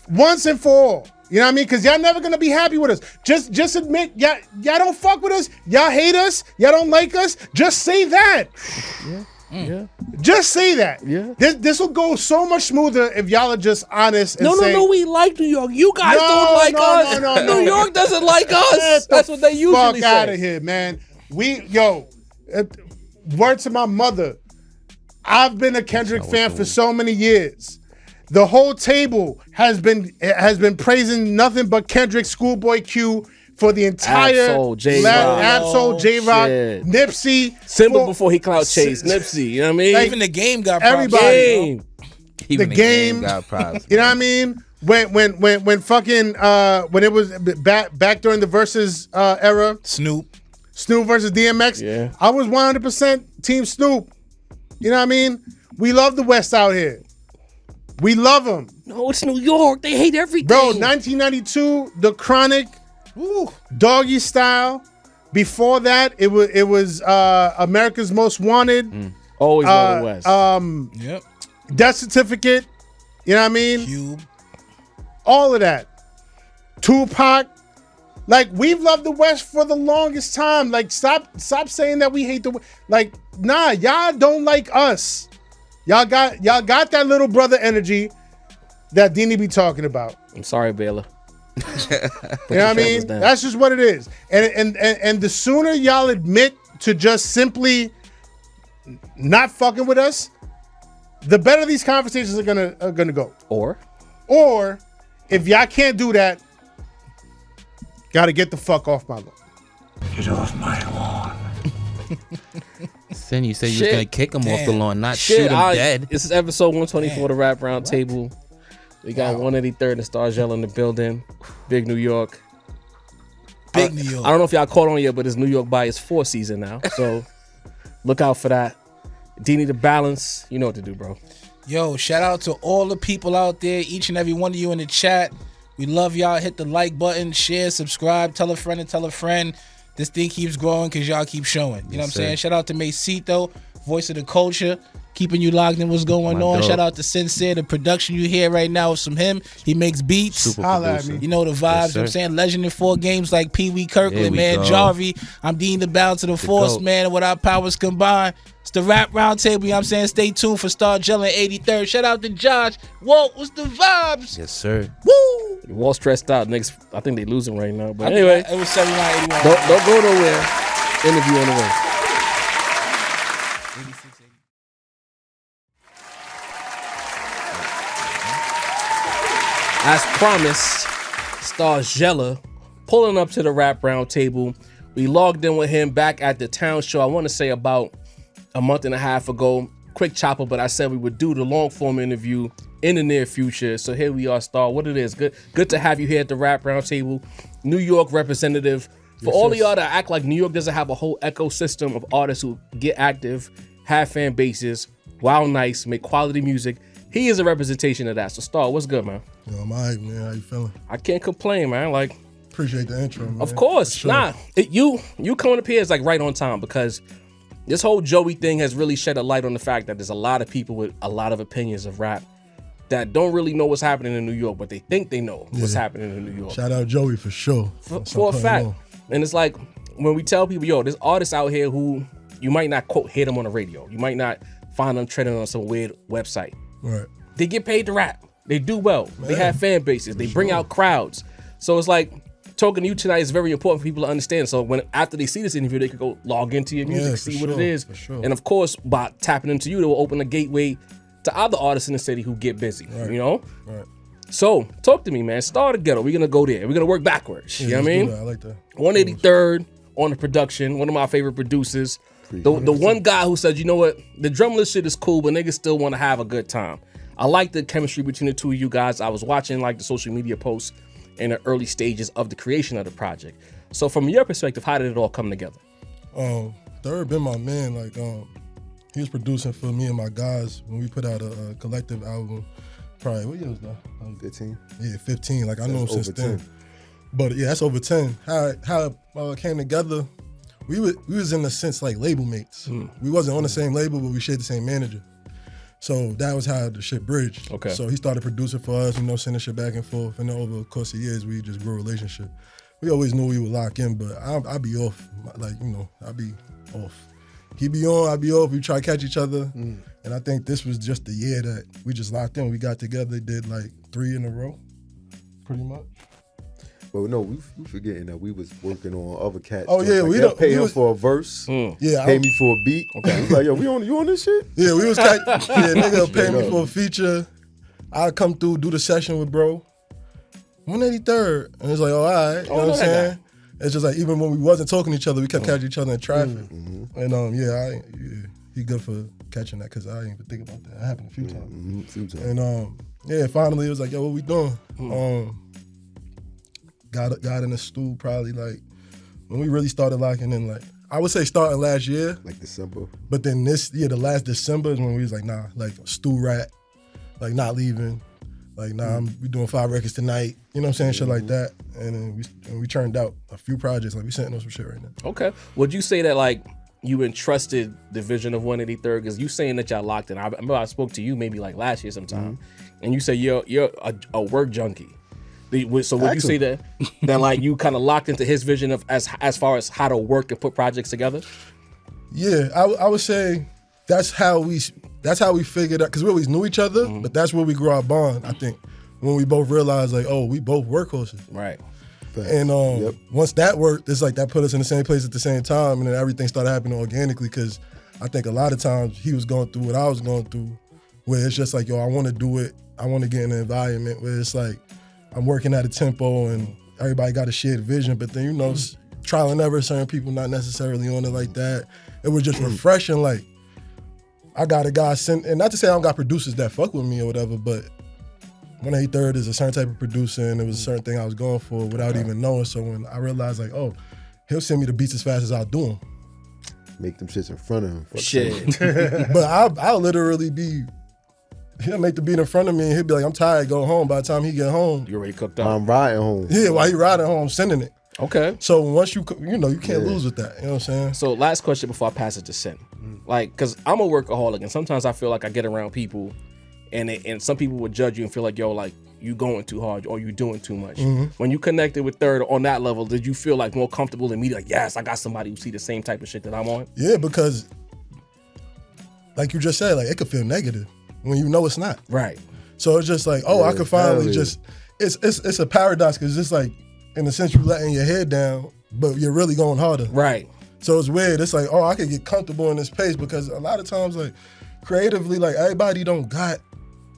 once and for all. You know what I mean? Because y'all never gonna be happy with us. Just admit y'all don't fuck with us. Y'all hate us. Y'all don't like us. Just say that. Yeah. Just say that. Yeah. This will go so much smoother if y'all are just honest and say, No, we like New York. You guys don't like us. No. New York doesn't like us. That's what they usually say. Fuck out of here, man. Word to my mother. I've been a Kendrick fan for so many years. The whole table has been praising nothing but Kendrick, Schoolboy Q for the entire Absol, J-Rock, Nipsey. Simple before he clout chased Nipsey. You know what I mean? Even the game got props. Everybody. Even the game got props. You know what I mean? When fucking when it was back during the Versus era, Snoop Snoop versus DMX. Yeah. I was 100% Team Snoop. You know what I mean? We love the West out here. We love them. No, it's New York. They hate everything. Bro, 1992, The Chronic, Doggy Style. Before that, it was America's Most Wanted. Always love the West. Yep. Death Certificate. You know what I mean? Cube. All of that. Tupac. Like, we've loved the West for the longest time. Like, stop saying that we hate the West. Like, nah, y'all don't like us. Y'all got that little brother energy that Diddy be talking about. I'm sorry, Baylor. You know what I mean? down. That's just what it is. And the sooner y'all admit to just simply not fucking with us, the better these conversations are gonna go. Or if y'all can't do that, gotta get the fuck off my lawn. Get off my lawn. Sin, you said you was gonna kick him off the lawn, not Shit, shoot him dead. This is episode 124 of the Rap Round Table. We got 183rd and Stargiela in the building. Big New York. Big New York. I don't know if y'all caught on yet, but it's New York by its 4th season now. So look out for that. Diddy the balance. You know what to do, bro. Yo, shout out to all the people out there, each and every one of you in the chat. We love y'all. Hit the like button, share, subscribe, tell a friend and tell a friend. This thing keeps growing because y'all keep showing. You know what I'm saying? Shout out to Macito, voice of the culture, keeping you locked in what's going on. dog. Shout out to Sincere, the production you hear right now is from him. He makes beats. Super Holla at producer. me. You know the vibes. Yes, You know what I'm sir. saying? Legend in 4 games like Pee Wee There Kirkland, we man. go. Jarvie. I'm Dean the Balance of the Force, GOAT. man. And with our powers combined, it's the Rap Round Table. You know what I'm saying? Stay tuned for Stargiela 83rd. Shout out to Josh. Walt, what's the vibes? Yes, sir. Woo! You're all stressed out. Niggas, I think they losing right now. But anyway, It was 79-81. don't go nowhere. Interview on the way. As promised, Stargiela pulling up to the Rap Round Table. We logged in with him back at the town show, I want to say about a month and a half ago. Quick chopper, but I said we would do the long form interview in the near future. So here we are, Star. What it is. Good to have you here at the Rap Round Table. New York representative. For all of y'all that act like New York doesn't have a whole ecosystem of artists who get active, have fan bases, wild nice, make quality music, he is a representation of that. So Star, what's good, man? Yo, I'm all right, man. How you feeling? I can't complain, man. Like, Appreciate the intro, man. of course, For sure. nah. You coming up here is like right on time because this whole Joey thing has really shed a light on the fact that there's a lot of people with a lot of opinions of rap that don't really know what's happening in New York, but they think they know what's happening in New York. Shout out Joey for sure. For a fact. And it's like when we tell people, yo, there's artists out here who you might not quote hit them on the radio. You might not find them trending on some weird website. Right. They get paid to rap. They do well. They have fan bases. They bring out crowds. So it's like talking to you tonight is very important for people to understand. So when after they see this interview, they could go log into your music, Yeah, see for what it sure, is. for sure. And of course, by tapping into you, they will open a gateway to other artists in the city who get busy. You know? Right. So talk to me, man. Start together. We're gonna go there. We're gonna work backwards. Yeah, You know what I let's mean? do that. I like that. 183rd on the production, one of my favorite producers. The one guy who said, you know what, the drumless shit is cool, but niggas still want to have a good time. I like the chemistry between the two of you guys. I was watching like the social media posts in the early stages of the creation of the project. So from your perspective, how did it all come together? Third been my man. Like, he was producing for me and my guys when we put out a collective album. Probably what year was that? 15. Yeah, 15. Like I know him That's since over then. 10. But yeah, that's over 10. How it came together. We was in a sense like label mates. We wasn't on the same label, but we shared the same manager. So that was how the shit bridged. Okay. So he started producing for us, sending shit back and forth. And then over the course of years, we just grew a relationship. We always knew we would lock in, but I'd be off. Like, I'd be off. He'd be on, I'd be off. We try to catch each other. And I think this was just the year that we just locked in. We got together, did like 3 in a row, pretty much. But no, we forgetting that we was working on other cats. Oh, yeah, we they'll don't- pay we him was- for a verse, Yeah, pay me for a beat. Okay, like, yo, you on this shit? Yeah, we was yeah, nigga will pay me for a feature. I'd come through, do the session with bro. 183rd. And it's like, oh, all right. You know what I'm saying? It's just like, even when we wasn't talking to each other, we kept catching each other in traffic. And he good for catching that because I didn't even think about that. It happened a few times. And finally it was like, yo, what we doing? Got in the stool probably like when we really started locking in, like, I would say starting last year. Like December. But then this year, the last December is when we was like, nah, like Stu Rat, like not leaving. Like, nah, we doing 5 records tonight. You know what I'm saying? Shit like that. And then we turned out a few projects. Like, we sitting on some shit right now. Okay. Would you say that, like, you entrusted the vision of 183rd? Because you saying that y'all locked in. I remember I spoke to you maybe like last year sometime. And you said you're a work junkie. So would you say that like you kind of locked into his vision of as far as how to work and put projects together? Yeah, I would say that's how we figured out, because we always knew each other, but that's where we grew our bond, I think, when we both realized, like, oh, we both workhorses. Right. And once that worked, it's like that put us in the same place at the same time, and then everything started happening organically, because I think a lot of times he was going through what I was going through, where it's just like, yo, I want to do it. I want to get in an environment where it's like, I'm working at a tempo and everybody got a shared vision, but then, you know, trial and error, certain people not necessarily on it like that. It was just refreshing. Like, I got a guy and not to say I don't got producers that fuck with me or whatever, but 183rd is a certain type of producer, and it was a certain thing I was going for without even knowing. So when I realized, like, oh, he'll send me the beats as fast as I'll do them. Make them shits in front of him. Shit. But I'll literally he'll make the beat in front of me and he'll be like, I'm tired, go home. By the time he get home, You already cooked up. I'm riding home. yeah, while he riding home, I'm sending it. Okay. So once you can't lose with that. You know what I'm saying? So last question before I pass it to Sin. Like, because I'm a workaholic, and sometimes I feel like I get around people and some people would judge you and feel like, yo, like, you going too hard or you doing too much. When you connected with Third on that level, did you feel like more comfortable in me? Like, yes, I got somebody who see the same type of shit that I'm on? Yeah, because like you just said, like, it could feel negative when you know it's not. Right. So it's just like, oh, I could finally hell it's a paradox, because it's like, in a sense, you letting your head down, but you're really going harder. Right. So it's weird. It's like, oh, I could get comfortable in this pace, because a lot of times, like, creatively, like, everybody don't got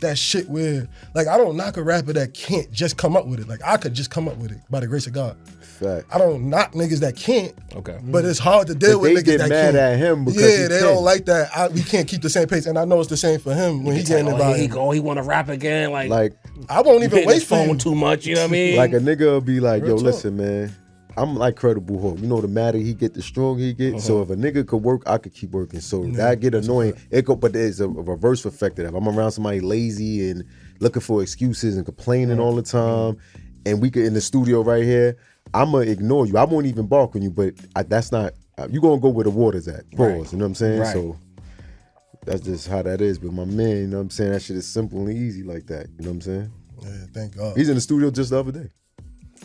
that shit where, like, I don't knock a rapper that can't just come up with it. Like, I could just come up with it by the grace of God. Fact. I don't knock niggas that can't. Okay. But it's hard to deal But with they niggas get that mad can't. at him because yeah, he they can't. don't like that. We can't keep the same pace, and I know it's the same for him when he getting involved. He want to rap again. Like I won't even hitting wait his for phone him. too much. You know what I mean? Like, a nigga will be like, Real yo, talk. listen, man. I'm like Credible Hulk. You know, the madder he get, the stronger he get. So if a nigga could work, I could keep working. So that get annoying. But there's a reverse effect of that. If I'm around somebody lazy and looking for excuses and complaining all the time, and we could in the studio right here, I'ma ignore you. I won't even bark on you, but that's not. You gonna go where the water's at. Pause. Right. You know what I'm saying? Right. So that's just how that is. But my man, you know what I'm saying? That shit is simple and easy like that. You know what I'm saying? Yeah, thank God. He's in the studio just the other day.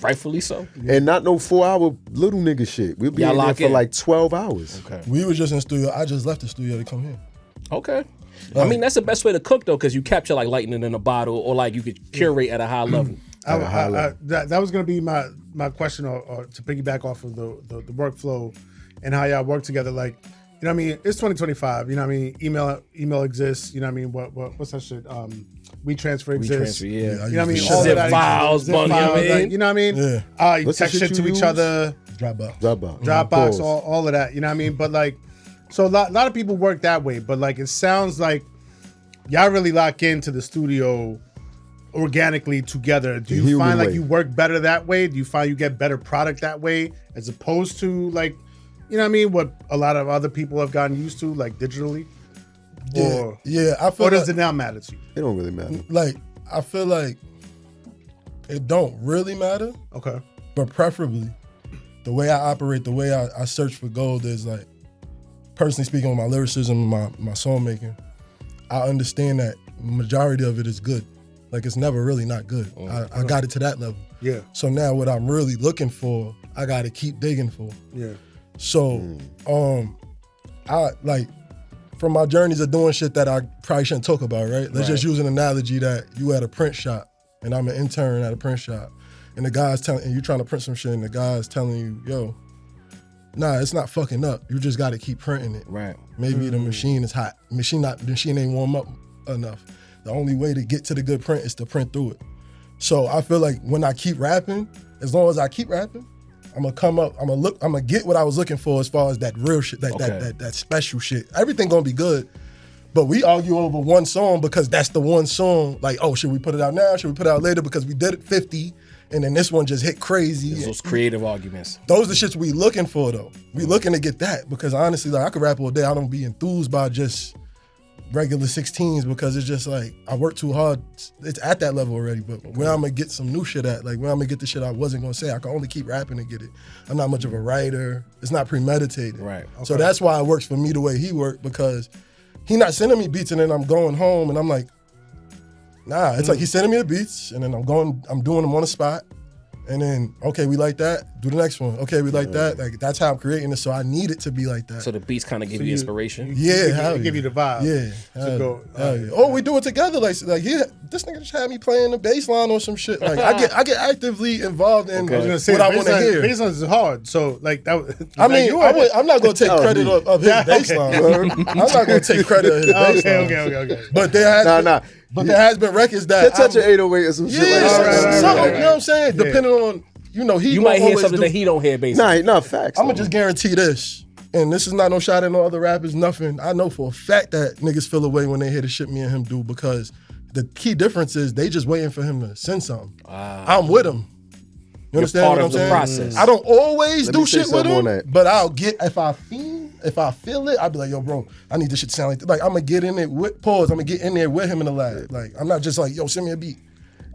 Rightfully so. And not no 4-hour little nigga shit. We'll be Y'all in there lock for in. like 12 hours. Okay. We was just in the studio. I just left the studio to come here. Okay. I mean, that's the best way to cook, though, because you capture like lightning in a bottle, or like you could curate at a high level. That was going to be my question, or to piggyback off of the workflow and how y'all work together. Like, you know what I mean? It's 2025. You know what I mean? Email exists. You know what I mean? What's that shit? WeTransfer exists. Yeah. I You know what I use mean? the All Zip of that files, zip bung, you know what I mean? like, you know what I mean? Yeah. You What's the text shit shit to you each use? other, Dropbox. Dropbox, Pause. all of that. You know what I mean? But like, so a lot of people work that way. But like, it sounds like y'all really lock into the studio organically together. Do you human find like way. you work better that way? Do you find you get better product that way, as opposed to like, you know what I mean, what a lot of other people have gotten used to, like digitally? Yeah, I feel Or does like, it now matter to you? It don't really matter. like, I feel like it don't really matter, Okay. but preferably the way I operate, the way I search for gold is like, personally speaking, with my lyricism, my song making, I understand that majority of it is good. Like, it's never really not good. I got it to that level. Yeah. So now what I'm really looking for, I got to keep digging for. Yeah. So, I like, from my journeys of doing shit that I probably shouldn't talk about, right? Let's just use an analogy that you at a print shop and I'm an intern at a print shop, and the guy's telling, and you trying to print some shit, and the guy's telling you, yo, nah, it's not fucking up. You just got to keep printing it. Right. Maybe the machine is hot. Machine ain't warm up enough. The only way to get to the good print is to print through it. So I feel like when I keep rapping, as long as I keep rapping, I'm gonna come up, I'm gonna get what I was looking for as far as that real shit, that special shit. Everything gonna be good. But we argue over one song because that's the one song. Like, oh, should we put it out now? Should we put it out later? Because we did it 50, and then this one just hit crazy. Those creative arguments. Those are the shits we looking for though. We looking to get that because honestly, like I could rap all day. I don't be enthused by just regular 16s because it's just like I work too hard. It's at that level already. But where I'm gonna get some new shit at, like where I'm gonna get the shit I wasn't gonna say, I can only keep rapping and get it. I'm not much of a writer. It's not premeditated. Right. So that's why it works for me the way he worked because he not sending me beats and then I'm going home and I'm like, nah. It's like he's sending me the beats and then I'm doing them on the spot. And then, okay, we like that, do the next one. Okay, we like that. Like that's how I'm creating it. So I need it to be like that. So the beats kind of give you inspiration. Yeah, give you the vibe. Yeah. To go. Yeah. Oh, we do it together. Like this nigga just had me playing the bass line or some shit. Like I get actively involved in I was gonna say, what I want to hear. Bass lines is hard. So like that. I mean, I'm not gonna take credit of his bass line. I'm not gonna take credit of his bass line. Okay. But there has been records that touch an 808 or some shit like that. Something, you know what I'm saying? Depending on, you might hear something that he don't hear, basically. Nah, facts. I'm gonna just guarantee this. And this is not no shot at no other rappers, nothing. I know for a fact that niggas feel away when they hear the shit me and him do because the key difference is they just waiting for him to send something. I'm with him. You understand part what of I'm the saying? process. I don't always do shit with on him, that. but I'll get if I feel it, I'll be like, yo, bro, I need this shit to sound like this. Like I'm gonna get in there with pause. I'm gonna get in there with him in the lab. Like I'm not just like, yo, send me a beat.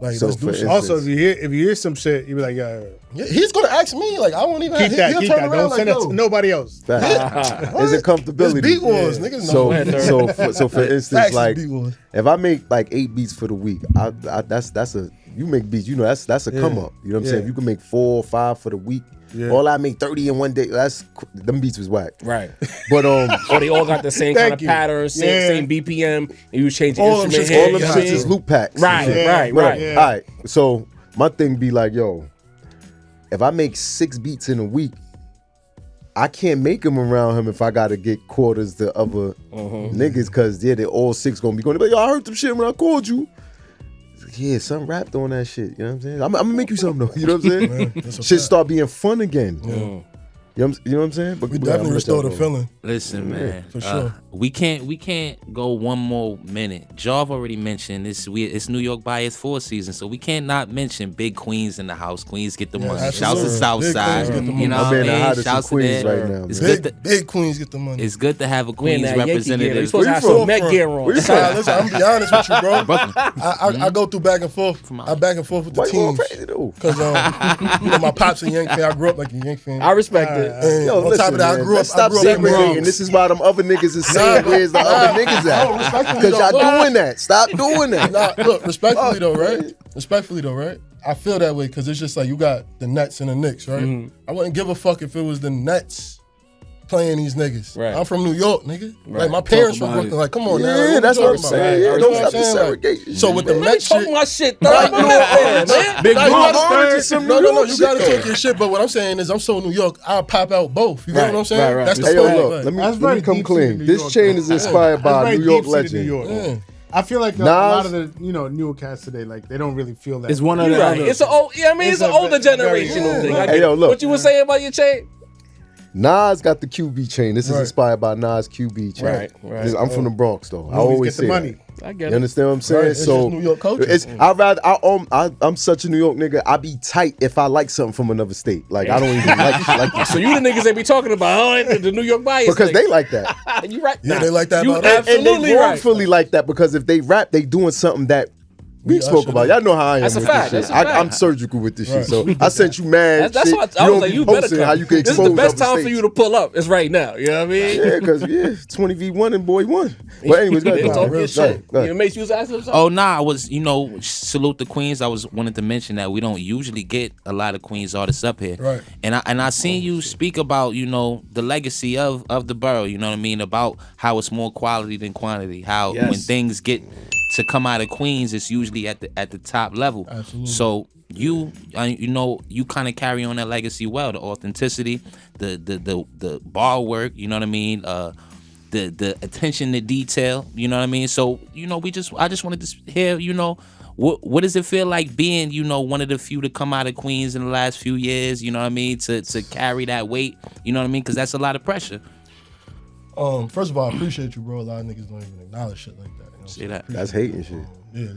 Like So let's do for shit. Also, if you hear some shit, you be like, yeah. Yeah, he's gonna ask me. Like I won't even Keep that. he'll turn around Don't like, send it yo, to nobody else. Facts. Is it comfortability? It's beat wars, niggas know. So for instance, Facts is like beat wars. if I make like 8 beats for the week, that's a you make beats, you know, that's a come up. You know what I'm saying? If you can make 4 or 5 for the week. Yeah. All I make 30 in one day. Them beats was whack. Right. But Or they all got the same kind of pattern, same BPM, and you change the instrument head. All them shits is loop packs. Right. All right. So my thing be like, yo, if I make 6 beats in a week, I can't make them around him if I gotta get quarters to other niggas, cause they all 6 gonna be going to be like, yo, I heard some shit when I called you. Yeah, some rapped on that shit. You know what I'm saying? I'm gonna make you something though. You know what I'm saying? Shit start being fun again. You know what I'm saying? But We definitely restore the feeling. Listen, man. For sure. We can't go one more minute. Jav already mentioned this. It's New York bias 4 season, so we can't not mention Big Queens in the house. Queens get the money. Shouts to absolutely. Southside. Big Queens get the money. You know I'm what I in the mean? hottest Shouts to Queens that. right now, It's man. good. Big Queens get the money. It's good to have a We in Queens that Yankee gear. We representative. supposed to have some Met gear on. Listen, I'm gonna be honest with you, bro. I go through back and forth. I back and forth with the Why you going teams. crazy though? Cause my pops a Yank fan. I grew up like a Yank fan. I respect it. And Yo, on top of that, I man, grew up. let's stop in the segregating. Bronx. This is why them other niggas is saying where's the other niggas at? Because y'all doing that. Stop doing that. Nah, look, respectfully though, right? I feel that way because it's just like you got the Nets and the Knicks, right? I wouldn't give a fuck if it was the Nets playing these niggas. Right. I'm from New York, nigga. Like my parents from Brooklyn. Like, come on now. Yeah, What that's you what I'm talking saying. about? Yeah, You know don't what I'm stop the saying? Like, segregation. so with the Man, Nets talking shit, my shit, though. I know that, man. Big Nah, you Brother gotta- Orange is some No, New York you gotta shit, talk though. your shit. But what I'm saying is, I'm so New York, I'll pop out both. You know what I'm saying? Right, right. That's the Hey, yo, point. look, Like, let That's me very come deep-seated clean. New This York, chain though. is inspired by a That's New York very deep-seated legend. New York. yeah. I feel like a Nas- lot of the newer cats today, like they don't really feel that. It's one of You're the right. other. It's an old. Yeah, I mean, it's It's an a older very- generational thing. I Hey, get yo, it. look. What you were saying about your chain? Nas got the QB chain. This is Right. inspired by Nas QB chain. Right. I'm from the Bronx though. I always always get the say money. that. I get You it. understand what I'm saying? Right, it's So just New York culture. it's I'm such a New York nigga. I be tight if I like something from another state. Like I don't even like shit like that. So you the niggas they be talking about, the New York bias. Because thing. they like that. You right. Yeah, they like that You about us. And they absolutely right. wrongfully like that because if they rap, they doing something that we spoke ushered about. in. Y'all know how I am That's a with fact. this shit. That's a fact. I'm surgical with this shit. Right. So I sent you mad That's shit. what I was like. be You better posting come. how you can This is expose the best other time for states. you to pull up. Is right now. You know what I mean? Yeah, because 20v1 and boy won. But anyways, go ahead. Talk Go your ahead. shit. Go ahead. You makes you was asking something. Oh nah, I was salute the Queens. I wanted to mention that we don't usually get a lot of Queens artists up here. Right. And I seen you speak about the legacy of the borough. You know what I mean, about how it's more quality than quantity. How Yes. when things get to come out of Queens, it's usually at the top level. Absolutely. So you kind of carry on that legacy well. The authenticity, the bar work. You know what I mean. The attention to detail, you know what I mean? So, I just wanted to hear, what does it feel like being, one of the few to come out of Queens in the last few years, you know what I mean? To carry that weight, you know what I mean? Because that's a lot of pressure. First of all, I appreciate you, bro. A lot of niggas don't even acknowledge shit like that. You know See that? That's hating shit. Yeah,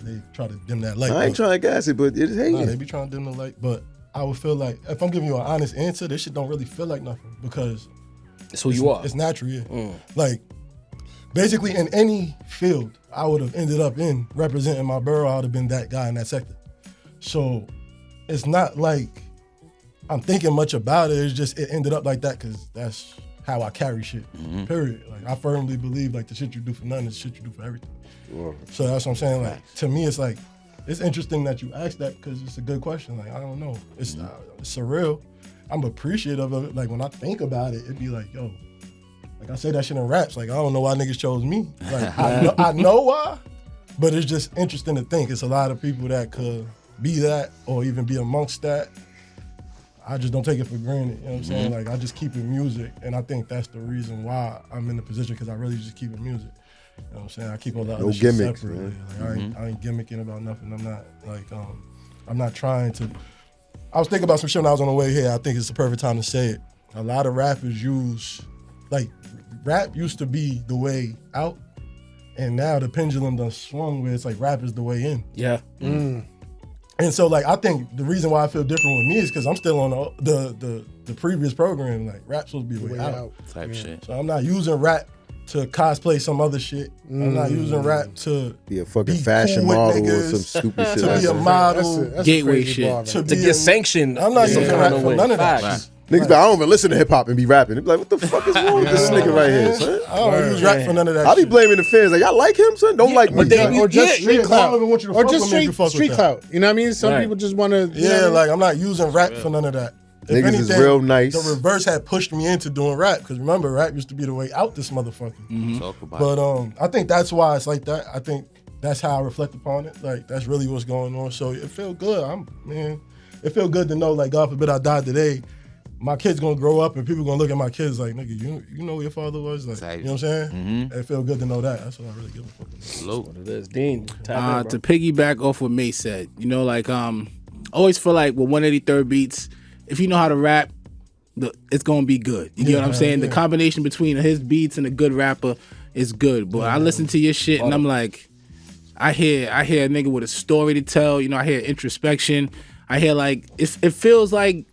they try to dim that light. I ain't trying to gas it, but it is hating. Nah, they be trying to dim the light. But I would feel like, if I'm giving you an honest answer, this shit don't really feel like nothing because It's who you are. It's natural, yeah. Like, basically in any field I would have ended up in representing my borough, I would have been that guy in that sector. So it's not like I'm thinking much about it. It's just it ended up like that because that's how I carry shit. Period. Like I firmly believe like the shit you do for nothing is shit you do for everything. Whoa. So that's what I'm saying. Like to me, it's like it's interesting that you asked that because it's a good question. Like I don't know, it's surreal. I'm appreciative of it. Like when I think about it, it'd be like, yo, like I say that shit in raps. Like I don't know why niggas chose me. Like I know why, but it's just interesting to think. It's a lot of people that could be that or even be amongst that. I just don't take it for granted. You know what I'm saying? Like I just keep it music, and I think that's the reason why I'm in the position because I really just keep it music. You know what I'm saying? I keep a lot of this shit gimmicks, separate. man. Like, I ain't gimmicking about nothing. I'm not like I'm not trying to. I was thinking about some shit when I was on the way here. I think it's the perfect time to say it. A lot of rappers use, like, rap used to be the way out, and now the pendulum done swung where it's like rap is the way in. Yeah. And so, like, I think the reason why I feel different with me is because I'm still on the previous program. Like, rap's supposed to be the way out. Type shit. So I'm not using rap to cosplay some other shit. I'm not using rap to Be a fucking be fashion cool with model or niggas, some stupid shit. to like be a that. model, That's a Gateway crazy shit. bar, man. to To be get sanctioned. I'm not using rap for none of that. Facts. shit. Niggas be like, I don't even listen to hip hop and be rapping. They be like, what the fuck is wrong with this nigga right here, son? I don't use rap for none of that I be shit. blaming the fans. Like, y'all like him, son? Don't like me. but they- son. Or just Yeah, street yeah, I clout. don't even want you to Or fuck just with me if you fuck with street that. clout. You know what I mean? Some Right. people just want to. Yeah, like I'm not using rap for none of that. If Niggas is real nice. The reverse had pushed me into doing rap because remember, rap used to be the way out this motherfucker. Talk about But I think that's why it's like that. I think that's how I reflect upon it. Like that's really what's going on. So it feel good. It feel good to know. Like God forbid I died today, my kid's gonna grow up and people gonna look at my kids like, nigga, you know who your father was. Like, Exactly. you know what I'm saying? It feel good to know that. That's what I really give a fuck about. Salute. It is. Dean, tap in, bro. To piggyback off what May said, you know, like I always feel like with 183rd beats, if you know how to rap, it's gonna be good. You get what I'm saying? The combination between his beats and a good rapper is good. But I listen to your shit and I'm like, I hear a nigga with a story to tell. You know, I hear introspection. I hear like it feels like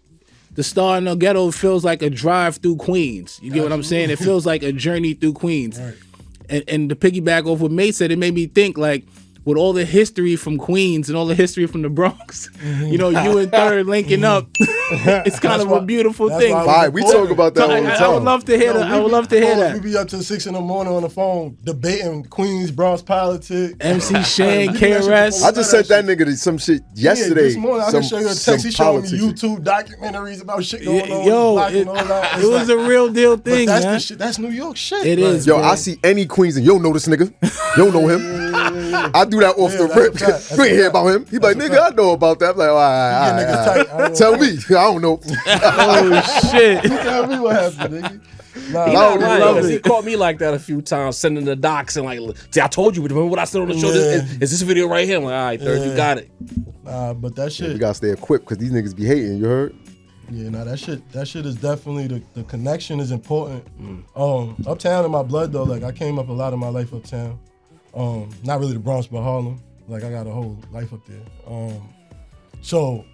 the Star in the Ghetto feels like a drive through Queens. You get what I'm saying? It feels like a journey through Queens. Right. And to piggyback off what May said, it made me think like with all the history from Queens and all the history from the Bronx, you know, you and Third linking up, it's kind of a beautiful thing. why All right, we talk about that all the time. I would love to hear that. I would love to hear We that. be up till 6 a.m. on the phone debating Queens, Bronx politics. MC Shane, You do that shit KRS. before I just sent that nigga to some shit yesterday. Yeah, this morning I some, can show you a some text. He showing me politics. YouTube documentaries about shit going on. Yo, black it and all that. it was a real deal But thing, that's man. the shit. That's New York shit. It is. Yo, man. I see any Queens and you don't know this nigga. You don't know him. I do that off the that's a rip. fact. That's You ain't a hear fact. about him. He like, That's a nigga, I fact. know about that. I'm like, all right, You get niggas tight. I don't Tell know. me. I don't know. Oh shit. Tell me what happened, nigga. Nah, He nah, not nah, lying, nah. 'cause he caught me like that a few times, sending the docs and like, see, I told you. Remember what I said on the show? Yeah. Is this video right here? I'm like, all right, Third, you got it. Nah, but that We shit. gotta stay equipped because these niggas be hating. You heard? Yeah, nah, that shit is definitely the connection is important. Uptown in my blood though, like I came up a lot of my life uptown. Not really the Bronx, but Harlem. Like I got a whole life up there. So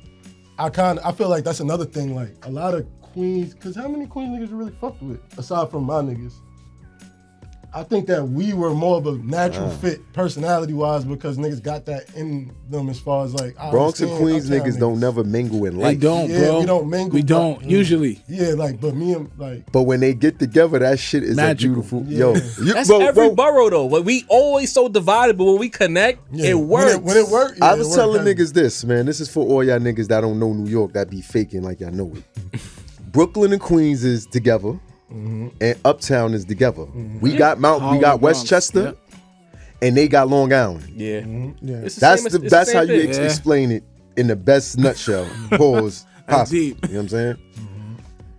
I feel like that's another thing. Like a lot of Queens, cause how many Queens niggas you really fucked with aside from my niggas? I think that we were more of a natural fit personality wise because niggas got that in them as far as like I Bronx and understand Queens uptown niggas don't never mingle in They life. don't, Yeah, bro. we don't mingle, We but- don't usually. Yeah, like but me and like But when they get together, that shit is Magical. a beautiful. Yeah. Yo, That's every borough though. Like, we always so divided, but when we connect, yeah, it works. When it works. I was telling niggas this, man. This is for all y'all niggas that don't know New York that be faking like y'all know it. Brooklyn and Queens is together, and Uptown is together. We got we Harlem, got Bronx, Westchester, yep. and they got Long Island. Yeah. Yeah. It's the That's same- the it's that's same how you thing. Yeah. explain it in the best nutshell. Pause. Possible. deep. You know what I'm saying?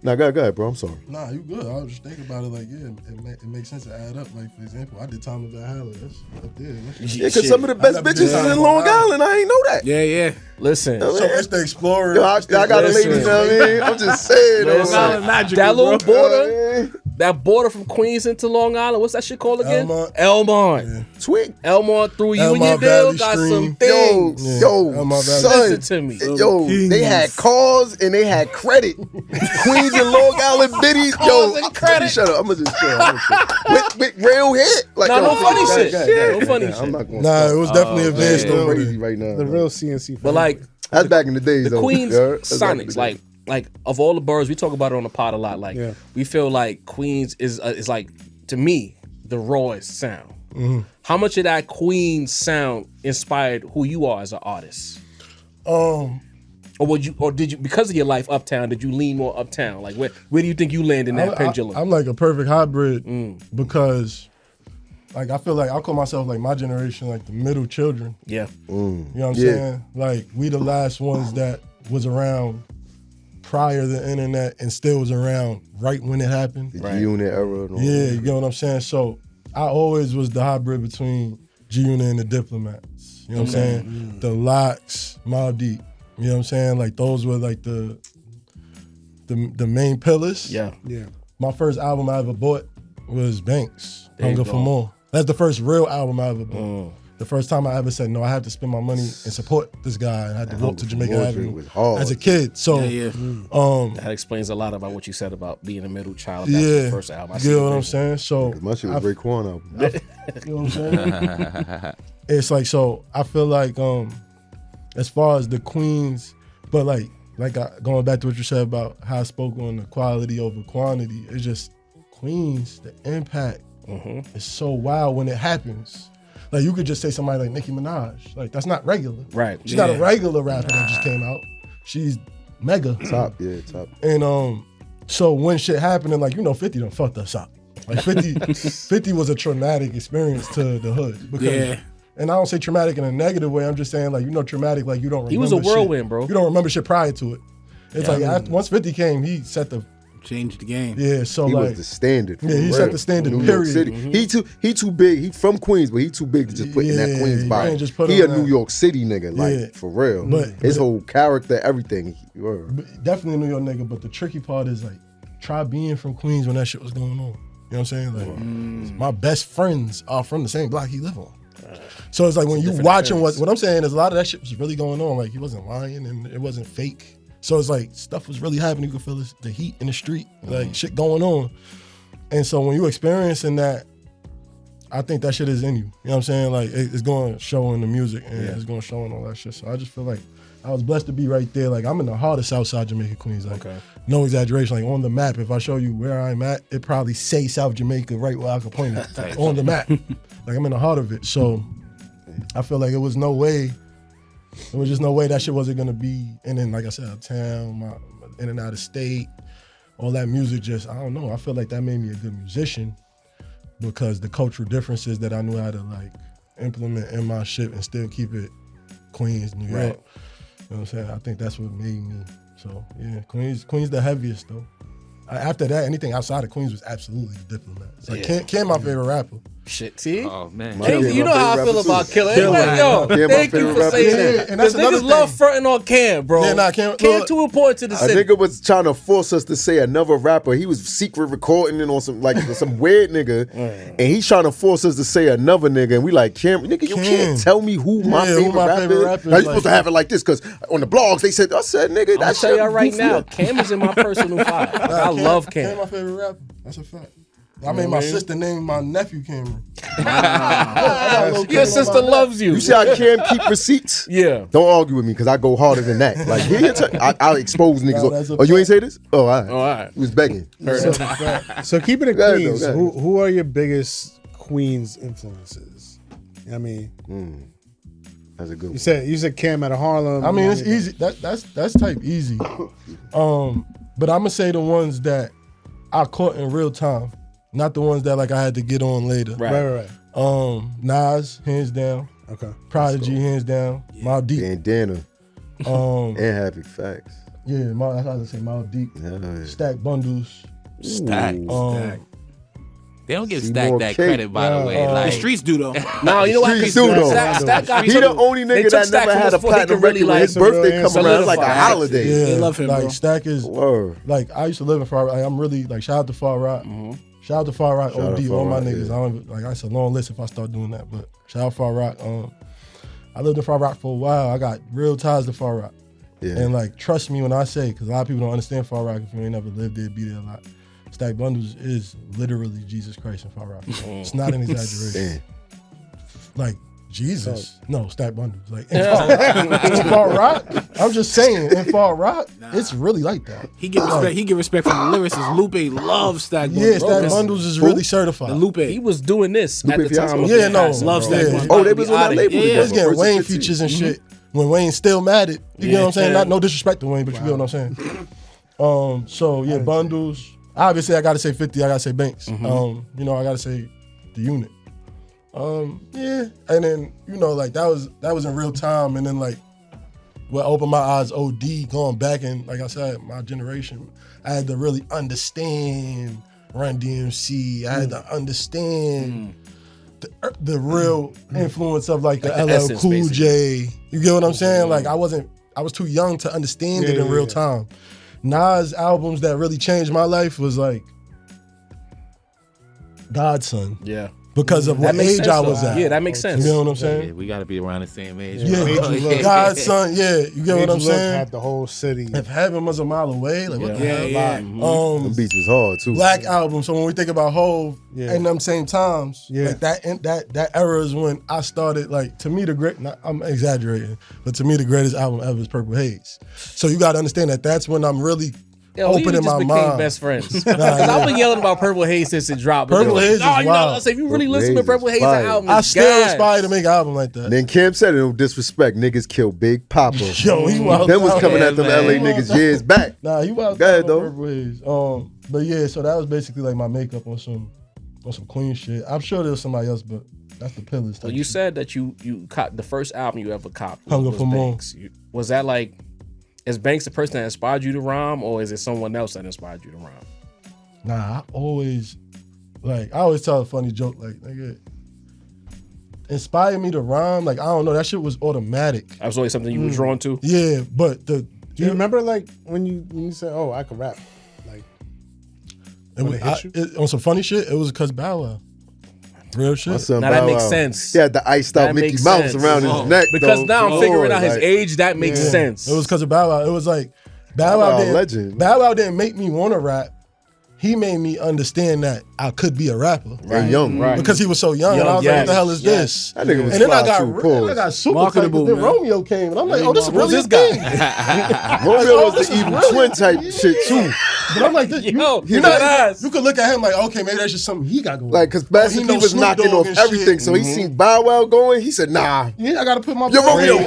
Now go ahead, bro. I'm sorry. Nah, you good. I was just thinking about it like, yeah, it makes sense to add up. Like, for example, I did Time of Valhalla. That's up there. Yeah, because some of the best I never bitches did is that in in Long Long Island. I ain't know that. Yeah, yeah. Listen, So it's the Explorer. Yo, I got a lady, you know what I mean? I'm just saying. Listen. though, Long Island like, magical, that little bro. border, that border from Queens into Long Island. What's that shit called again? Elmont. Yeah. Twig. Elmont through you and your Elmont deal Valley got Stream. some things. Yo, son. Listen to me. Yo, they had cars and they had credit. Queens and Long Island biddies. Yo, and credit. Shut up. I'm gonna just chill. With real hit. Like, Nah, no funny shit. No No funny I'm shit. not gonna Nah, it was definitely advanced still over crazy there. right now. The real CNC. But like that's back in the days. the though. Queens Yeah, that's back in the Sonics, days. like of all the boroughs, we talk about it on the pod a lot. Like we feel like Queens is like, to me, the rawest sound. How much of that Queens sound inspired who you are as an artist? Or did you, because of your life uptown, did you lean more uptown? Like where do you think you land in that pendulum? I'm like a perfect hybrid because, like, I feel like I call myself like my generation, like the middle children. Yeah. You know what I'm saying? Like we the last ones that was around prior to the internet and still was around right when it happened. The G-Unit era. And all Yeah, that. you get what I'm saying? So I always was the hybrid between G-Unit and the Diplomats. You know what I'm saying? The Locks, Mobb Deep. You know what I'm saying? Like those were like the main pillars. Yeah. My first album I ever bought was Banks, There you Hunger go. for More. That's the first real album I ever bought. The first time I ever said, no, I have to spend my money and support this guy. And I had to walk to Jamaica Avenue as a kid. So, that explains a lot about what you said about being a middle child. That's the first album. You know what I'm saying? So My shit was Raekwon album. you know what I'm saying? It's like, so I feel like as far as the Queens, but like going back to what you said about how I spoke on the quality over quantity, it's just Queens, the impact is so wild when it happens. Like you could just say somebody like Nicki Minaj, like that's not regular. Right. She's not a regular rapper that just came out. She's mega. Top. And so when shit happened, and like, 50 done fucked us up. Like 50 was a traumatic experience to the hood. Because, and I don't say traumatic in a negative way. I'm just saying like, traumatic, like you don't remember He was a whirlwind, shit. bro. You don't remember shit prior to it. It's like once 50 came, he set the Changed the game. Yeah, so he like was the standard. Yeah, he set the standard. New Period. York City. He too big. He from Queens, but he too big to just put in that Queens body. can't just put He a him in New that. York City nigga, like for real. His whole character, everything. Definitely a New York nigga, but the tricky part is like, try being from Queens when that shit was going on. You know what I'm saying? Like, my best friends are from the same block he live on. So it's like when you watching what I'm saying is a lot of that shit was really going on. Like he wasn't lying and it wasn't fake. So it's like stuff was really happening. You could feel the heat in the street, like shit going on. And so when you experiencing that, I think that shit is in you. You know what I'm saying? Like it's going to show in the music and it's going to show in all that shit. So I just feel like I was blessed to be right there. Like I'm in the heart of Southside Jamaica, Queens. Like no exaggeration. Like on the map, if I show you where I'm at, it probably say South Jamaica right where I could point at on the map. Like I'm in the heart of it. So I feel like it was no way. There was just no way that shit wasn't gonna be. And then, like I said, uptown, my in and out of state, all that music just, I don't know. I feel like that made me a good musician because the cultural differences that I knew how to like implement in my shit and still keep it Queens, New York. You know what I'm saying? I think that's what made me. So yeah, Queens the heaviest though. After that, anything outside of Queens was absolutely the Diplomats. Like Kim my favorite rapper. Shit, see? Oh man, You know how I feel about Killer. Yo, Cam, thank my you favorite for rapper. saying Yeah, that. and that's Because another niggas love thing. fronting on Cam, bro. Yeah, nah, Cam to a point to the A city. nigga was trying to force us to say another rapper. He was secret recording it on some weird nigga, and he's trying to force us to say another nigga. And we like, Cam, nigga, you can't tell me who my favorite rapper is. Now you supposed to have it like this because on the blogs they said, nigga, I'm that's tell y'all right now, Cam is in my personal five. Like, I love Cam Cam. my favorite rapper. That's a fact. I made my sister name my nephew Cameron. Your sister loves you. You see how Cam keep receipts? Yeah. Don't argue with me because I go harder than that. Like, I'll expose niggas. that's a Oh, you ain't say this? Oh, all right. All right. He was begging. So keeping it Go ahead, Queens, though, go ahead. who are your biggest Queens influences? I mean, That's a good one. you said Cam out of Harlem. I mean, it's easy. That's type easy. But I'm gonna say the ones that I caught in real time, not the ones that like I had to get on later. Right. Nas, hands down. Okay. Prodigy, hands down. Mobb Deep. Bandana Um, and Havoc Facts. yeah, that's how I say Mobb Deep. Yeah. Stack Bundles. stack. They don't give See Stack more that cake. credit, by the way. The Like, streets do though. No, you know what? Streets do, though. Stack got He the only they nigga took that Stack never from had us a before he platinum could really, record when his like, birthday come around. It's like a solidify. holiday. Yeah, They love him, like bro. Stack is Word. like I used to live in Far Rock. Like, I'm really like shout out to Far Rock. Shout out to Far Rock. Shout out OD, Far all my Rock, niggas. yeah. I don't like. It's a long list if I start doing that. But shout out Far Rock. I lived in Far Rock for a while. I got real ties to Far Rock. Yeah. And like, trust me when I say, because a lot of people don't understand Far Rock if you ain't never lived there, be there a lot. Stack Bundles is literally Jesus Christ in Far Rock. It's not an exaggeration. Like Jesus, no Stack Bundles. Like in Far Rock, I'm just saying in Far Rock, it's really like that. He get respect. He get respect from the lyricists. Lupe loves Stack Bundles. Yeah, Stack Bundles is really certified. The Lupe. He was doing this at the Fiasco? time. Of Yeah, the no, passing, love bro. Stack Yeah. Bundles. Oh, they was on that label. Yeah, He was together. getting Wayne 15. features and shit when Wayne still mad it. You get what I'm saying? Not no disrespect to Wayne, but you get what I'm saying. So yeah, Bundles. Obviously, I gotta say 50. I gotta say Banks. You know, I gotta say the unit. Yeah, and then like that was in real time, and then like what opened my eyes, OD, going back and like I said, my generation, I had to really understand Run DMC. I had to understand the real influence of like the Like the LL essence, Cool basically. J. You get what I'm saying? Like I was too young to understand it in real time. Nas albums that really changed my life was like Godson. Yeah. Because of That what makes age sense, I though. was at. Yeah, that makes sense. You know what I'm yeah, saying? we got to be around the same age. Yeah, bro. Godson, yeah. You get what I'm Made You Look saying? had the whole city. If Heaven Was a Mile Away, like what the hell? Them beats was hard too. Black album. So when we think about Hove and them same times, Yeah. like that era is when I started. Like to me, I'm exaggerating, but to me, the greatest album ever is Purple Haze. So you got to understand that that's when I'm really Yo, we opening just my became mind. best friends. Cause I've been yelling about Purple Haze since it dropped. But Purple they're Haze like, is you know, wild. I say if you really Purple listen to Haze Purple is Haze fire. album, I still gas. aspire to make an album like that. And then Kim said it, no disrespect. Niggas kill Big Papa. Yo, he wild. Them was coming Yeah, at them man. LA niggas years back. Nah, he wild. Go ahead, on though. Purple Haze. But yeah, so that was basically like my makeup on some clean shit. I'm sure there was somebody else, but that's the pillars. So you said that you caught the first album you ever copped. Hunger was for More. Banks. Was that like, is Banks the person that inspired you to rhyme, or is it someone else that inspired you to rhyme? Nah, I always tell a funny joke, like, nigga, inspired me to rhyme. Like, I don't know, that shit was automatic. That was always something you were drawn to? Yeah, but Do you remember like when you said, "Oh, I can rap"? Like when it hit you? on some funny shit, it was because Bow Wow. Real shit. My son Now that Bow makes Wow. sense. He had the iced out That Mickey makes Mouse sense. around his neck. Because though. now I'm figuring out his Like, age. That makes sense. It was because of Bow Wow. It was like Bow Wow Wow, didn't. legend. Bow Wow didn't make me want to rap. He made me understand that I could be a rapper. and young. Right. Because he was so young, and I was like, what the hell is this? That nigga was And then I fly got, too, then I pause. got super Marketable, hyped, then man. Romeo came, and I'm like, oh, this is really Who's a this thing. Romeo was this the is evil really- twin type shit too. But I'm like, Yo, you that ass. you could look at him like, okay, maybe that's just something he got going. Like, cause Oh, Master he P knows was Snoop knocking Dogg off and everything, shit. so he seen Bow Wow going. He said, "Nah, Yeah, I gotta put my yo, Romeo."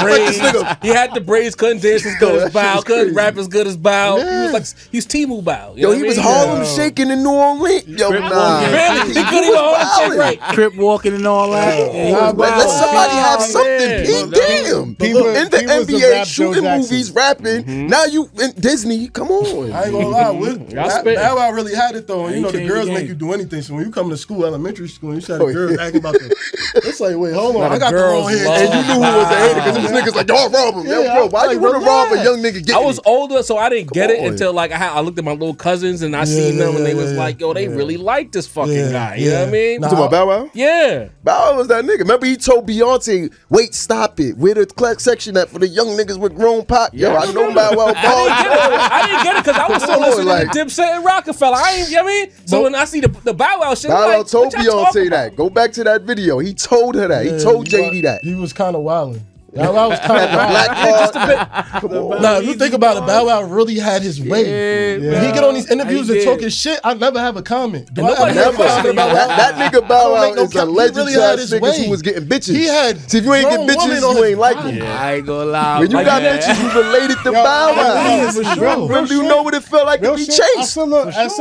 Braids. He had the braids, couldn't dance as good Yo, as that Bow, shit's couldn't crazy. rap as good as Bow. Yeah. He was Timu Bow. You Yo, know he what was I mean? Harlem shaking in New Orleans. Yo, nah. Really? He couldn't even hold a chick right. Crip walking and all that. Yeah, he was Let wild. somebody have Oh, something. man. P. Damn. He In was- the he was the NBA, rap Joe shooting Jackson. movies, rapping. Now you in Disney. Come on. I ain't gonna lie, Y'all spitting. Bow Wow really had it though. And you he know the changed girls the make game. you do anything. So when you come to school, elementary school, and you said Oh, the girls yeah. acting about the, it's like, wait, hold on, Now I the got the girls wrong head. love And you knew who was the hater because these niggas like, y'all rob him. Yo, Yeah, bro, why like, you want to rob a relax. young nigga? I was older, so I didn't get it on. until like I looked at my little cousins and I seen them and they was like, yo, they really like this fucking guy. You know what I mean? Nah, You talking about Bow Wow? Yeah. Bow Wow was that nigga. Remember he told Beyonce, wait, stop it. Where the section at for the young niggas with grown pot? Yo, I know Bow Wow. I didn't get it because I was still Come on, listening like- to Dipset and Rockefeller. I ain't, you know what I mean? So when I see the Bow Wow shit, Bow I'm Wow like, told what y'all talking Beyonce about? that. Go back to that video. He told her that. He told JD that. He was kind of wilding. Bow Wow was kind of Black wild. card. Come on. Nah, if you think about it, Bow Wow really had his way. When he get on these interviews He and talk did. his shit, I never have a comment. Do And I nobody ever have a Never. question about Bow Wow? That nigga Bow Wow I don't make no is a cap. He legend really to had us his niggas way. who was getting bitches. He had See, if you ain't grown get women bitches, on you his ain't like body. him. I ain't gonna lie. When you like got that. bitches, you related to Bow Wow. for sure. Remember, you know what it felt like to Real be shit. I chased. still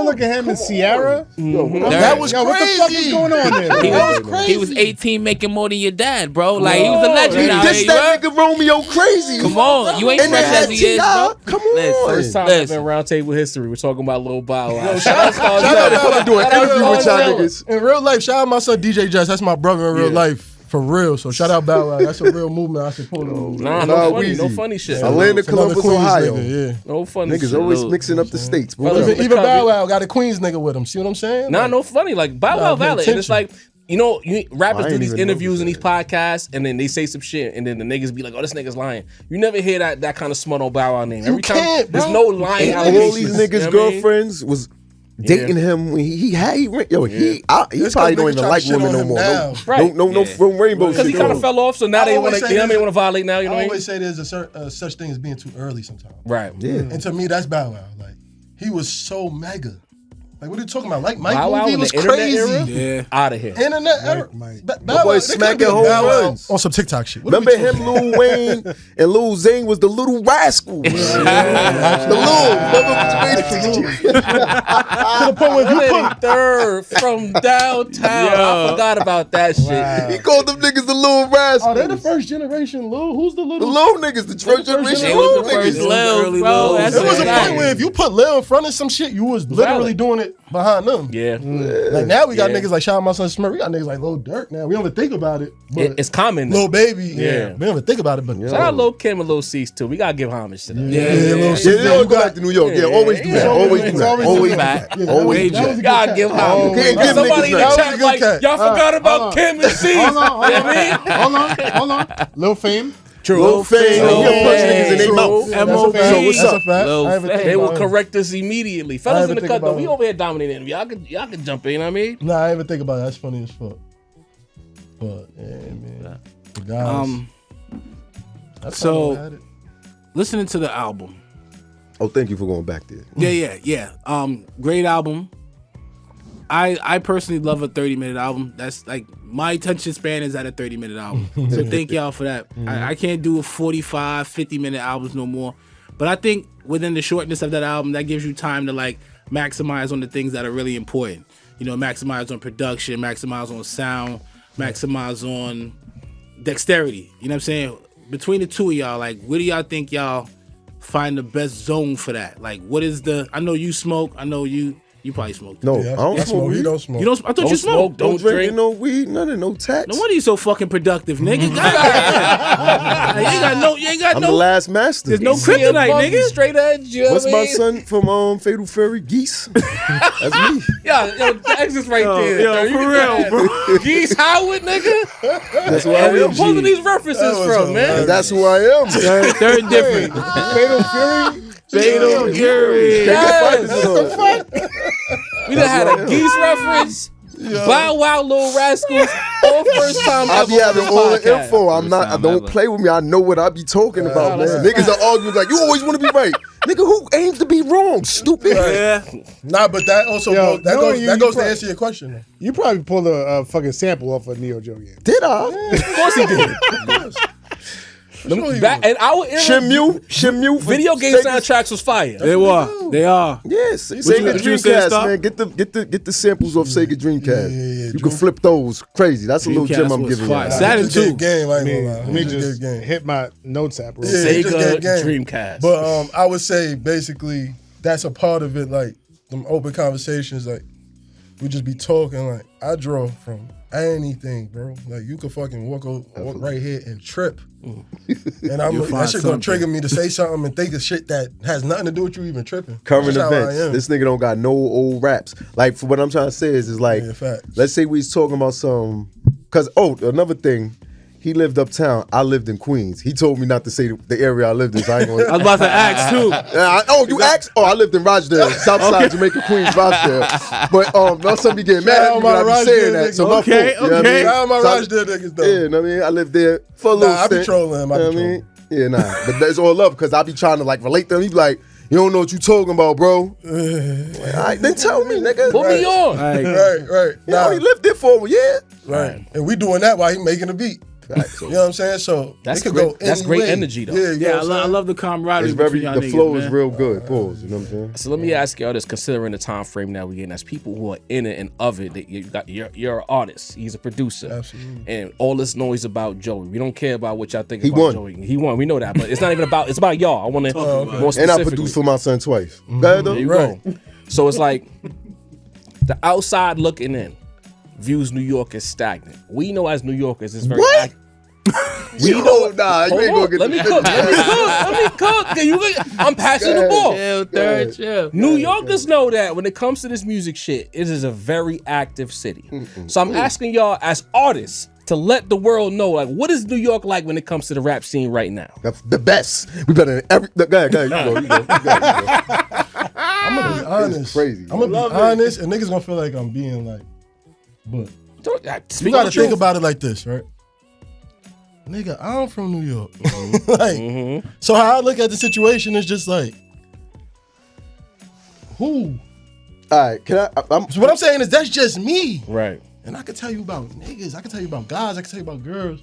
look at him and Sierra. That was Yo, what the fuck was going on there? He bro? was 18 making more than your dad, bro. Like, he was a legend He out dissed here. that nigga Romeo crazy. Come on, you ain't And they fresh had as he is, T.I. bro. Come on. First time in roundtable history, we're talking about Lil Bow Wow. Shout out I'm doing an interview with y'all niggas. In real life, shout out my son DJ Jess. That's my brother in real life. For real. So shout out Bow Wow. That's a real movement. I support him. Nah, Nah, no funny shit. Atlanta, Columbus, Queens Ohio. nigga, yeah. No funny Niggas shit. always mixing up the states. Bro. Fellas, Even Bow Wow got a Queens nigga with him. See what I'm saying? Nah, Like, no funny. Like Bow Wow Nah, pay valid. And it's like, attention. rappers I do ain't these even interviews noticed and these that. podcasts, and then they say some shit, and then the niggas be like, "Oh, this nigga's lying." You never hear that kind of smut on Bow Wow name. Every time, can't, bro. there's no lying. And all allegations, these you know niggas' what I mean? girlfriends was dating him when he probably don't It's even 'cause niggas like try to shit women on no him more. now. Right. No rainbow Because shit. he kind of fell off, so now I they want always to. say You know what I this- mean? Want to violate now? You know I what I mean? always say there's a such thing as being too early sometimes. Right. Yeah. And to me, that's Bow Wow. Like, he was so mega. Like, what are you talking about? Like, Mike Bow Wow movie in was the internet crazy. era? Yeah. Out of here. Internet era. Mike. Bow boy Wow, smacking they could've home been Bow Wow runs. on some TikTok shit. What are we Remember him, talking Lil Wayne, and Lil Zane was the little rascals. The Lil, to the point where if you put Third from downtown. I forgot about that shit. he called them niggas the little rascals. Oh, they're the first generation Lil. Who's the The little? little niggas, the first generation They little was the first niggas. Lil, early bro. Lil. That's There was a exactly. point where if you put Lil in front of some shit, you was literally Valid. doing it behind them. Yeah. Like now we got Yeah. niggas like shout out my son Smurf. We got niggas like Lil Durk now. We don't even think about it. But It's common. Lil Baby, Yeah. we don't even think about it. But Shout out Lil Kim and Lil Cease too. We gotta give homage to them. yeah, Lil Yeah, Sis, they all you go got- back to New York. Yeah, always do that. Yeah. Always do that. always Always do do that. that. Yeah, Always do that was a that. good Gotta cat. give homage. Can't give Somebody niggas in the that. chat That was a like, good cat. y'all forgot about hold on. Kim and Cease. Hold on, You know what I mean? hold on. Lil Fame. True. Lil Fame, Lil he gonna punch Fame. niggas in their True. mouth. M.O.B. So what's That's up? a fact. Lil I haven't think They will about it. correct us immediately. I Fellas in even the think cut though, about we it. over here dominating. Y'all can jump in, you know what I mean? Nah, I didn't even think about it. That's funny as fuck. But yeah, man. The guys. That's so- how I had it. Listening to the album. Oh, thank you for going back there. Yeah. Great album. I personally love a 30-minute album. That's like my attention span is at a 30-minute album. So thank y'all for that. I can't do a 45, 50-minute albums no more. But I think within the shortness of that album, that gives you time to like maximize on the things that are really important. You know, maximize on production, maximize on sound, maximize on dexterity. You know what I'm saying? Between the two of y'all, like, where do y'all think y'all find the best zone for that? Like, what is the? I know you smoke. I know you probably smoke. No, Yeah, I don't smoke He weed. don't smoke. You don't. I thought you smoked. Don't drink no weed, none of no tax. No wonder you so fucking productive, nigga. You ain't got I'm no. the last master. There's no kryptonite, Buggy, nigga. Straight edge. You know What's what I my mean? son from Fatal Fury? Geese. That's me. Yeah, the exit's right there. yo, You for can real, have bro. Geese Howard, nigga. That's who I Where you am. pulling these references That was from, so man? That's who I am. Third different. Fatal Fury. Fatal Fury. Yes. We done had a Geese reference. Bow Wow, Lil Rascals, all first time I ever be on having this all the podcast. info. I'm not. time Don't ever. play with me. I know what I be talking about, man. that's Niggas are arguing like you always want to be right. Nigga, who aims to be wrong? Stupid. Yeah. Nah, but that also Yo, goes, that knowing goes, you, that you goes to probably- answer your question. Though. You probably pulled a fucking sample off of Neo Joe game. Did I? Of course he did. And our era, Shimu. video game soundtracks was fire. They are. Yes, you- Sega what you saying, Dreamcast, Star? man. Get the samples off Sega Dreamcast. Yeah, You can flip those. Crazy. That's a little gem Dreamcast I'm was giving fire. you. Saturn It's a good too. game. I ain't Me, gonna lie. let me It's a just good game. hit my notes app. Real Yeah, quick. it's a good Sega game. Dreamcast. But I would say basically that's a part of it. Like them open conversations, like we just be talking. Like I draw from anything, bro. Like you could fucking walk right here and trip, and I'm You'll that find shit gonna something. trigger me to say something and think of shit that has nothing to do with you even tripping. Current That's how I events. am. This nigga don't got no old raps. Like, for what I'm trying to say is like, Yeah, facts. let's say we was talking about some, cause another thing, he lived uptown. I lived in Queens. He told me not to say the area I lived in. So I ain't gonna. I was about to ask too. You asked? Oh, I lived in Rochdale, Southside Jamaica, Queens, Rochdale. But now somebody getting mad at me when I be saying that. So my Okay, fault. You know what I okay. mean? Shout out my So I- Rochdale niggas though. Yeah, know what I mean, I lived there for a little I be stint. trolling him. I You know be what I trolling. mean? Yeah, nah. But that's all love because I be trying to like relate to him. He be like, you don't know what you talking about, bro. Like, all right, then tell me, nigga. Put me on. Right. He only lived there for a year. Right. And we doing that while he making a beat. Facts. You know what I'm saying? So That's it could great- go that's any great way. energy, though. Yeah, you know Yeah, what I'm I saying? love the camaraderie It's very between y'all the niggas, flow man. is real good. Pause. You know what I'm saying? So let me ask y'all this: considering the time frame that we in, as people who are in it and of it, that you're an artist, he's a producer, Absolutely. and all this noise about Joey. We don't care about what y'all think He about won. Joey. He won. We know that, but it's not even about. It's about y'all. I want to more And I specifically. produced for my son twice. Go ahead, though. There you go. So it's like the outside looking in views New York as stagnant. We know as New Yorkers, it's very. What? We know. Nah, you Hold ain't on, gonna get let me cook. Let me cook. I'm passing the ball. Chill, third, chill. New Yorkers know that when it comes to this music shit, it is a very active city. So I'm asking y'all as artists to let the world know, like, what is New York like when it comes to the rap scene right now? That's the best. We better than every. Go ahead. You go. I'm gonna be honest. crazy. I'm gonna be honest, and niggas gonna feel like I'm being like, but you Speak gotta the think truth. about it like this, right? Nigga, I'm from New York. Like, so how I look at the situation is just like, who? All right, can I? So what I'm saying is that's just me. Right. And I can tell you about niggas, I can tell you about guys, I can tell you about girls,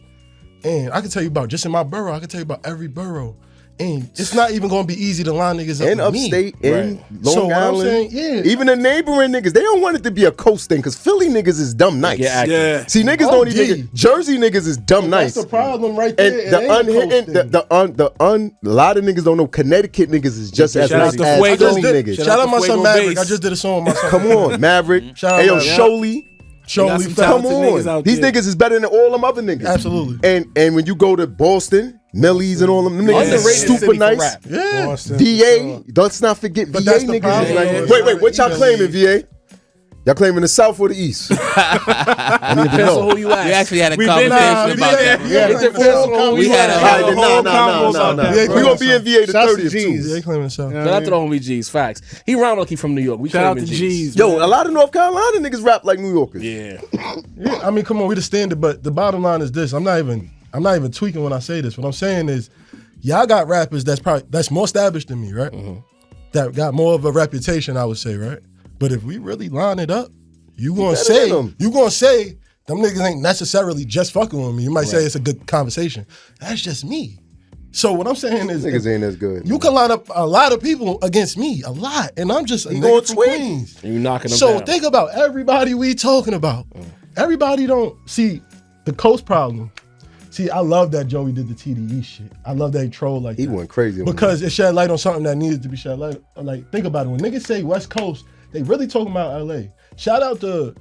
and I can tell you about just in my borough, I can tell you about every borough. And it's not even gonna be easy to line niggas up in with me. upstate, in Long So what I'm Island, saying, yeah. even the neighboring niggas, they don't want it to be a coast thing because Philly niggas is dumb nice. Get active. Yeah. See, niggas don't even get, Jersey niggas is dumb nice. That's the problem right there. And It the ain't a unhidden, coast thing. a lot of niggas don't know Connecticut niggas is just as Shout out nice to as Fuego. Philly niggas. Shout out my son Fuego Maverick. Bass. I just did a song with my son. Come on, Maverick. Shout out Hey yo, Maverick. Sholey. Show got me some facts. Come talented niggas on, out these there. niggas is better than all them other niggas. Absolutely. And when you go to Boston, Millie's and all them niggas is Underrated super city for nice. rap. Yeah. Boston, VA, let's not forget But VA that's the niggas. problem, Is like, though. wait, what y'all You claiming, believe- VA? Y'all claiming the South or the East? I need to Depends on know. who you ask. We actually had a We've been conversation there. about that. Yeah, It depends on who We you had a ask. All right, then, whole nah. convo about that. We gonna be in VA the Shouts to 30th too. G's. They claiming the South. Shout out to the homie G's. Facts. He round like he from New York. We Shout out to claiming G's. Yo, a lot of North Carolina niggas rap like New Yorkers. Yeah. Yeah, I mean, come on, we the standard, but the bottom line is this. I'm not even tweaking when I say this. What I'm saying is, y'all got rappers that's more established than me, right? That got more of a reputation, I would say, right? But if we really line it up, you gonna say them niggas ain't necessarily just fucking with me. You might say it's a good conversation. That's just me. So what I'm saying is, Niggas ain't as good. you can line up a lot of people against me, a lot, and I'm just a You nigga gonna from tweak? Queens. You knocking them So down. think about everybody we talking about. Everybody don't see the coast problem. See, I love that Joey did the TDE shit. I love that he trolled like He that. went crazy on Because it shed light on something that needed to be shed light. Like, think about it. When niggas say West Coast, they really talking about LA. Shout out to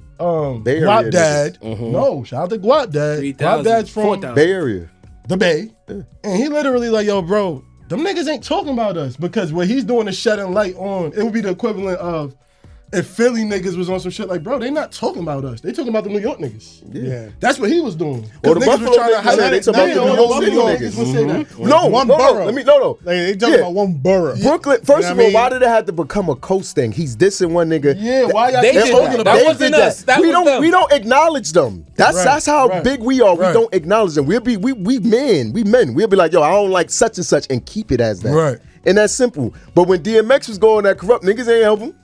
Bay Area Guap Dad. niggas. No, shout out to Guap Dad. 3,000, Guap Dad's from 4,000. Bay Area. the Bay. And he literally like, yo, bro, them niggas ain't talking about us. Because what he's doing is shedding light on, it would be the equivalent of if Philly niggas was on some shit like, bro, they not talking about us. They talking about the New York niggas. Yeah. That's what he was doing. Or the 'Cause Buffalo niggas, yeah, they talking about the New York City niggas. would say that. No, One no, borough. no. Like, they talking Yeah. about one borough. Brooklyn, first You know of what all, I mean? why did it have to become a coast thing? He's dissing one nigga. Yeah, why y'all They keep did talking that. about That it? wasn't us. That we was don't them. we don't acknowledge them. That's how right, big we are. We right. don't acknowledge them. We'll be we men. We'll be like, yo, I don't like such and such and keep it as that. Right. And that's simple. But when DMX was going that corrupt, niggas ain't help him.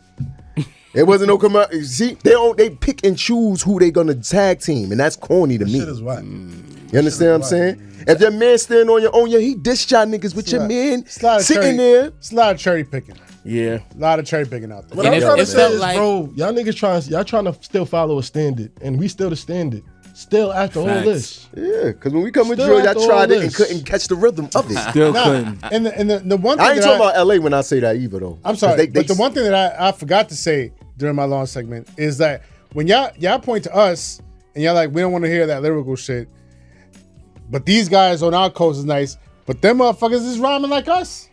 It wasn't no come out. See, they pick and choose who they gonna tag team, and that's corny to me. Shit is whack. You understand what I'm saying? If your man standing on your own, he diss y'all niggas with your man It's a lot of sitting cherry- there. It's a lot of cherry picking. Yeah. A lot of cherry picking out there. What And I'm it- trying to it say felt is, like- bro, y'all niggas trying to still follow a standard, and we still the standard. Still after all Facts. this. Yeah, because when we come with Still drill, y'all after tried all it and this. couldn't catch the rhythm of it. Still Nah, couldn't. and the one thing I ain't that talking about LA when I say that either, though. I'm sorry, 'Cause but the one thing that I forgot to say during my long segment is that when y'all point to us and y'all like, we don't want to hear that lyrical shit, but these guys on our coast is nice, but them motherfuckers is rhyming like us.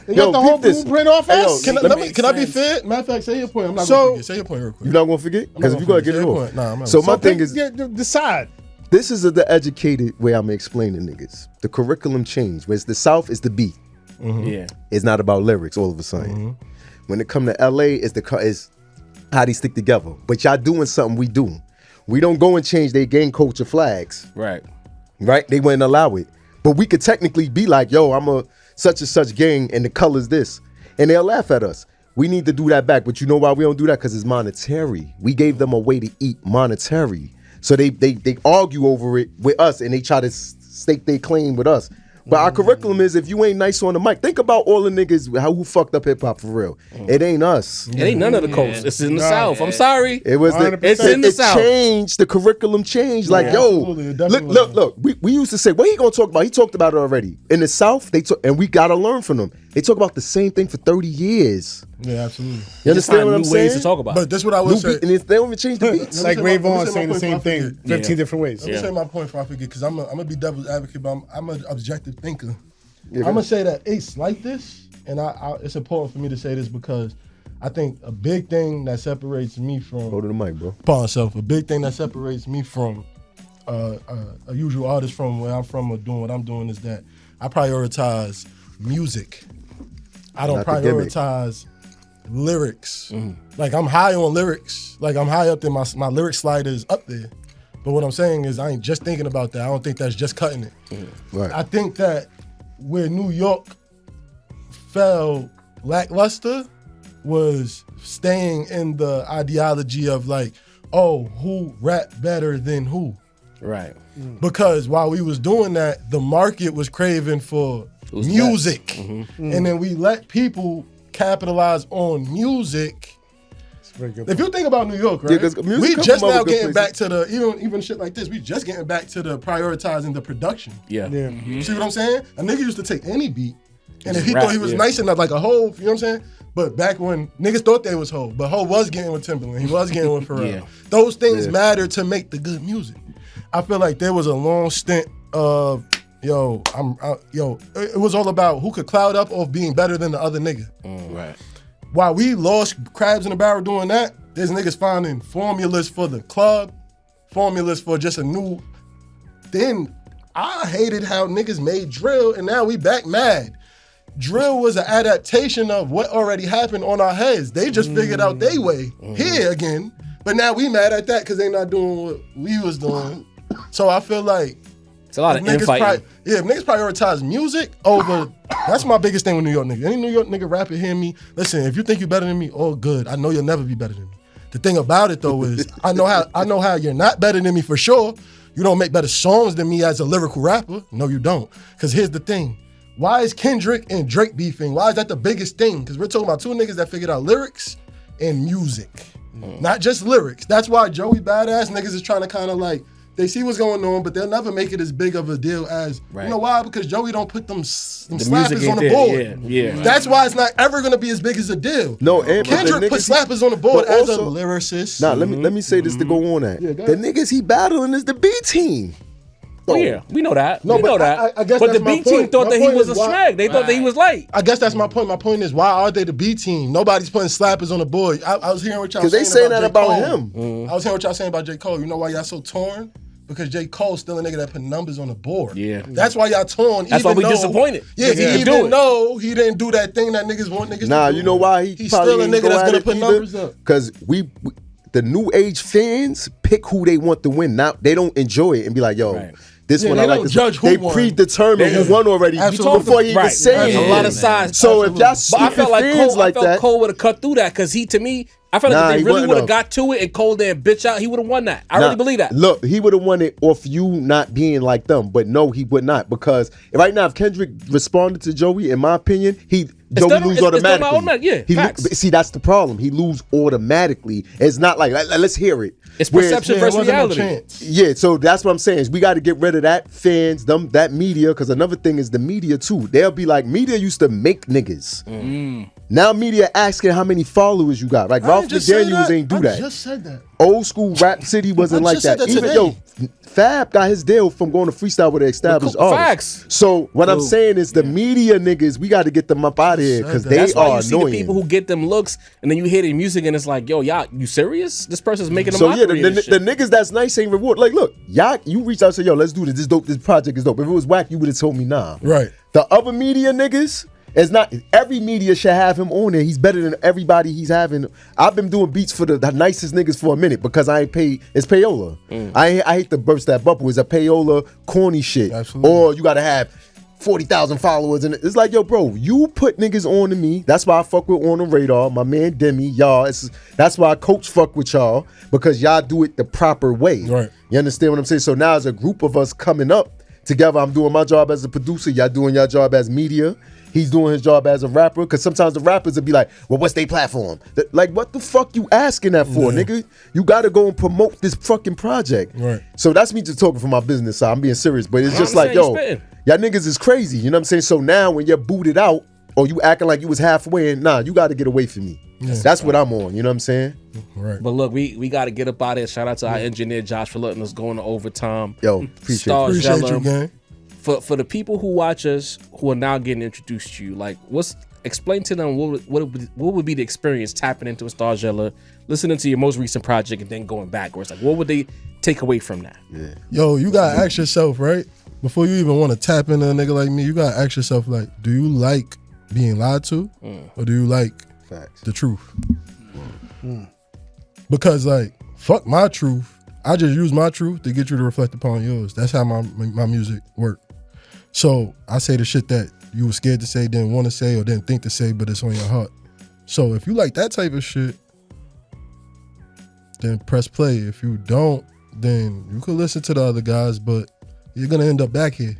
They Yo, got the whole peep this. blueprint off Hey, yo, us. Can Let I be fair? Matter of fact, say your point. I'm not So- gonna forget. Say your point real quick. You're not gonna forget? Because if you gotta get it Say your off. point. Nah, I'm not So gonna- my thing is, decide. this is the educated way I'm explaining niggas. The curriculum change. Whereas the South is the beat. Yeah. It's not about lyrics all of a sudden. When it come to LA, is how they stick together. But y'all doing something we do. We don't go and change their gang culture flags. Right. Right? They wouldn't allow it. But we could technically be like, yo, I'm a such and such gang and the color's this. And they'll laugh at us. We need to do that back. But you know why we don't do that? Because it's monetary. We gave them a way to eat monetary. So they argue over it with us, and they try to stake their claim with us. But our curriculum is, if you ain't nice on the mic, think about all the niggas who fucked up hip hop for real. It ain't us. It ain't none of the coast. It's in the South. I'm sorry. It was it's in the South. Changed. The curriculum changed. Like, look. We used to say, what he gonna talk about? He talked about it already. In the South, and we gotta learn from them. They talk about the same thing for 30 years. Yeah, absolutely. You understand what I'm saying? Ways to talk about. But that's what I would say. And they don't even change the beats. It's like Ray Vaughn saying the same thing 15 different ways. Let me say my point before I forget, because I'm gonna be devil's advocate, but I'm an objective thinker. I'm gonna say that it's like this, and it's important for me to say this because I think a big thing that separates me from hold the mic, bro. Paul himself. A big thing that separates me from a usual artist from where I'm from or doing what I'm doing is that I prioritize music. I don't prioritize lyrics. Like, I'm high on lyrics. Like, I'm high up there. My lyric slider is up there. But what I'm saying is I ain't just thinking about that. I don't think that's just cutting it. Right. I think that where New York fell lackluster was staying in the ideology of like, oh, who rap better than who? Right. Because while we was doing that, the market was craving for music. And then we let people capitalize on music. If you think about New York, right? We just now getting back to the even shit like this. We just getting back to the prioritizing the production. Yeah. You see what I'm saying? A nigga used to take any beat, and if he thought he was nice enough, like a Hov, you know what I'm saying? But back when niggas thought they was Hov, but Hov was getting with Timberland, he was getting with Pharrell. Those things matter to make the good music. I feel like there was a long stint of it was all about who could cloud up off being better than the other nigga. Right. While we lost crabs in the barrel doing that, there's niggas finding formulas for the club, formulas for just a new. Then I hated how niggas made drill, and now we back mad. Drill was an adaptation of what already happened on our heads. They just figured out their way here again, but now we mad at that because they not doing what we was doing. So I feel like it's a lot of infighting. If niggas prioritize music over, that's my biggest thing with New York niggas. Any New York nigga rapper hear me, listen, if you think you better than me, all good. I know you'll never be better than me. The thing about it though is I know how you're not better than me for sure. You don't make better songs than me as a lyrical rapper. No, you don't. Because here's the thing. Why is Kendrick and Drake beefing? Why is that the biggest thing? Because we're talking about two niggas that figured out lyrics and music. Not just lyrics. That's why Joey Badass niggas is trying to kind of like, they see what's going on, but they'll never make it as big of a deal as, you know why? Because Joey don't put them slappers on the board. Yeah. That's why it's not ever going to be as big as a deal. No, and Kendrick put slappers on the board as a lyricist. Nah, let me say this to go on that. The niggas he battling is the B team. Oh yeah, we know that. No, we know that. I guess but that's the my B team point. thought My that he point was a is why- snag. They thought that he was light. I guess that's my point. My point is, why are they the B team? Nobody's putting slappers on the board. I was hearing what y'all saying. Because they saying that J. about Cole. him. I was hearing what y'all saying about J. Cole. You know why y'all so torn? Because J. Cole's still a nigga that put numbers on the board. Yeah. That's why y'all torn. That's why we disappointed. Yeah, He didn't do even it. though he didn't do that thing that niggas want niggas Nah, to do. you know why He's probably still a ain't nigga go that's at gonna it put either? numbers up. Because the new age fans pick who they want to win. Now they don't enjoy it and be like, yo, this one they I like. don't This judge one. who They won. predetermine who won already Absolutely. before he even Right. say There's it. a lot of sides. So if y'all But I stupid felt like fans Cole, like I felt that, Cole would have cut through that because to me, I felt like Nah, if he they really wouldn't would have have. got to it and Cole didn't bitch out, he would have won that. I really believe that. Look, he would have won it off you not being like them, but no, he would not, because right now, if Kendrick responded to Joey, in my opinion, Joey lose automatically. Facts. See, that's the problem. He lose automatically. It's not like let's hear it. It's perception versus reality. Yeah, so that's what I'm saying. Is we got to get rid of that fans, that media, because another thing is the media too. They'll be like, media used to make niggas. Now media asking how many followers you got. Like Ralph McDaniels ain't do that. I just said that. Old school Rap City wasn't like that. Even Fab got his deal from going to freestyle with an established artist. Facts. So what I'm saying is the media niggas, we got to get them up out of here because they That's why are you see annoying. the people who get them looks, and then you hear the music, and it's like, yo, y'all, you serious? This person's making a So yeah, mockery the of this shit. niggas that's nice ain't reward. Like, look, y'all, you reach out and say, yo, let's do this. This dope. This project is dope. If it was whack, you would have told me nah. Right. The other media niggas, it's not every media should have him on there. He's better than everybody he's having. I've been doing beats for the nicest niggas for a minute because I ain't paid. It's payola. I hate to burst that bubble. It's a payola corny shit. Absolutely. Or you gotta have 40,000 followers, and it's like, yo, bro, you put niggas on to me. That's why I fuck with On the Radar, my man Demi, y'all. That's why Coach fuck with y'all, because y'all do it the proper way. Right. You understand what I'm saying? So now as a group of us coming up together, I'm doing my job as a producer, y'all doing your job as media. He's doing his job as a rapper, because sometimes the rappers would be like, well, what's their platform? Like, what the fuck you asking that for, nigga? You got to go and promote this fucking project. Right. So that's me just talking from my business side. I'm being serious, but it's just like, yo, y'all niggas is crazy. You know what I'm saying? So now when you're booted out, or you acting like you was halfway, and nah, you got to get away from me. That's what I'm on. You know what I'm saying? Right. But look, we got to get up out of here. Shout out to our engineer Josh for letting us go into overtime. Yo, appreciate you, gang. For the people who watch us who are now getting introduced to you, like, explain to them what would be the experience tapping into a Stargiela, listening to your most recent project, and then going backwards. Like, what would they take away from that? Yeah. Yo, you gotta ask yourself, right? Before you even want to tap into a nigga like me, you gotta ask yourself, like, do you like being lied to, or do you like the truth? Because, like, fuck my truth. I just use my truth to get you to reflect upon yours. That's how my music work. So I say the shit that you were scared to say, didn't want to say, or didn't think to say, but it's on your heart. So if you like that type of shit, then press play. If you don't, then you could listen to the other guys, but you're gonna end up back here.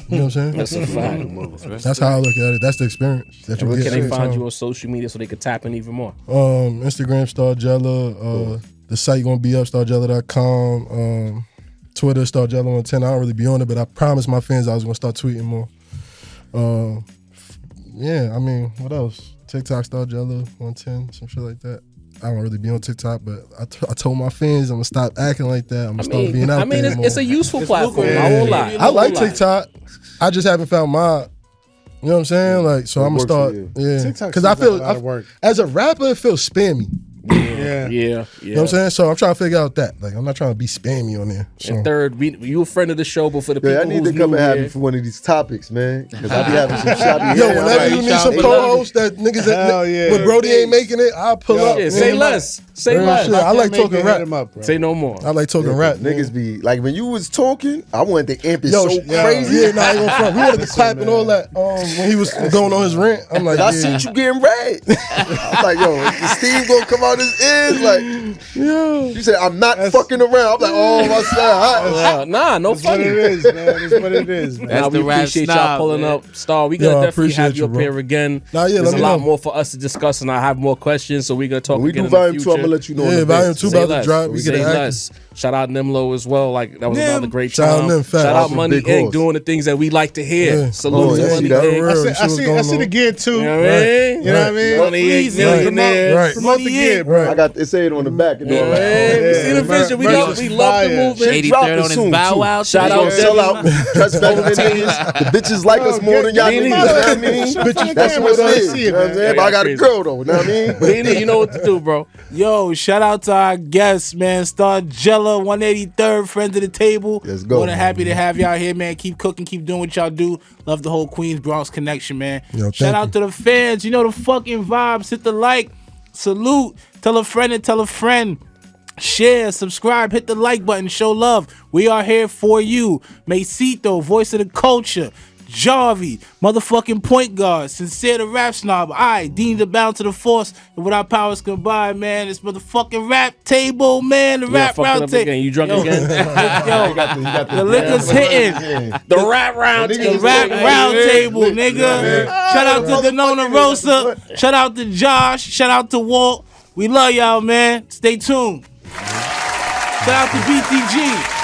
You know what I'm saying? That's a fact. That's how I look at it. That's the experience that you Where get. can they find you on social media so they could tap in even more? Instagram Stargiela. The site gonna be up, stargiela.com. Twitter, Stargiela 110. I don't really be on it, but I promised my fans I was gonna start tweeting more. Yeah, I mean, what else? TikTok, Stargiela 110, some shit like that. I don't really be on TikTok, but I told my fans I'm gonna stop acting like that. I'm gonna start being out there. It's a useful platform. I won't lie. I like TikTok. I just haven't found my. You know what I'm saying? Like, so I'm gonna start. Yeah, because I feel as a rapper, it feels spammy. Yeah. You know what I'm saying? So I'm trying to figure out that. Like, I'm not trying to be spammy on there. So. And third, you a friend of the show, but for the people I need to come and have you for one of these topics, man. Because I be having some shot. Yo, whenever you need some co-hosts that niggas when Brody ain't making it, I'll pull up. Yeah, say less. Say less. I like talking rap. Say no more. I like talking rap. Niggas be like, when you was talking, I wanted to amp it so crazy. Yeah, nah, I ain't gonna front. We wanted to clap and all that. When he was going on his rant, I'm like, I see you getting red. I'm like, yo, is the steam gonna come out his ears? Like, you said I'm not fucking around. I'm like, oh my god. Nah, no funny. What it is, man. It's what it is, man. Nah, we appreciate y'all pulling up. Star, we gonna definitely have you up here again. There's a lot more for us to discuss, and I have more questions, so we gonna talk again in the future. I'm gonna let you know. Yeah, volume 2 about to drop. We get less. Shout out Nimlo as well. Like, that was another great time. Shout out Money Inc. doing the things that we like to hear. Salute to Money Inc. I see the gear too. You know what I mean? You know what I mean? Money Inc. Millionaire. Promote the gear, bro. I got it say it on the back. You see the vision? We love the movement. 83rd on his Bow Wow. Shout out sell out. Trust better than niggas. The bitches like us more than y'all niggas. You know what I mean? That's what it is. You know what I'm saying? But I got a girl though. You know what I mean? You know what to do, bro. Yo, shout out to our guests, man. Stargiela 183rd, friends of the table. Let's go. More than happy to have y'all here, man. Keep cooking, keep doing what y'all do. Love the whole Queens Bronx connection, man. Shout out to the fans. You know the fucking vibes. Hit the like, salute, tell a friend and tell a friend. Share, subscribe, hit the like button, show love. We are here for you. Macito, voice of the culture. Jarvie, motherfucking point guard. Sincere the rap snob. I, Dean the bound to the force. And what our powers combine, man. It's motherfucking rap table, man. The rap round table. You drunk again? Yo, the liquor's hitting. The rap round table. The rap round table, nigga. Shout out to Denona Rosa. Shout out to Josh. Shout out to Walt. We love y'all, man. Stay tuned. Shout out to BTG.